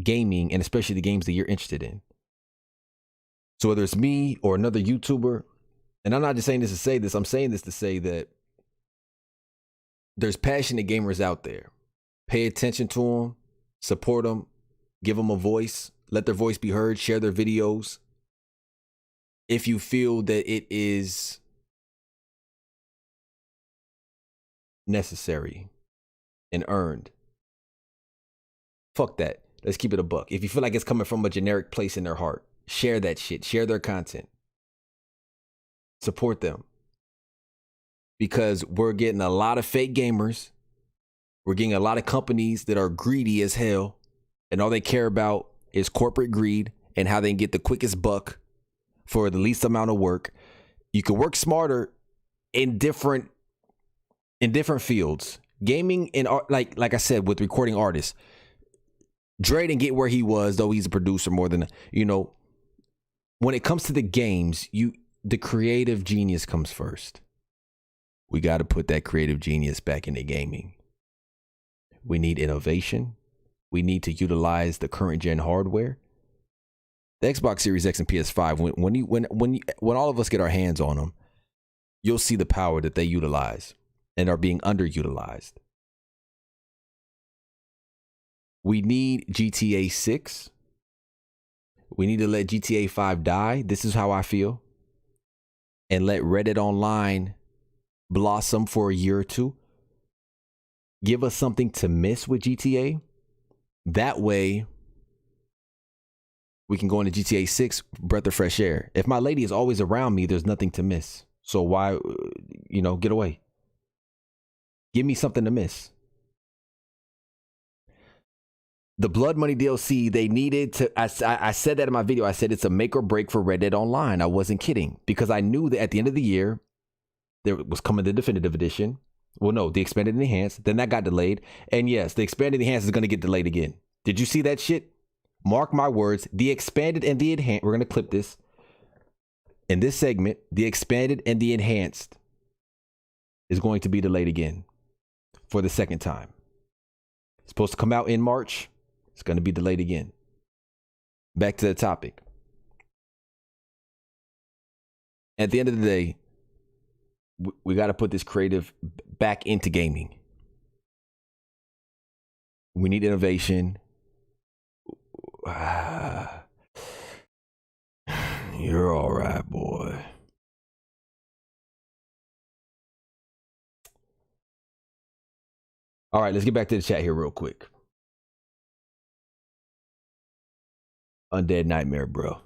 gaming, and especially the games that you're interested in. So whether it's me or another YouTuber, and I'm not just saying this to say this, I'm saying this to say that there's passionate gamers out there. Pay attention to them, support them, give them a voice, let their voice be heard, share their videos. If you feel that it is necessary and earned, fuck that. Let's keep it a buck. If you feel like it's coming from a generic place in their heart, share that shit, share their content, support them. Because we're getting a lot of fake gamers. We're getting a lot of companies that are greedy as hell, and all they care about is corporate greed and how they can get the quickest buck for the least amount of work. You can work smarter in different fields. Gaming and art, like I said, with recording artists, Dre didn't get where he was, though he's a producer more than, when it comes to the games, the creative genius comes first. We got to put that creative genius back into gaming. We need innovation. We need to utilize the current gen hardware. The Xbox Series X and PS5, when all of us get our hands on them, you'll see the power that they utilize and are being underutilized. We need GTA 6. We need to let GTA 5 die. This is how I feel. And let Reddit Online blossom for a year or two. Give us something to miss with GTA. That way, we can go into GTA 6, breath of fresh air. If my lady is always around me, there's nothing to miss. So why, get away. Give me something to miss. The Blood Money DLC, they needed to, I said that in my video. I said it's a make or break for Red Dead Online. I wasn't kidding, because I knew that at the end of the year, there was coming the definitive edition. Well, no, the expanded and enhanced. Then that got delayed. And yes, the expanded and enhanced is going to get delayed again. Did you see that shit? Mark my words. The expanded and the enhanced. We're going to clip this. In this segment, the expanded and the enhanced is going to be delayed again for the second time. It's supposed to come out in March. It's going to be delayed again. Back to the topic. At the end of the day, we got to put this creative back into gaming. We need innovation. You're all right, boy. All right, let's get back to the chat here real quick. Undead Nightmare, bro.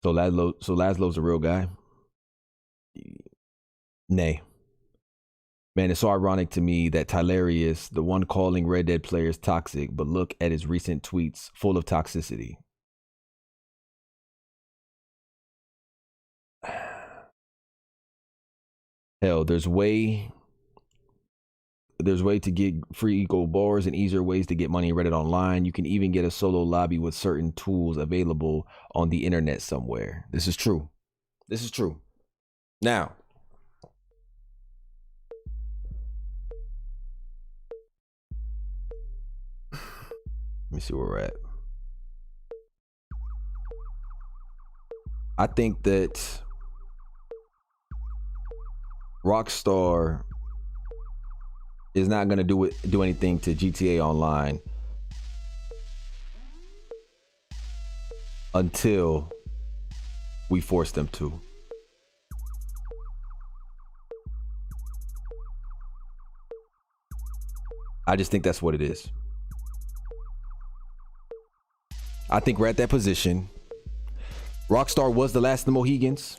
So Laszlo's a real guy? Nay. Man, it's so ironic to me that Tylarius, the one calling Red Dead players toxic, but look at his recent tweets full of toxicity. Hell, there's way to get free gold bars and easier ways to get money in Reddit Online. You can even get a solo lobby with certain tools available on the internet somewhere. This is true. This is true. Now, let me see where we're at. I think that Rockstar is not going to do anything to GTA Online until we force them to. I just think that's what it is. I think we're at that position. Rockstar was the last of the Mohegans,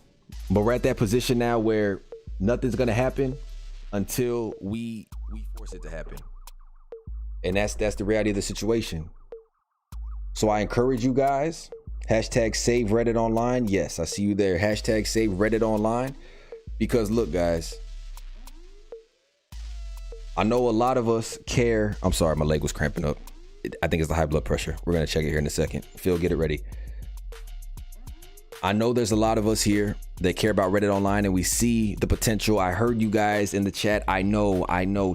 but we're at that position now where nothing's gonna happen until we force it to happen. And that's the reality of the situation. So I encourage you guys, Hashtag save Reddit online. Yes, I see you there. Hashtag save Reddit online. Because look, guys, I know a lot of us care. I'm sorry, my leg was cramping up. I think it's the high blood pressure. We're going to check it here in a second. Phil, get it ready. I know there's a lot of us here that care about Reddit online and we see the potential. I heard you guys in the chat. I know.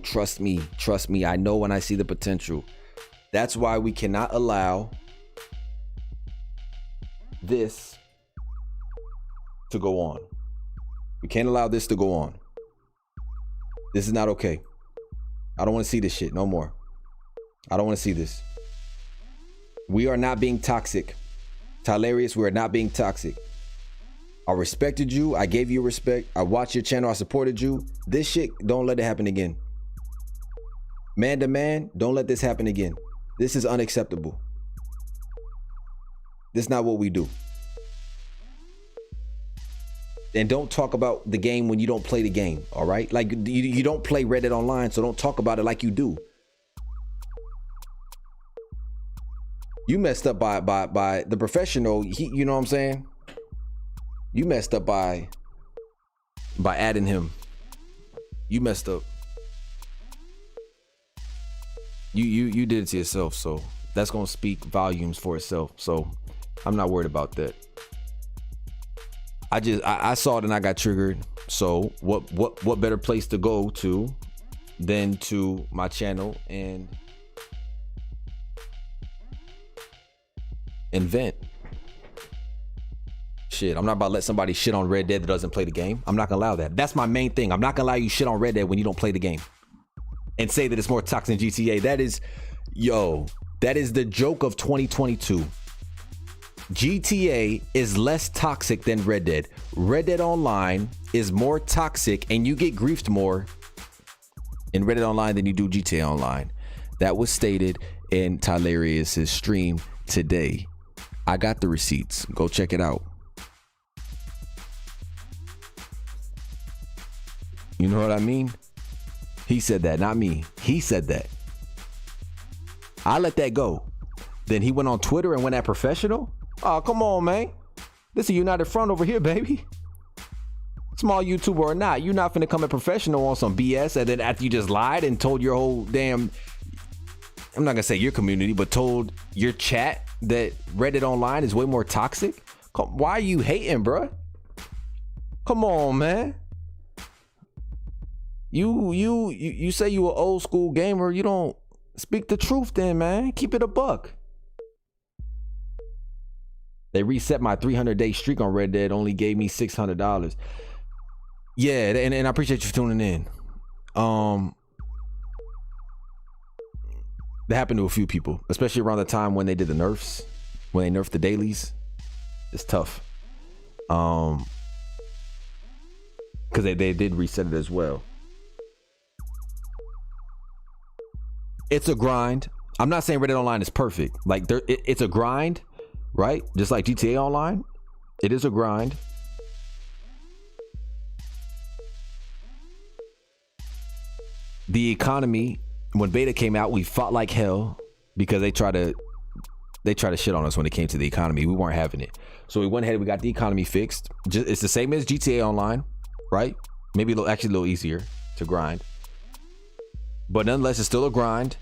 Trust me. I know when I see the potential. That's why we cannot allow this to go on. We can't allow this to go on. This is not okay. I don't want to see this shit no more. I don't want to see this. We are not being toxic. Tylarius, we are not being toxic. I respected you. I gave you respect. I watched your channel. I supported you. This shit, don't let it happen again. Man to man, don't let this happen again. This is unacceptable. This is not what we do. And don't talk about the game when you don't play the game, all right? Like, you don't play Reddit online, so don't talk about it like you do. You messed up by the professional. You know what I'm saying? You messed up by adding him. You messed up. You did it to yourself, so that's gonna speak volumes for itself. So I'm not worried about that. I saw it and I got triggered. So what better place to go to than to my channel and vent. Shit, I'm not about to let somebody shit on Red Dead that doesn't play the game. I'm not gonna allow that. That's my main thing. I'm not gonna allow you shit on Red Dead when you don't play the game and say that it's more toxic than GTA. That is the joke of 2022. GTA is less toxic than Red Dead. Red Dead Online is more toxic and you get griefed more in Reddit Online than you do GTA Online. That was stated in Tylarius' stream today. I got the receipts. Go check it out. You know what I mean? He said that, not me. He said that. I let that go. Then he went on Twitter and went at professional. Oh, come on, man. This is a united front over here, baby. Small YouTuber or not, you're not finna come at professional on some BS and then after you just lied and told your whole damn, I'm not gonna say your community, but told your chat that Reddit Online is way more toxic. Why are you hating, bruh? Come on, man. You say you an old school gamer. You don't speak the truth then, man. Keep it a buck. They reset my 300-day streak on Red Dead, only gave me $600. Yeah, and I appreciate you for tuning in. That happened to a few people, especially around the time when they did the nerfs, when they nerfed the dailies. It's tough. Because they did reset it as well. It's a grind. I'm not saying Reddit Online is perfect. Like it's a grind, right? Just like GTA Online, it is a grind. The economy, when beta came out, we fought like hell because they try to shit on us when it came to the economy. We weren't having it, so we went ahead and we got the economy fixed. It's the same as GTA Online, right? Maybe actually a little easier to grind, but nonetheless, it's still a grind.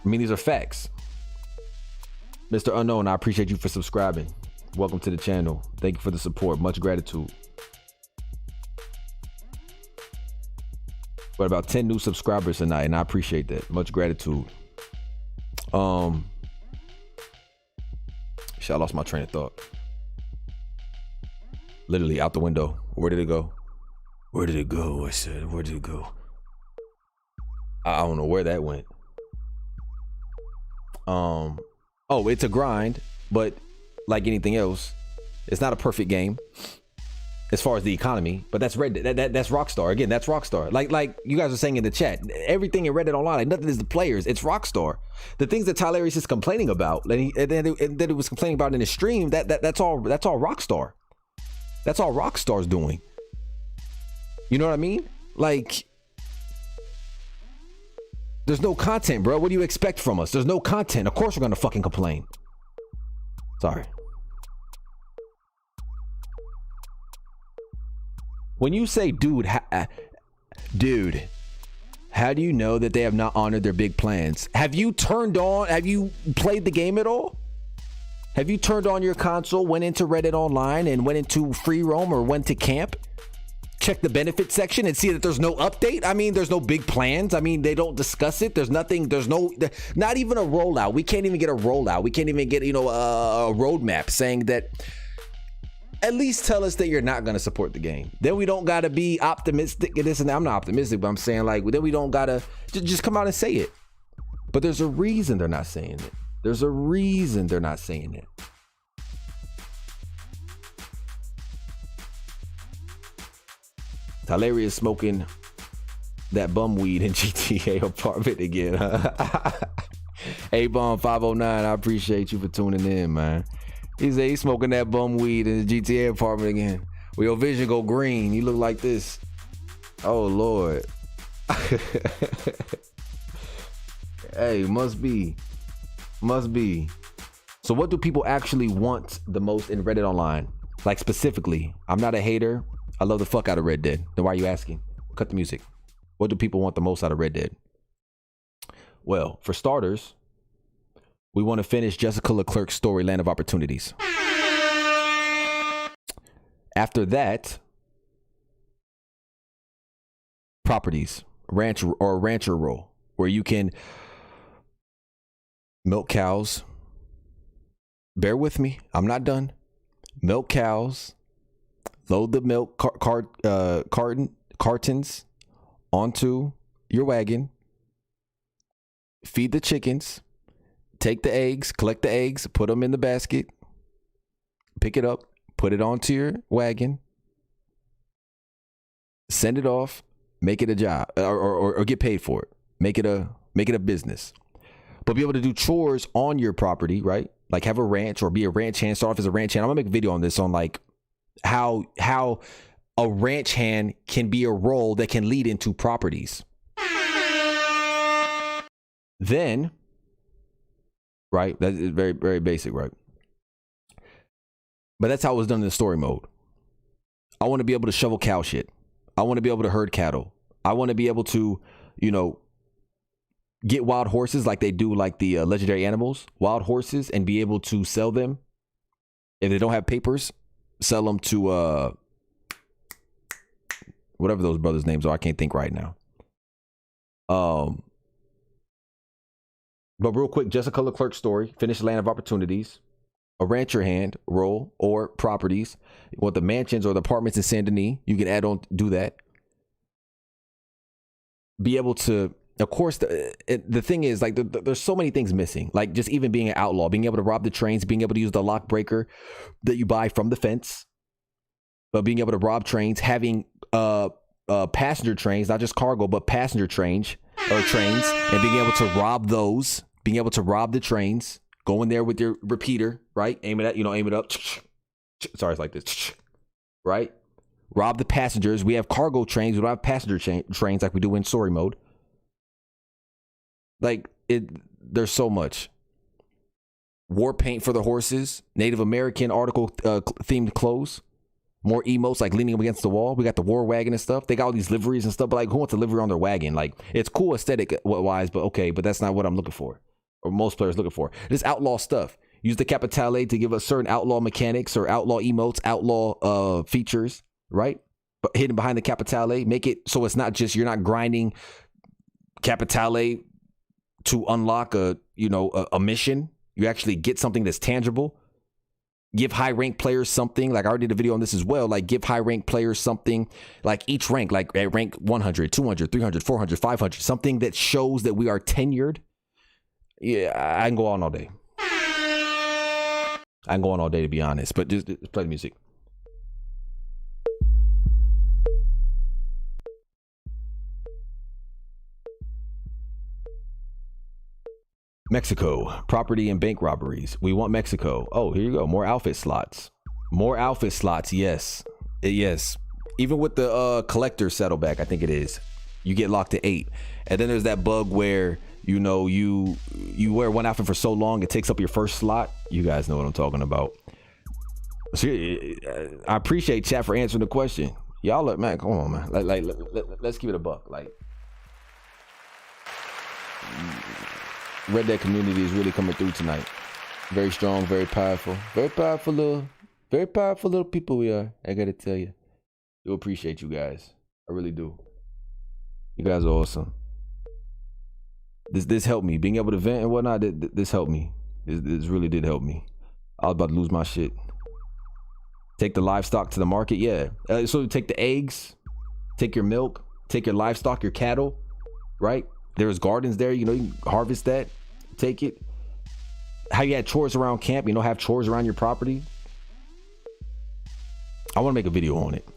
I mean, these are facts. Mr. Unknown, I appreciate you for subscribing. Welcome to the channel. Thank you for the support. Much gratitude. But about 10 new subscribers tonight, and I appreciate that. Much gratitude. Shit, I lost my train of thought. Literally out the window. Where did it go? Where did it go? I said, where did it go? I don't know where that went. Oh, it's a grind, but like anything else, it's not a perfect game as far as the economy, but that's that's Rockstar. Again, that's Rockstar. Like you guys are saying in the chat, everything in Reddit Online, like nothing is the players, it's Rockstar. The things that Tylarius is complaining about, and that it was complaining about in his stream, that's all Rockstar. That's all Rockstar's doing. You know what I mean? Like, there's no content, bro. What do you expect from us? There's no content. Of course we're gonna fucking complain. Sorry. When you say, dude, dude, how do you know that they have not honored their big plans? Have you played the game at all? Have you turned on your console, went into Reddit Online and went into free roam or went to camp? Check the benefits section and see that there's no update. I mean, there's no big plans. I mean, they don't discuss it. There's nothing. Not even a rollout. We can't even get a rollout. We can't even get, a roadmap saying that. At least tell us that you're not going to support the game. Then we don't got to be optimistic. This and that. I'm not optimistic, but I'm saying then we don't got to just come out and say it. But there's a reason they're not saying it. There's a reason they're not saying it. Tyleria is smoking that bum weed in GTA apartment again. A-Bomb 509, I appreciate you for tuning in, man. He said he's smoking that bum weed in the GTA apartment again. Well, your vision go green. You look like this. Oh, Lord. Hey, must be. So what do people actually want the most in Reddit Online? Like specifically, I'm not a hater. I love the fuck out of Red Dead. Then why are you asking? Cut the music. What do people want the most out of Red Dead? Well, for starters, we want to finish Jessica Leclerc's story, Land of Opportunities. After that, properties, ranch or rancher role, where you can milk cows. Bear with me, I'm not done. Milk cows, load the milk cartons onto your wagon, feed the chickens, take the eggs, collect the eggs, put them in the basket, pick it up, put it onto your wagon, send it off, make it a job or get paid for it. Make it a business. But be able to do chores on your property, right? Like have a ranch or be a ranch hand, start off as a ranch hand. I'm gonna make a video on this on like how a ranch hand can be a role that can lead into properties. Then, right, that is very, very basic, right? But that's how it was done in the story mode. I want to be able to shovel cow shit. I want to be able to herd cattle. I want to be able to, get wild horses like they do, like the legendary animals, wild horses, and be able to sell them. If they don't have papers, sell them to whatever those brothers' names are. I can't think right now. But real quick, Jessica Leclerc's story, finish Land of Opportunities, a rancher hand role or properties. You want the mansions or the apartments in Saint Denis, you can add on, do that. Be able to, of course, the thing is, like, there's so many things missing. Like, just even being an outlaw, being able to rob the trains, being able to use the lock breaker that you buy from the fence, but being able to rob trains, having passenger trains, not just cargo, but passenger trains, and being able to rob those, being able to rob the trains, go in there with your repeater, right? Aim it up. Sorry, it's like this, right? Rob the passengers. We have cargo trains. We don't have passenger trains like we do in story mode. Like, there's so much. War paint for the horses. Native American article themed clothes. More emotes, like leaning up against the wall. We got the war wagon and stuff. They got all these liveries and stuff, but like, who wants a livery on their wagon? Like, it's cool aesthetic wise, but okay, but that's not what I'm looking for, or most players looking for. This outlaw stuff. Use the Capitale to give us certain outlaw mechanics or outlaw emotes, outlaw features, right? But hidden behind the Capitale, make it so it's not just, you're not grinding Capitale to unlock a mission. You actually get something that's tangible. Give high rank players something, like I already did a video on this as well, like give high rank players something, like each rank, like at rank 100, 200, 300, 400, 500, something that shows that we are tenured. Yeah, I can go on all day. I can go on all day, to be honest, but just play the music. Mexico, property and bank robberies. We want Mexico. Oh, here you go. More outfit slots. More outfit slots. Yes. Yes. Even with the collector saddleback, I think it is, you get locked to 8. And then there's that bug where You know, you wear one outfit for so long, it takes up your first slot. You guys know what I'm talking about. So, I appreciate chat for answering the question. Y'all look, man, come on, man. Let's keep it a buck. Like, Red Dead community is really coming through tonight. Very strong, very powerful little people we are. I gotta tell you, do appreciate you guys. I really do. You guys are awesome. This helped me. Being able to vent and whatnot, this helped me. This really did help me. I was about to lose my shit. Take the livestock to the market, yeah. So take the eggs, take your milk, take your livestock, your cattle, right? There's gardens there, you know, you can harvest that, take it. How you had chores around camp, you know, have chores around your property. I want to make a video on it.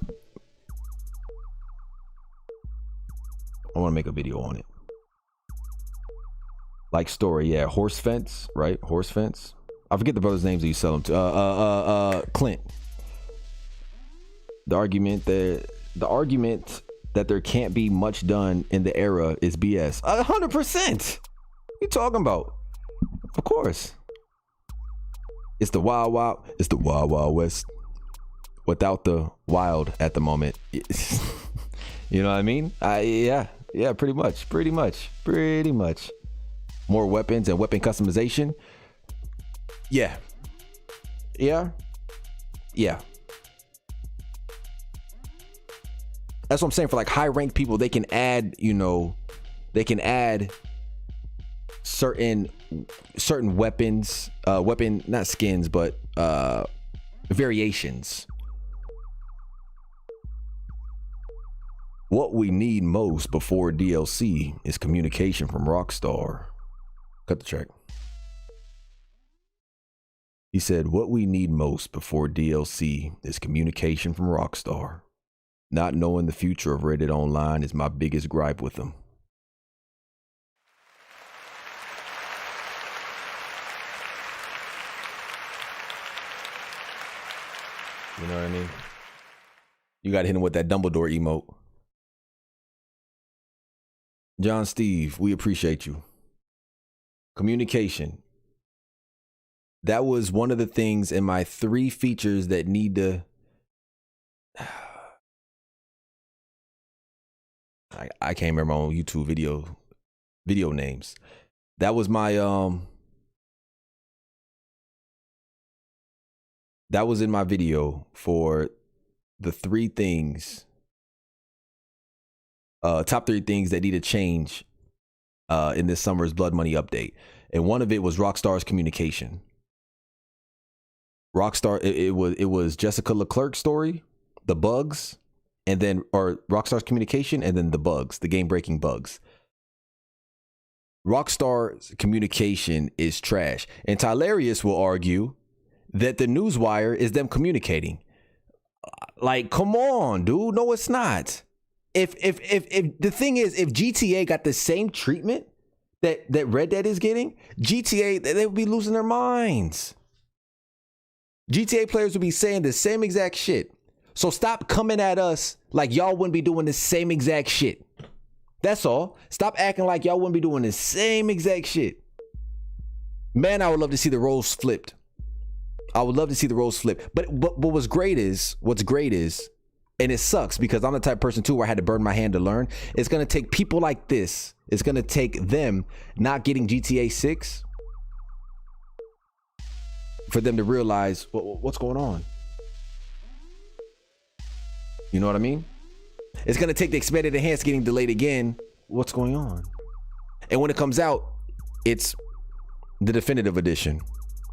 Like story, yeah. Horse fence, right? Horse fence. I forget the brothers' names that you sell them to. Clint. The argument that there can't be much done in the era is BS. 100%. You talking about? Of course. It's the wild west without the wild at the moment. You know what I mean? Yeah, pretty much. More weapons and weapon customization. Yeah. That's what I'm saying. For like high ranked people, they can add, you know, certain weapons, not skins, but variations. What we need most before DLC is communication from Rockstar. Cut the check. He said, what we need most before DLC is communication from Rockstar. Not knowing the future of Red Dead Online is my biggest gripe with them. You know what I mean? You got to hit him with that Dumbledore emote. John Steve, we appreciate you. Communication. That was one of the things in my 3 features that need to... I can't remember my own YouTube video names. That was my that was in my video for the 3 things, top 3 things that need to change in this summer's Blood Money update. And one of it was Rockstar's communication. Rockstar, it was Jessica Leclerc's story, the bugs, and then, or Rockstar's communication, and then the bugs, the game-breaking bugs. Rockstar's communication is trash. And Tylarius will argue that the Newswire is them communicating. Like, come on, dude. No, it's not. If the thing is, if GTA got the same treatment that Red Dead is getting, GTA, they would be losing their minds. GTA players would be saying the same exact shit. So stop coming at us like y'all wouldn't be doing the same exact shit. That's all. Stop acting like y'all wouldn't be doing the same exact shit. Man, I would love to see the roles flipped. But what's great is, and it sucks because I'm the type of person too where I had to burn my hand to learn. It's going to take people like this. It's going to take them not getting GTA 6 for them to realize what's going on. You know what I mean? It's going to take the expanded enhanced getting delayed again. What's going on? And when it comes out, it's the definitive edition,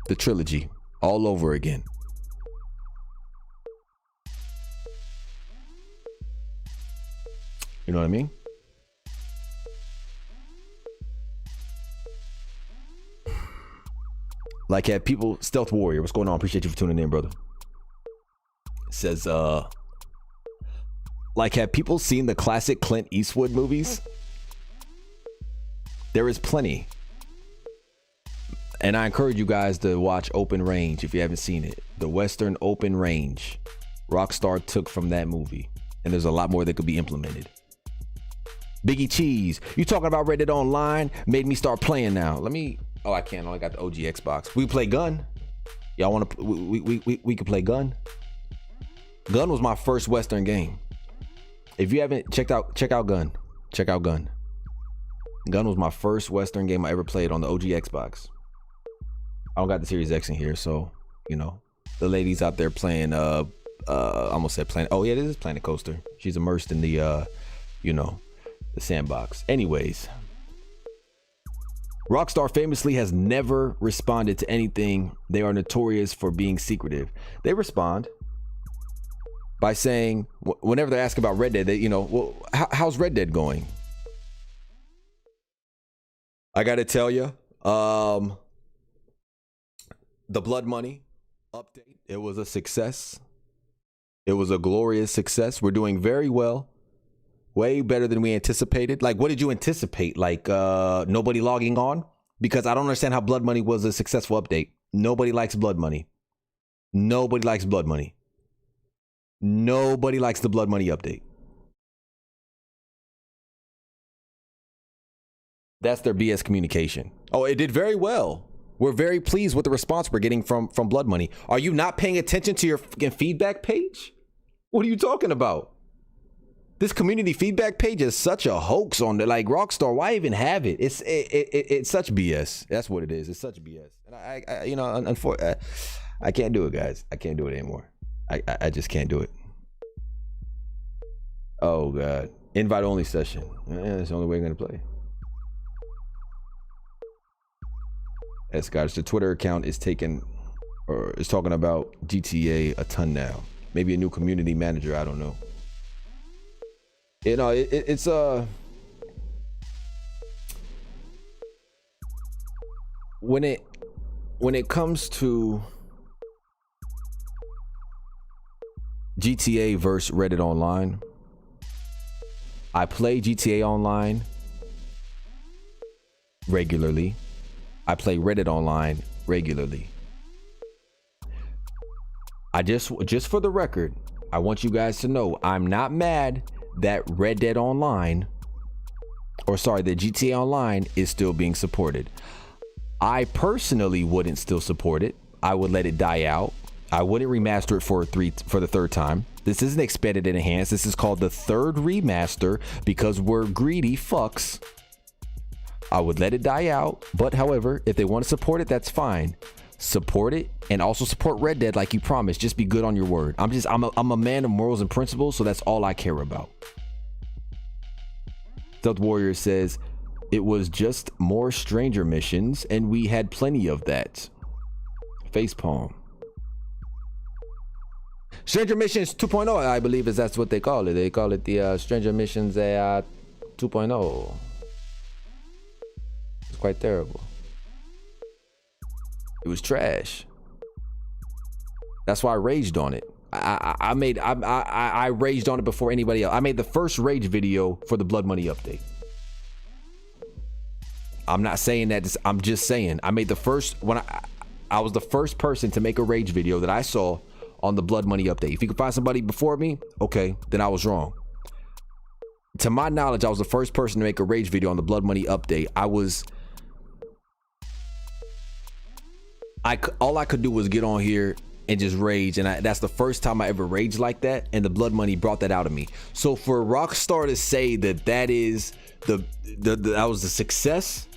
the trilogy, all over again. You know what I mean? Like, had people, Stealth Warrior, what's going on? Appreciate you for tuning in, brother. It says, like, have people seen the classic Clint Eastwood movies? There is plenty. And I encourage you guys to watch Open Range if you haven't seen it. The Western Open Range. Rockstar took from that movie. And there's a lot more that could be implemented. Biggie Cheese, you talking about Red Dead Online made me start playing now. Let me. Oh, I can't. I only got the OG Xbox. We play Gun. Y'all want to? We could play Gun. Gun was my first Western game. If you haven't check out Gun. Check out Gun. Gun was my first Western game I ever played on the OG Xbox. I don't got the Series X in here, so you know the ladies out there playing. I almost said Planet. Oh yeah, this is Planet Coaster. She's immersed in the, you know, the sandbox. Anyways, Rockstar famously has never responded to anything. They are notorious for being secretive. They respond by saying, whenever they're asked about Red Dead, they, you know, well, how's Red Dead going? I gotta tell you, the Blood Money update, it was a success. It was a glorious success. We're doing very well. Way better than we anticipated. Like, what did you anticipate? Like, nobody logging on? Because I don't understand how Blood Money was a successful update. Nobody likes Blood Money. Nobody likes Blood Money. Nobody likes the Blood Money update. That's their BS communication. Oh, it did very well. We're very pleased with the response we're getting from Blood Money. Are you not paying attention to your feedback page? What are you talking about? This community feedback page is such a hoax on the, like, Rockstar. Why even have it? It's such BS. That's what it is. It's such BS. And I you know, unfortunately, I can't do it, guys. I can't do it anymore. I just can't do it. Oh God, invite only session. Yeah, that's the only way I'm gonna play. As guys, the Twitter account is taking, or is talking about GTA a ton now. Maybe a new community manager. I don't know. You know, it's when it comes to GTA versus Reddit Online, I play GTA Online regularly. I play Reddit Online regularly. I just for the record, I want you guys to know I'm not mad that Red Dead Online, or sorry, that GTA Online is still being supported. I personally wouldn't still support it. I would let it die out. I wouldn't remaster it for the third time. This isn't expanded and enhanced. This is called the third remaster because we're greedy fucks. I would let it die out, but however, if they want to support it, that's fine. Support it and also support Red Dead like you promised. Just be good on your word. I'm a man of morals and principles, so that's all I care about. Stealth Warrior says it was just more stranger missions and we had plenty of that. Facepalm. Stranger Missions 2.0, I believe that's what they call it. They call it the Stranger Missions 2.0. It's quite terrible. It was trash. That's why I raged on it. I raged on it before anybody else. I made the first rage video for the Blood Money update. I'm not saying that. I'm just saying I made the first when I was the first person to make a rage video that I saw on the Blood Money update. If you could find somebody before me, okay, then I was wrong. To my knowledge, I was the first person to make a rage video on the Blood Money update. All I could do was get on here and just rage, and that's the first time I ever raged like that, and the Blood Money brought that out of me. So for Rockstar to say that is that was the success,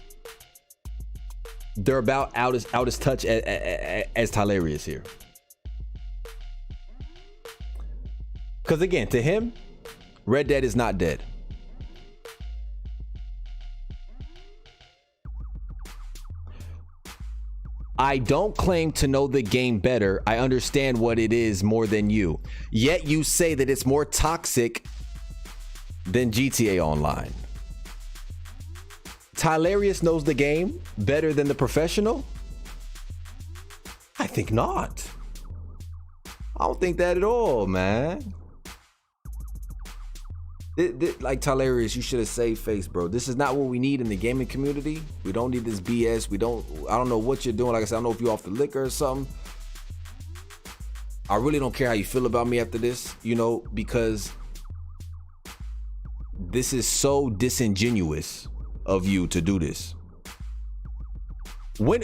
they're about out as touch as Tylarius here. Because again, to him, Red Dead is not dead. I don't claim to know the game better. I understand what it is more than you. Yet you say that it's more toxic than GTA Online. Tylarius knows the game better than the professional? I think not. I don't think that at all, man. Like Tylarius, you should have saved face, bro. This is not what we need in the gaming community. We don't need this BS. I don't know what you're doing. Like I said, I don't know if you're off the liquor or something. I really don't care how you feel about me after this, you know, because This is so disingenuous of you to do this. When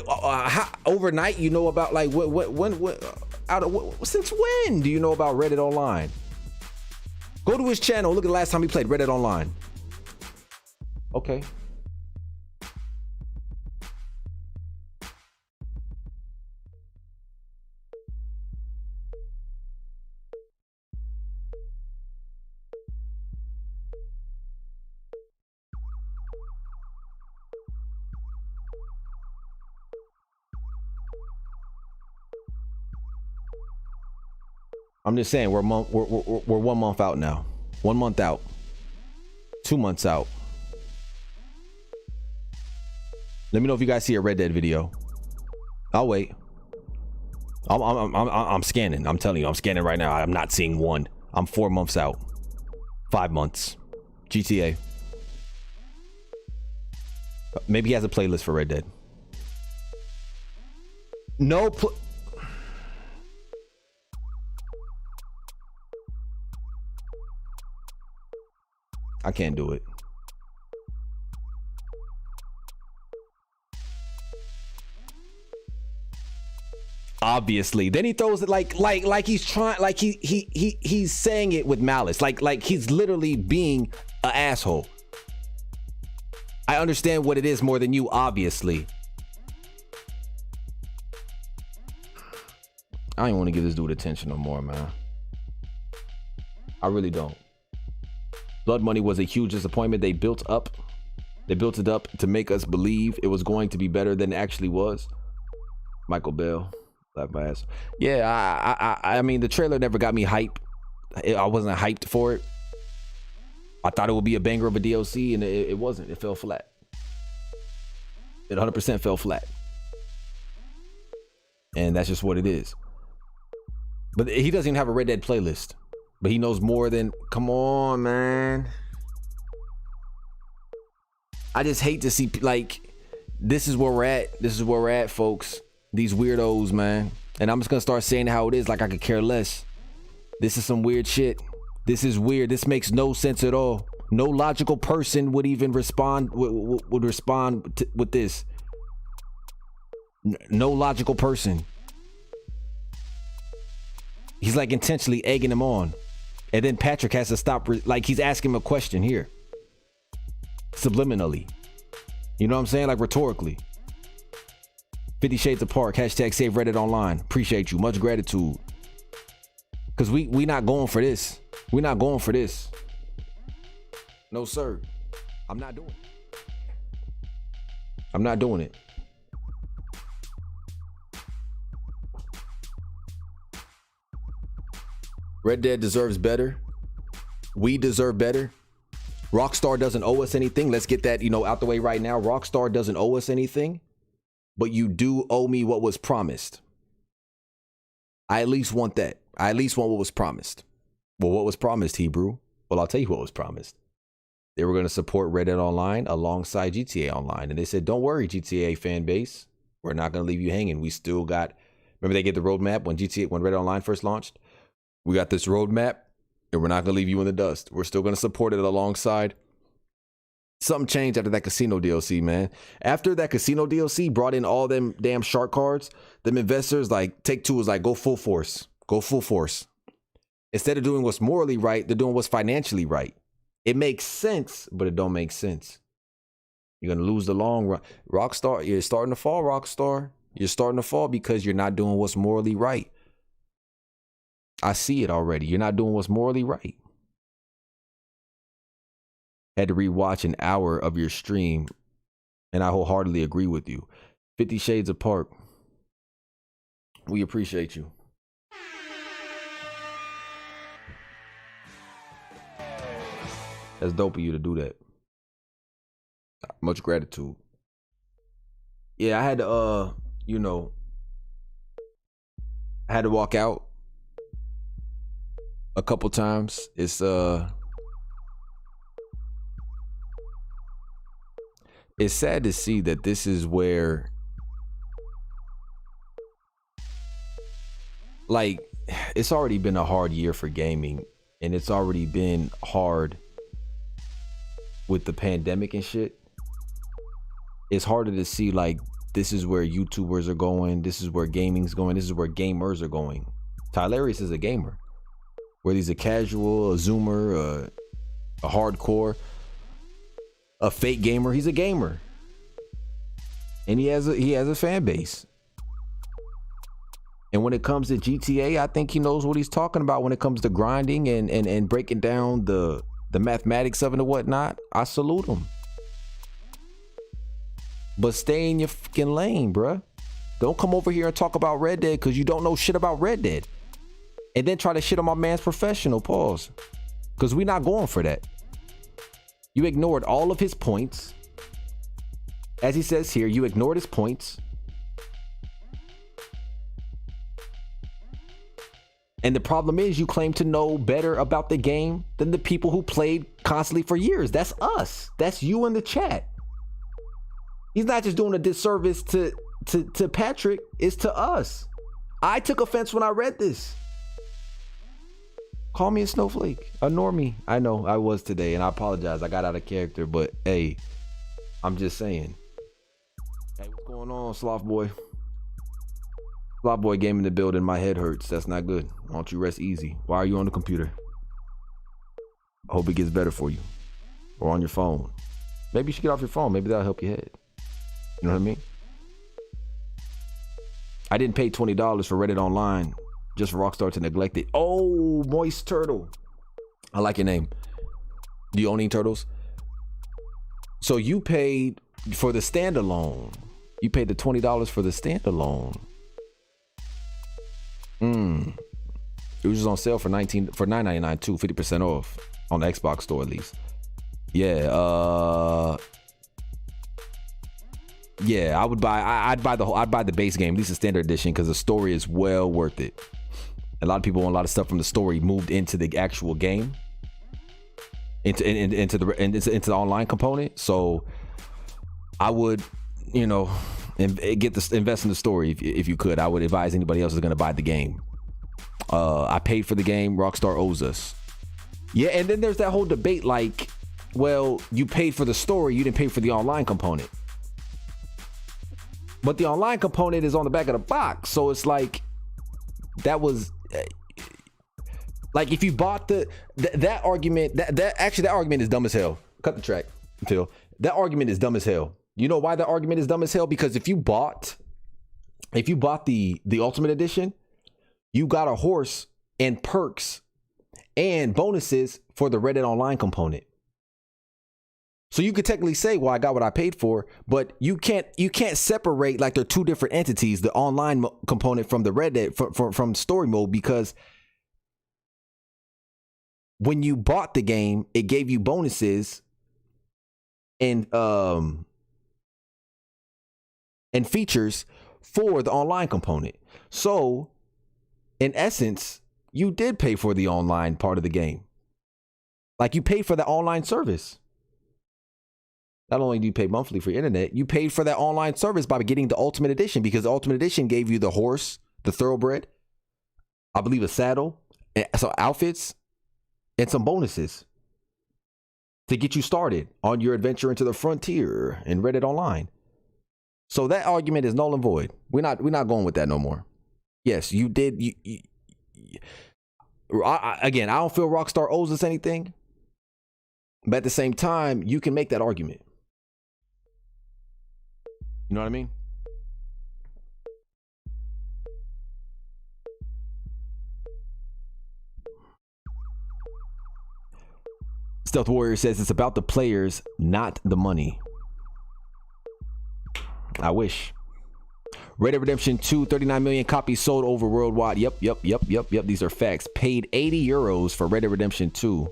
overnight, you know about like since when do you know about Reddit Online? Go to his channel. Look at the last time he played Reddit Online. Okay. I'm just saying we're 1 month out now. 1 month out. 2 months out. Let me know if you guys see a Red Dead video. I'll wait. I'm scanning. I'm telling you, I'm scanning right now. I'm not seeing one. I'm 4 months out. 5 months. GTA. Maybe he has a playlist for Red Dead. No. I can't do it. Obviously. Then he throws it like he's trying, like he's saying it with malice, like he's literally being an asshole. I understand what it is more than you, obviously. I don't want to give this dude attention no more, man. I really don't. Blood Money was a huge disappointment. They built it up to make us believe it was going to be better than it actually was. Michael Bell, laugh my ass. Yeah, I mean, the trailer never got me hype. I wasn't hyped for it. I thought it would be a banger of a DLC, and it wasn't. It fell flat. It 100% fell flat. And that's just what it is. But he doesn't even have a Red Dead playlist. But he knows more than, come on, man. I just hate to see, like, this is where we're at. This is where we're at, folks. These weirdos, man. And I'm just going to start saying how it is, like I could care less. This is some weird shit. This is weird. This makes no sense at all. No logical person would even respond, would respond with this. No logical person. He's like intentionally egging him on. And then Patrick has to stop, like he's asking him a question here. Subliminally. You know what I'm saying? Like rhetorically. 50 Shades of Park, hashtag save Reddit Online. Appreciate you. Much gratitude. Because we not going for this. We're not going for this. No, sir. I'm not doing it. I'm not doing it. Red Dead deserves better. We deserve better. Rockstar doesn't owe us anything. Let's get that, out the way right now. Rockstar doesn't owe us anything, but you do owe me what was promised. I at least want that. I at least want what was promised. Well, what was promised, Hebrew? Well, I'll tell you what was promised. They were going to support Red Dead Online alongside GTA Online. And they said, don't worry, GTA fan base. We're not going to leave you hanging. We still got, remember they gave the roadmap when Red Dead Online first launched? We got this roadmap, and we're not going to leave you in the dust. We're still going to support it alongside. Something changed after that casino DLC, man. After that casino DLC brought in all them damn shark cards, them investors, like, Take-Two was like, go full force. Go full force. Instead of doing what's morally right, they're doing what's financially right. It makes sense, but it don't make sense. You're going to lose the long run. Rockstar, you're starting to fall, Rockstar. You're starting to fall because you're not doing what's morally right. I see it already. You're not doing what's morally right. Had to rewatch an hour of your stream, and I wholeheartedly agree with you. 50 Shades of Park. We appreciate you. That's dope of you to do that. Much gratitude. Yeah, I had to, I had to walk out a couple times. It's sad to see that this is where, like, it's already been a hard year for gaming, and it's already been hard with the pandemic and shit, it's harder to see like this is where YouTubers are going, this is where gaming's going, this is where gamers are going. Tylarious is a gamer, whether he's a casual, a zoomer, a hardcore, a fake gamer, he's a gamer, and he has a fan base. And when it comes to GTA, I think he knows what he's talking about when it comes to grinding and breaking down the mathematics of it and whatnot. I salute him. But stay in your fucking lane, bruh. Don't come over here and talk about Red Dead because you don't know shit about Red Dead. And then try to shit on my man's professional. Pause. Because we're not going for that. You ignored all of his points. As he says here, you ignored his points. And the problem is you claim to know better about the game than the people who played constantly for years. That's us. That's you in the chat. He's not just doing a disservice to Patrick, it's to us. I took offense when I read this. Call me a snowflake, a normie. I know I was today, and I apologize. I got out of character, but hey, I'm just saying. Hey, what's going on, Sloth Boy? Sloth Boy game in the building. My head hurts. That's not good. Why don't you rest easy? Why are you on the computer? I hope it gets better for you. Or on your phone. Maybe you should get off your phone. Maybe that'll help your head. You know what I mean? I didn't pay $20 for Reddit Online just for Rockstar to neglect it. Oh, Moist Turtle. I like your name. Do you own any turtles? So you paid for the standalone. You paid the $20 for the standalone. It was just on sale for $9.99 too, 50% off on the Xbox store at least. Yeah, yeah, I'd buy the base game, at least the standard edition, because the story is well worth it. A lot of people want a lot of stuff from the story moved into the actual game, into the online component. So I would, you know, invest in the story if you could. I would advise anybody else is going to buy the game. I paid for the game. Rockstar owes us. Yeah, and then there's that whole debate like, well, you paid for the story, you didn't pay for the online component. But the online component is on the back of the box, so it's like that was like if you bought that argument, that argument is dumb as hell. Cut the track, Phil. That argument is dumb as hell. You know why that argument is dumb as hell? Because if you bought the Ultimate Edition, you got a horse and perks and bonuses for the Reddit Online component. So you could technically say, well, I got what I paid for, but you can't separate like they're two different entities, the online component from the Reddit from story mode, because when you bought the game, it gave you bonuses and features for the online component. So in essence, you did pay for the online part of the game. Like you paid for the online service. Not only do you pay monthly for your internet, you paid for that online service by getting the Ultimate Edition, because the Ultimate Edition gave you the horse, the thoroughbred, I believe a saddle, and some outfits, and some bonuses to get you started on your adventure into the frontier in Reddit Online. So that argument is null and void. We're not going with that no more. Yes, you did. Again, I don't feel Rockstar owes us anything, but at the same time, you can make that argument. You know what I mean? Stealth Warrior says it's about the players, not the money. I wish. Red Dead Redemption 2, 39 million copies sold over worldwide. Yep. These are facts. Paid 80 euros for Red Dead Redemption 2.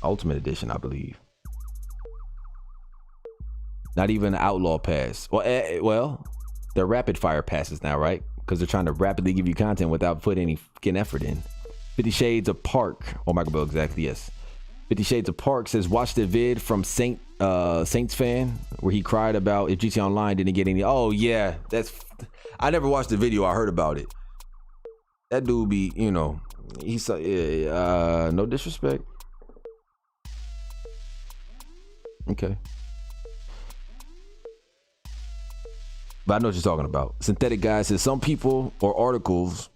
Ultimate Edition, I believe. Not even an Outlaw Pass. Well, they're rapid fire passes now, right? Because they're trying to rapidly give you content without putting any fucking effort in. 50 Shades of Park. Oh, Michael Bell, exactly, yes. 50 Shades of Park says, watch the vid from Saints fan where he cried about if GTA Online didn't get any. Oh, yeah. I never watched the video. I heard about it. That dude be, you know, he's no disrespect. Okay. But I know what you're talking about. Synthetic Guy says some people or articles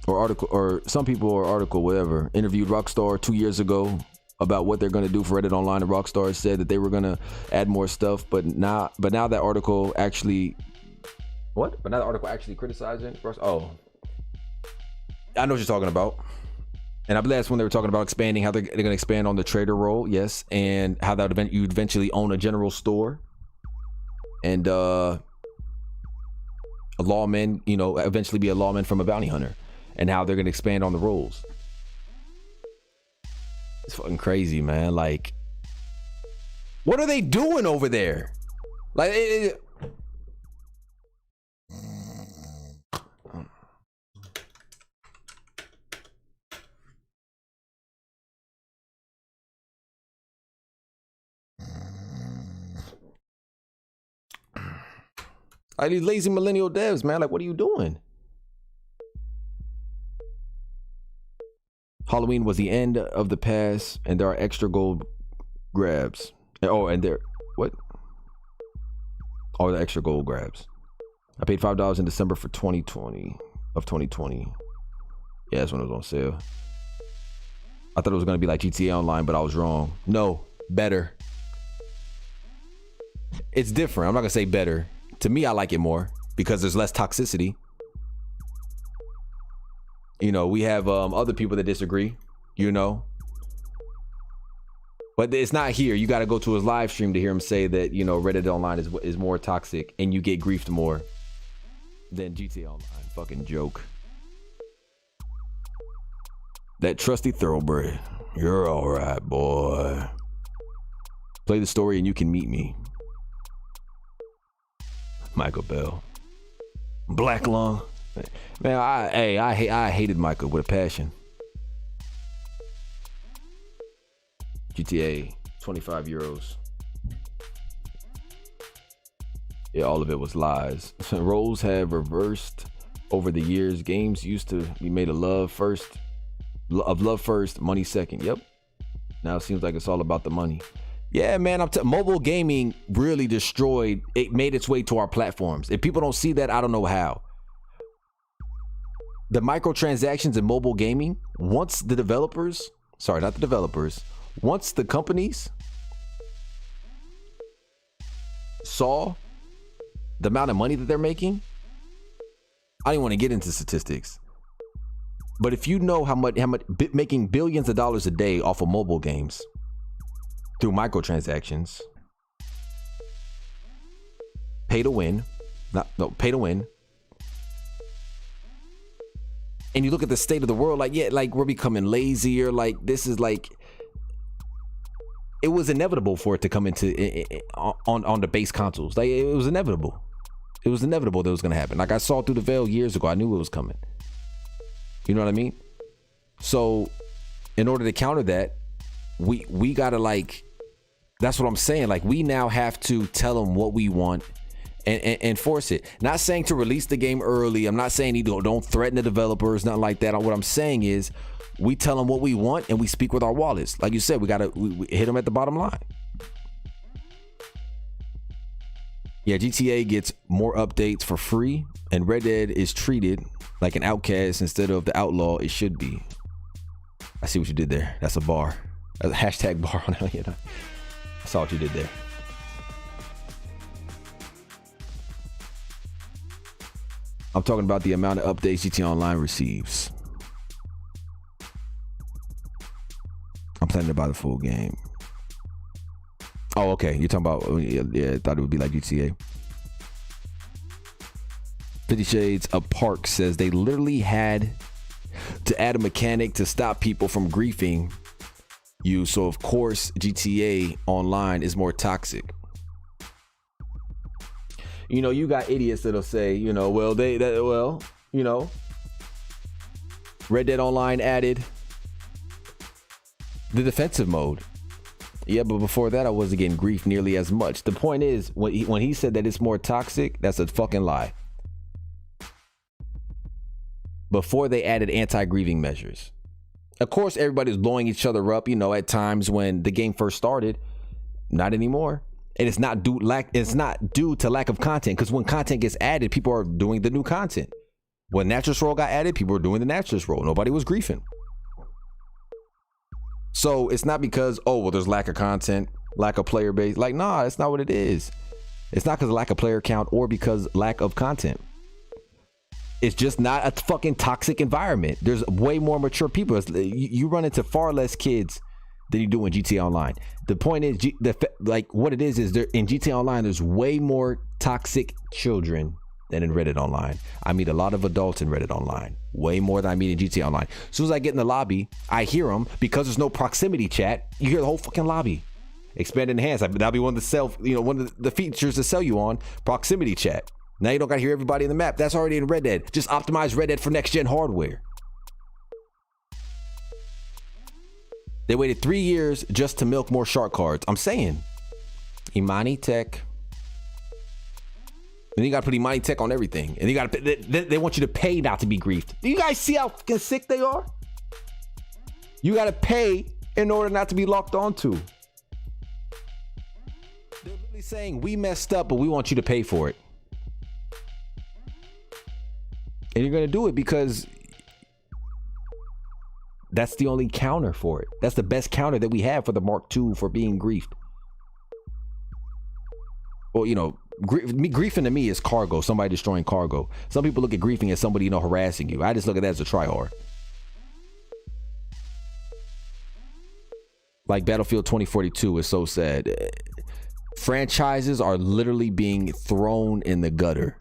or some people or article, whatever, interviewed Rockstar 2 years ago about what they're going to do for Reddit Online, and Rockstar said that they were going to add more stuff, but now that article actually criticizing. Oh, I know what you're talking about. And I believe that's when they were talking about expanding, how they're going to expand on the trader role, yes, and how that you'd eventually own a general store, and a lawman, eventually be a lawman from a bounty hunter, and how they're going to expand on the roles. It's fucking crazy, man. Like, what are they doing over there? Like, like these lazy millennial devs, man. Like, what are you doing? Halloween was the end of the pass, and there are extra gold grabs. Oh, and there, what? Oh, the extra gold grabs. I paid $5 in December for 2020. Yeah, that's when it was on sale. I thought it was going to be like GTA Online, but I was wrong. No, better. It's different. I'm not going to say better. To me, I like it more because there's less toxicity. We have other people that disagree, but it's not here. You got to go to his live stream to hear him say that, Reddit Online is more toxic and you get griefed more than GTA Online. Fucking joke. That trusty thoroughbred. You're all right, boy. Play the story and you can meet me. Michael Bell. Black Lung. Man, I hated Michael with a passion. GTA, 25 euros. Yeah, all of it was lies. Roles have reversed over the years. Games used to be made of love first, money second. Yep. Now it seems like it's all about the money. Yeah, man, mobile gaming really destroyed. It made its way to our platforms. If people don't see that, I don't know how. The microtransactions in mobile gaming, once the companies saw the amount of money that they're making, I didn't want to get into statistics, but if you know how much making billions of dollars a day off of mobile games through microtransactions, pay to win, and you look at the state of the world, like we're becoming lazier. Like, this is like, it was inevitable for it to come into on the base consoles. Like, it was inevitable. It was inevitable that it was going to happen. Like, I saw through the veil years ago. I knew it was coming. You know what I mean? So in order to counter that, we got to, that's what I'm saying. Like, we now have to tell them what we want and force it. Not saying to release the game early. I'm not saying don't threaten the developers, nothing like that. What I'm saying is we tell them what we want and we speak with our wallets. Like you said, we hit them at the bottom line. Yeah, GTA gets more updates for free, and Red Dead is treated like an outcast instead of the outlaw it should be. I see what you did there. That's a bar. That's a hashtag bar on it. I saw what you did there. I'm talking about the amount of updates GTA Online receives. I'm planning to buy the full game. Oh, okay. You're talking about, yeah, I thought it would be like GTA. 50 Shades of Park says they literally had to add a mechanic to stop people from griefing you. So, of course, GTA Online is more toxic. You got idiots that'll say, Red Dead Online added the defensive mode. Yeah, but before that, I wasn't getting grief nearly as much. The point is, when he said that it's more toxic, that's a fucking lie. Before they added anti-grieving measures. Of course, everybody was blowing each other up, at times when the game first started. Not anymore. And it's not due to lack of content, because when content gets added, people are doing the new content. When Naturalist Role got added, people were doing the Naturalist Role. Nobody was griefing. So it's not because, oh, well, there's lack of content, lack of player base. Like, nah, that's not what it is. It's not because of lack of player count or because lack of content. It's just not a fucking toxic environment. There's way more mature people. You run into far less kids than you do in GTA Online. The point is, what it is there in GTA Online, there's way more toxic children than in Reddit Online. I meet a lot of adults in Reddit Online, way more than I meet in GTA Online. As soon as I get in the lobby, I hear them because there's no proximity chat. You hear the whole fucking lobby. Expand and enhance. That'll be one of the features to sell you on proximity chat. Now you don't gotta hear everybody in the map. That's already in Red Dead. Just optimize Red Dead for next gen hardware. They waited 3 years just to milk more shark cards. I'm saying, Imani Tech. And you gotta put Imani Tech on everything. And you gotta, they want you to pay not to be griefed. Do you guys see how fucking sick they are? You gotta pay in order not to be locked onto. They're literally saying, we messed up, but we want you to pay for it. And you're gonna do it because that's the only counter for it. That's the best counter that we have for the Mark II for being griefed. Well, griefing to me is cargo, somebody destroying cargo. Some people look at griefing as somebody, harassing you. I just look at that as a tryhard. Like Battlefield 2042 is so sad. Franchises are literally being thrown in the gutter.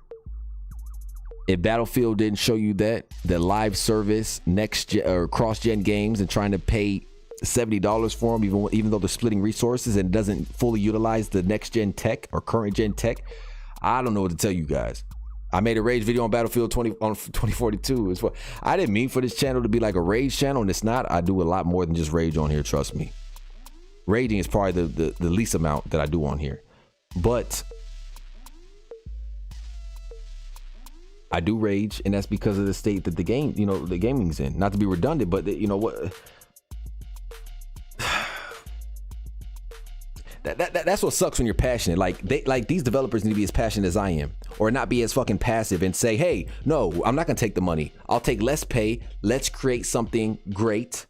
If Battlefield didn't show you that live service next gen or cross-gen games and trying to pay $70 for them, even though they're splitting resources and doesn't fully utilize the next gen tech or current gen tech, I don't know what to tell you guys. I made a rage video on Battlefield 2042 as well. I didn't mean for this channel to be like a rage channel, and it's not. I do a lot more than just rage on here, trust me. Raging is probably the least amount that I do on here, but I do rage, and that's because of the state that the game, the gaming's in. Not to be redundant, but what? That's what sucks when you're passionate. Like these developers need to be as passionate as I am, or not be as fucking passive and say, hey, no, I'm not gonna take the money. I'll take less pay. Let's create something great.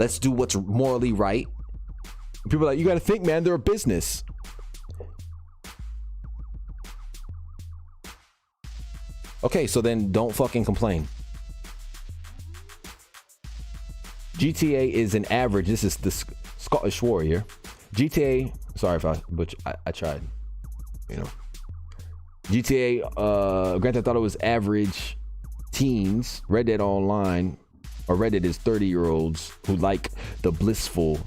Let's do what's morally right. People are like, you gotta think, man, they're a business. Okay, so then don't fucking complain. GTA is an average. This is the Scottish Warrior. GTA, sorry if I tried. GTA, Grand Theft Auto was average teens. Red Dead Online, or Red Dead is 30-year-olds who like the blissfulness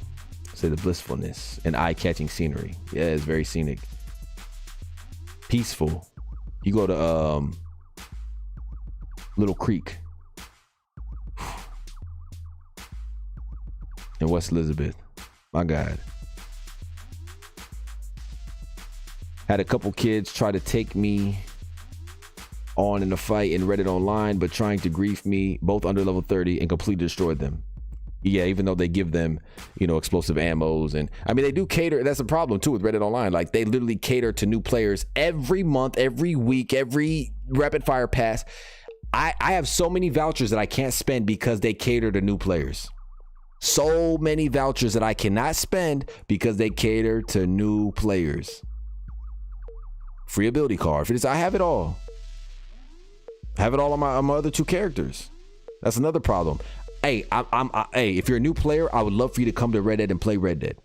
and eye-catching scenery. Yeah, it's very scenic. Peaceful. You go to Little Creek in West Elizabeth. My God. Had a couple kids try to take me on in a fight in Reddit Online, but trying to grief me, both under level 30, and completely destroyed them. Yeah, even though they give them, explosive ammos. And I mean, they do cater. That's a problem too with Reddit Online. Like, they literally cater to new players every month, every week, every rapid fire pass. I have so many vouchers that I can't spend because they cater to new players. So many vouchers that I cannot spend because they cater to new players. Free ability card. I have it all. I have it all on my other two characters. That's another problem. Hey, hey, if you're a new player, I would love for you to come to Red Dead and play Red Dead.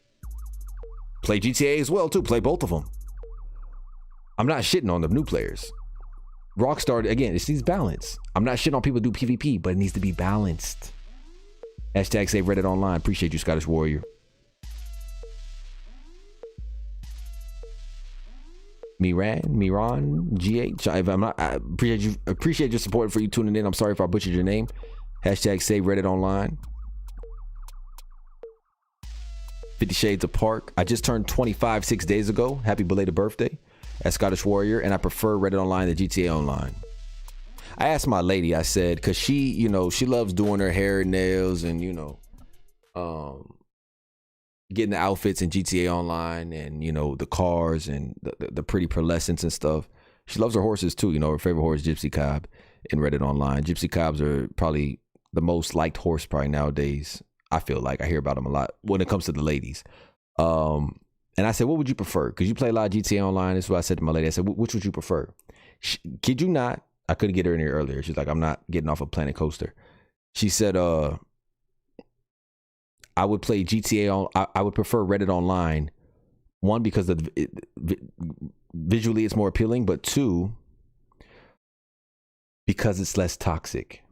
Play GTA as well too. Play both of them. I'm not shitting on the new players. Rockstar, again, it needs balance. I'm not shitting on people who do PvP, but it needs to be balanced. Hashtag save Reddit Online. Appreciate you, Scottish Warrior. Miran, GH. I appreciate your support for you tuning in. I'm sorry if I butchered your name. Hashtag save Reddit Online. 50 Shades of Park. I just turned 25 6 days ago. Happy belated birthday as Scottish Warrior, and I prefer Reddit Online to GTA Online. I asked my lady, I said, because she loves doing her hair and nails and, getting the outfits in GTA Online and, you know, the cars and the pretty pearlescents and stuff. She loves her horses too. You know, her favorite horse, Gypsy Cobb, in Reddit Online. Gypsy Cobbs are probably the most liked horse probably nowadays. I feel like I hear about them a lot when it comes to the ladies. And I said, what would you prefer? Because you play a lot of GTA Online. This is what I said to my lady. I said, which would you prefer? Kid you not, I couldn't get her in here earlier. She's like, I'm not getting off a Planet Coaster. She said, I would play GTA on. I would prefer Reddit Online. One, because visually it's more appealing, but two, because it's less toxic.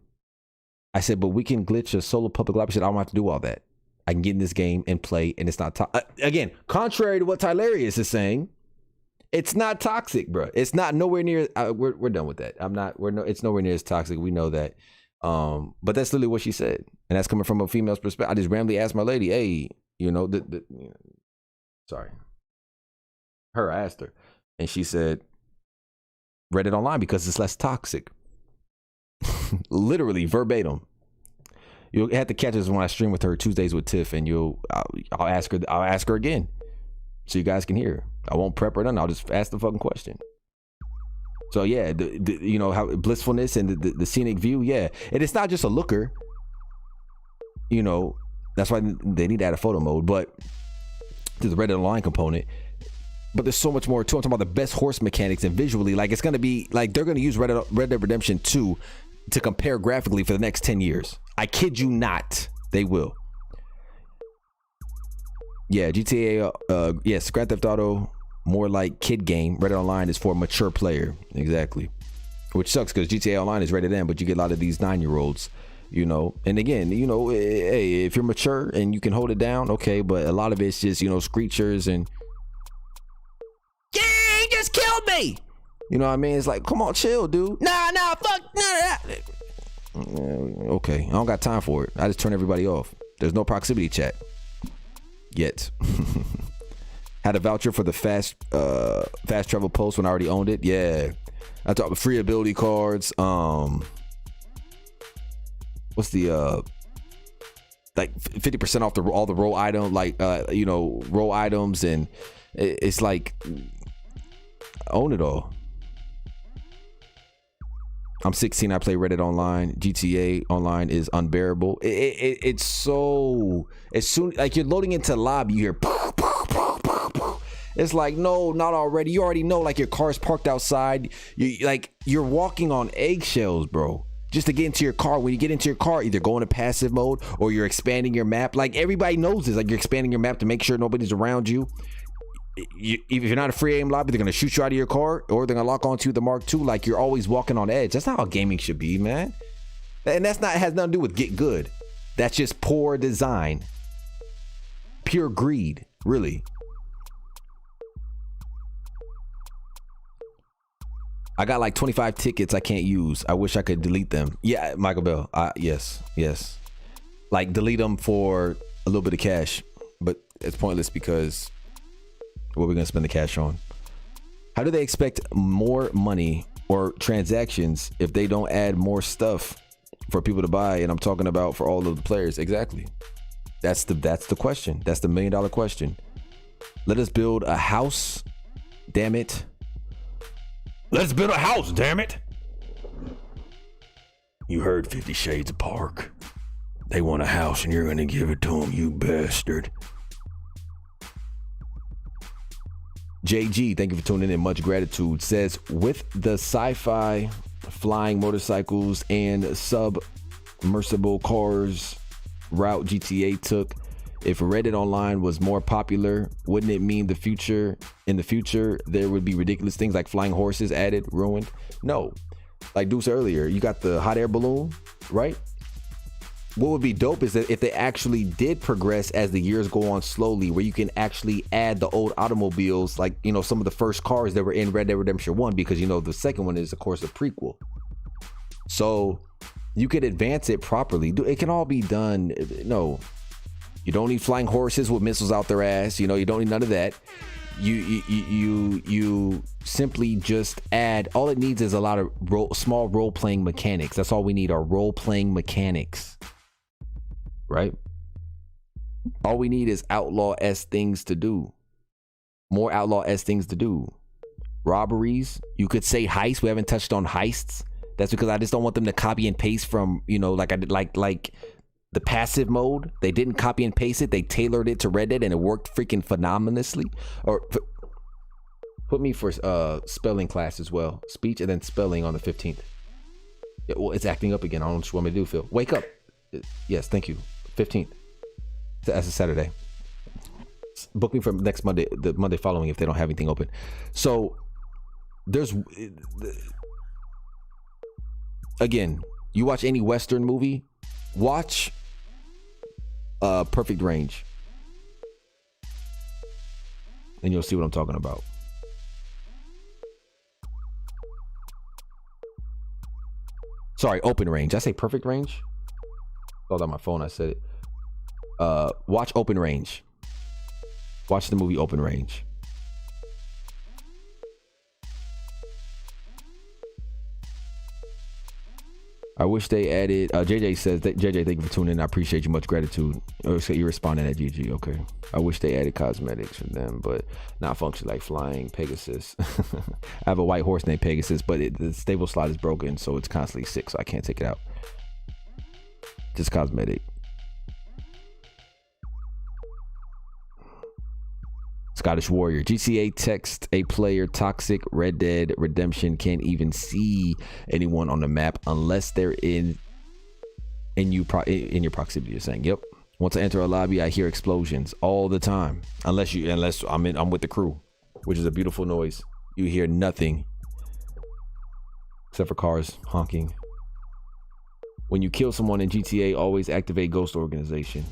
I said, but we can glitch a solo public lobby. She said, I don't have to do all that. I can get in this game and play, and it's not again, contrary to what Tylarius is saying, it's not toxic, bro. It's not nowhere near. We're done with that. It's nowhere near as toxic. We know that. But that's literally what she said, and that's coming from a female's perspective. I just randomly asked my lady, hey, you know, sorry, I asked her, and she said, Reddit Online because it's less toxic. Literally verbatim. You'll have to catch us when I stream with her Tuesdays with Tiff, and I'll ask her again, so you guys can hear. I won't prep her none. I'll just ask the fucking question. So yeah, you know how blissfulness and the scenic view, yeah, and it's not just a looker. You know, that's why they need to add a photo mode, but to the Reddit Online component. But there's so much more to it. I'm talking about the best horse mechanics and visually, like it's gonna be like they're gonna use Red Dead Redemption 2 to compare graphically for the next 10 years. I kid you not, they will. Yeah, GTA, yes, Grand Theft Auto, more like kid game. Reddit Online is for a mature player, exactly. Which sucks because GTA Online is rated M, but you get a lot of these 9-year-olds, you know. And again, you know, hey, if you're mature and you can hold it down, okay. But a lot of it's just, you know, screechers and yeah, he just killed me. You know what I mean? It's like, come on, chill, dude. Nah, fuck, nah. Okay, I don't got time for it. I just turn everybody off. There's no proximity chat yet. Had a voucher for the fast travel post when I already owned it. Yeah, I talked about free ability cards. What's the like 50% off all the role item, like you know, role items, and it's like own it all. I'm 16. I play Reddit Online. GTA Online is unbearable. It's so, as soon like you're loading into lobby, you hear it's like, no, not already. You already know, like your car's parked outside. You're walking on eggshells, bro, just to get into your car. When you get into your car, either go into passive mode or you're expanding your map. Like everybody knows this. Like you're expanding your map to make sure nobody's around you. If you're not a free aim lobby, they're gonna shoot you out of your car, or they're gonna lock onto the Mark II. Like you're always walking on edge. That's not how gaming should be, man. And that's not, has nothing to do with get good. That's just poor design, pure greed, really. I got like 25 tickets I can't use. I wish I could delete them. Yeah, Michael Bell. Yes. Like delete them for a little bit of cash, but it's pointless because what are we gonna spend the cash on? How do they expect more money or transactions if they don't add more stuff for people to buy? And I'm talking about for all of the players. Exactly. That's the question. That's the $1 million question. Let us build a house. Damn it. Let's build a house, damn it. You heard 50 Shades of Park. They want a house and you're gonna give it to them, you bastard. JG, thank you for tuning in. Much gratitude. Says, with the sci-fi flying motorcycles and submersible cars route GTA took, if Reddit Online was more popular, wouldn't it mean in the future there would be ridiculous things like flying horses added, ruined? No. Like Deuce earlier, you got the hot air balloon, right? What would be dope is that if they actually did progress as the years go on slowly, where you can actually add the old automobiles, like, you know, some of the first cars that were in Red Dead Redemption 1, because, you know, the second one is, of course, a prequel. So you could advance it properly. It can all be done. No, you don't need flying horses with missiles out their ass. You know, you don't need none of that. You simply just add, all it needs is a lot of small role-playing mechanics. That's all we need, are role-playing mechanics. Right? All we need is outlaw-esque things to do. More outlaw-esque things to do. Robberies. You could say heists. We haven't touched on heists. That's because I just don't want them to copy and paste from, you know, like I did, like the passive mode. They didn't copy and paste it. They tailored it to Red Dead and it worked freaking phenomenally. Or put me for spelling class as well. Speech and then spelling on the 15th. Well, it's acting up again. I don't know what you want me to do, Phil. Wake up. Yes, thank you. 15th. That's a Saturday. Book me for next Monday, the Monday following if they don't have anything open. So there's, again, you watch any Western movie, watch Perfect Range. And you'll see what I'm talking about. Sorry, Open Range. Did I say Perfect Range? Called on my phone. I said it. Watch Open Range. Watch the movie Open Range. I wish they added. JJ says that. JJ, thank you for tuning in. I appreciate you. Much gratitude. You're responding at GG. Okay. I wish they added cosmetics for them, but not function like flying Pegasus. I have a white horse named Pegasus, but the stable slot is broken, so it's constantly sick, so I can't take it out. Just cosmetic. Scottish Warrior. GTA text a player toxic. Red Dead Redemption can't even see anyone on the map unless they're in your proximity. You're saying, yep. Once I enter a lobby, I hear explosions all the time. Unless I'm with the crew, which is a beautiful noise. You hear nothing except for cars honking. When you kill someone in GTA, always activate Ghost Organization.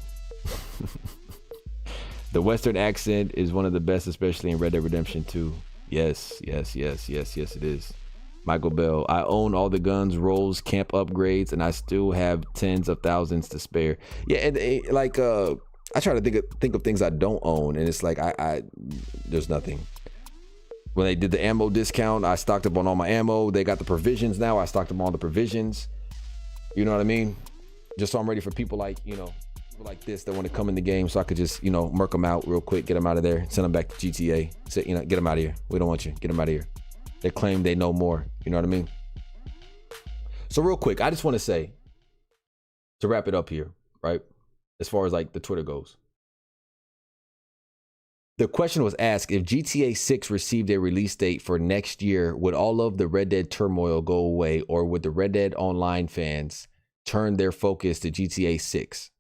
The Western accent is one of the best, especially in Red Dead Redemption 2. Yes, it is. Michael Bell. I own all the guns, rolls, camp upgrades, and I still have tens of thousands to spare. Yeah, and like I try to think of things I don't own, and it's like I there's nothing. When they did the ammo discount, I stocked up on all my ammo. They got the provisions now. I stocked up on all the provisions. You know what I mean? Just so I'm ready for people like, you know, like this that want to come in the game, so I could just, you know, murk them out real quick, get them out of there, send them back to GTA, say, you know, get them out of here. We don't want you. Get them out of here. They claim they know more. You know what I mean? So real quick, I just want to say, to wrap it up here, right? As far as like the Twitter goes, the question was asked, if GTA 6 received a release date for next year, would all of the Red Dead turmoil go away, or would the Red Dead Online fans turn their focus to GTA 6?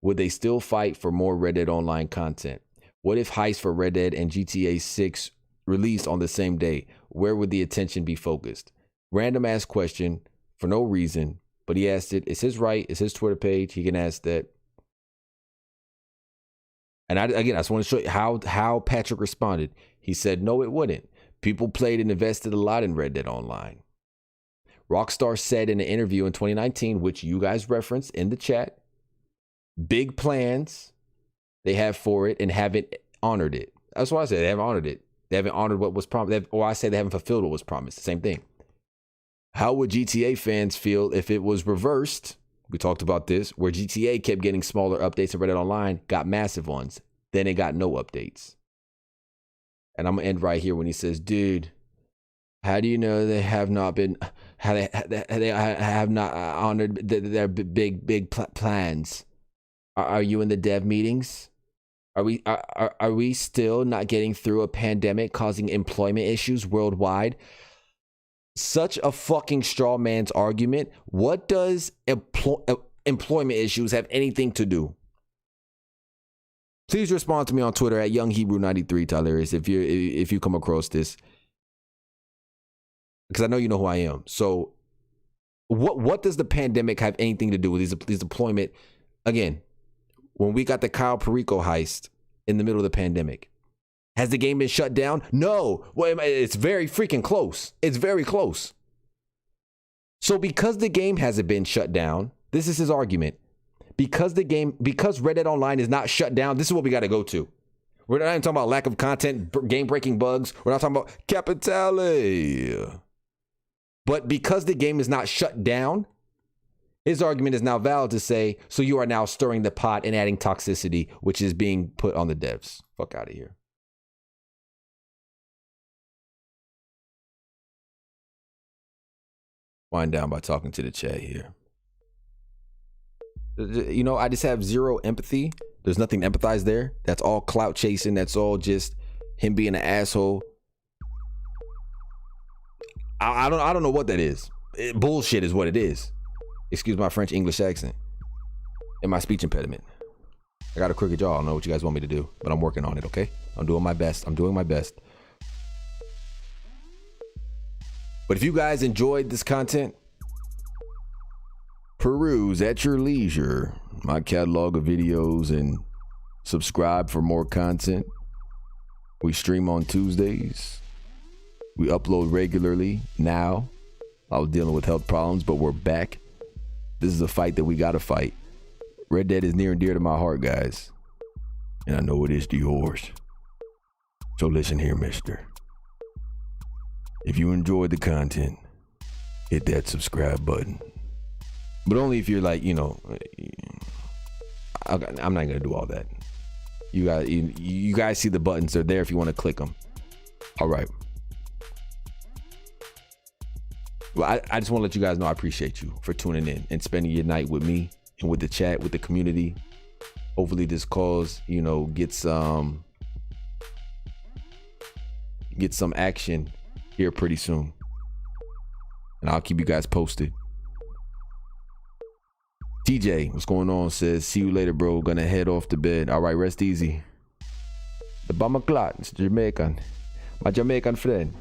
Would they still fight for more Red Dead Online content? What if Heist for Red Dead and GTA 6 released on the same day? Where would the attention be focused? Random ass question for no reason, but he asked it. It's his right. It's his Twitter page. He can ask that. And I just want to show you how Patrick responded. He said, no, it wouldn't. People played and invested a lot in Red Dead Online. Rockstar said in an interview in 2019, which you guys referenced in the chat, big plans they have for it and haven't honored it. That's why I said they haven't honored it. They haven't honored what was promised, or I say they haven't fulfilled what was promised. Same thing. How would GTA fans feel if it was reversed? We talked about this, where GTA kept getting smaller updates and Red Dead Online got massive ones. Then it got no updates. And I'm gonna end right here when he says, dude, how do you know they have not been, how they have not honored their big plans? Are you in the dev meetings? Are we still not getting through a pandemic causing employment issues worldwide? Such a fucking straw man's argument. What does employment issues have anything to do? Please respond to me on Twitter at YoungHebrew93, Tylerius, if you come across this, because I know you know who I am. So, what does the pandemic have anything to do with these employment? Again, when we got the Kyle Perico heist in the middle of the pandemic, has the game been shut down? No. Well, it's very freaking close. It's very close. So because the game hasn't been shut down, this is his argument. Because Red Dead Online is not shut down, this is what we got to go to. We're not even talking about lack of content, game-breaking bugs. We're not talking about Capitale. But because the game is not shut down, His argument is now valid to say, so you are now stirring the pot and adding toxicity, which is being put on the devs. Fuck out of here. Wind down by talking to the chat here. You know, I just have zero empathy. There's nothing to empathize there. That's all clout chasing. That's all just him being an asshole. I don't know what that is. Bullshit is what it is. Excuse my French English accent and my speech impediment. I got a crooked jaw. I don't know what you guys want me to do, but I'm working on it, okay? I'm doing my best. I'm doing my best. But if you guys enjoyed this content, peruse at your leisure my catalog of videos and subscribe for more content. We stream on Tuesdays. We upload regularly now. I was dealing with health problems, but we're back. This is a fight that we gotta fight. Red Dead is near and dear to my heart, guys. And I know it is to yours. So listen here, mister. If you enjoyed the content, hit that subscribe button. But only if you're like, you know, I'm not gonna do all that. You guys see the buttons. They're there if you want to click them. All right. Well, I just want to let you guys know I appreciate you for tuning in and spending your night with me and with the chat, with the community. Hopefully this cause, you know, get some action here pretty soon. And I'll keep you guys posted. TJ, what's going on? Says, see you later, bro. Gonna head off to bed. All right, rest easy. The Bama Clot, it's Jamaican. My Jamaican friend.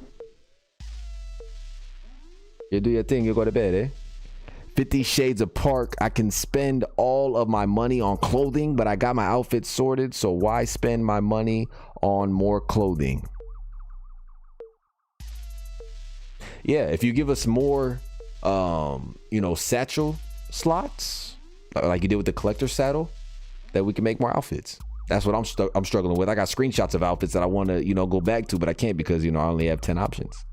You do your thing, you go to bed, eh? 50 Shades of Park. I can spend all of my money on clothing, but I got my outfit sorted, so why spend my money on more clothing? Yeah, if you give us more, you know, satchel slots, like you did with the collector saddle, that we can make more outfits. That's what I'm struggling with. I got screenshots of outfits that I want to, you know, go back to, but I can't because, you know, I only have 10 options.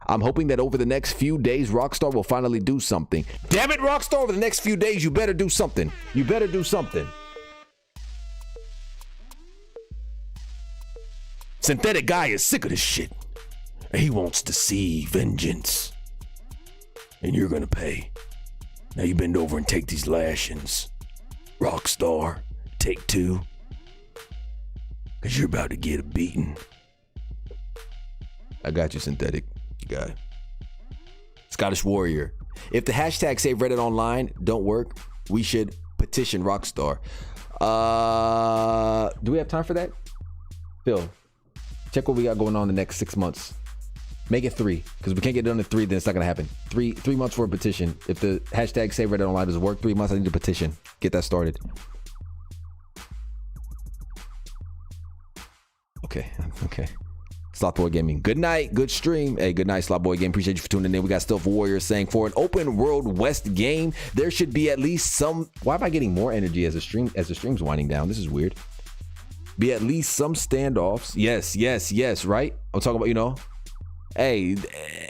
I'm hoping that over the next few days, Rockstar will finally do something. Damn it, Rockstar, over the next few days, you better do something. You better do something. Synthetic Guy is sick of this shit. He wants to see vengeance. And you're gonna pay. Now you bend over and take these lashings. Rockstar, take two. Cause you're about to get a beating. I got you, Synthetic Guy. Scottish Warrior. If the hashtag Save Reddit Online don't work, we should petition Rockstar. Do we have time for that? Phil, check what we got going on the next 6 months. Make it 3, because we can't get it done in 3, then it's not gonna happen. 3 months for a petition. If the hashtag Save Reddit Online doesn't work, 3 months I need a petition. Get that started. Okay. Slotboy Gaming. Good night. Good stream. Hey, good night, Slotboy Gaming. Appreciate you for tuning in. We got Stealth Warrior saying, for an open world West game, there should be at least some. Why am I getting more energy as the stream's winding down? This is weird. Be at least some standoffs. Yes. Right? I'm talking about, you know. Hey,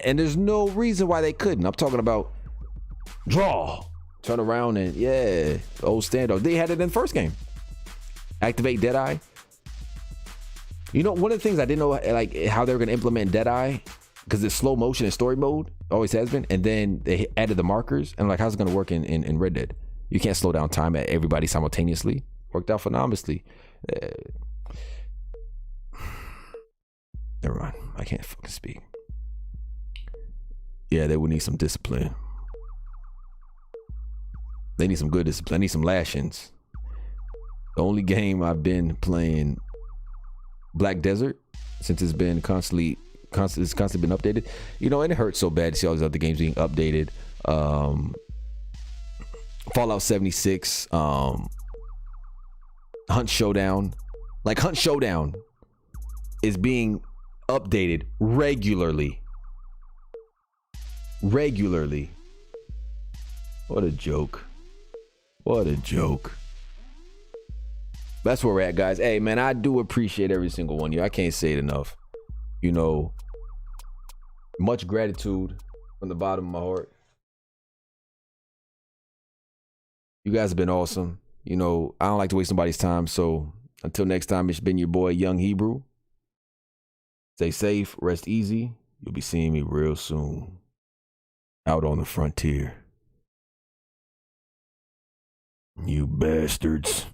and there's no reason why they couldn't. I'm talking about draw, turn around, and yeah, old standoff. They had it in the first game. Activate Deadeye. You know, one of the things I didn't know, like, how they were going to implement Deadeye, because it's slow motion in story mode, always has been, and then they added the markers, and like, how's it going to work in Red Dead? You can't slow down time at everybody simultaneously. Worked out phenomenally. Never mind. I can't fucking speak. Yeah, they would need some discipline. They need some good discipline. They need some lashings. The only game I've been playing, Black Desert, since it's been constantly been updated. You know, and it hurts so bad to see all these other games being updated. Fallout 76, Hunt Showdown. Like, Hunt Showdown is being updated regularly. What a joke. That's where we're at, guys. Hey, man, I do appreciate every single one of you. I can't say it enough. You know, much gratitude from the bottom of my heart. You guys have been awesome. You know, I don't like to waste somebody's time. So until next time, it's been your boy, Young Hebrew. Stay safe, rest easy. You'll be seeing me real soon. Out on the frontier. You bastards.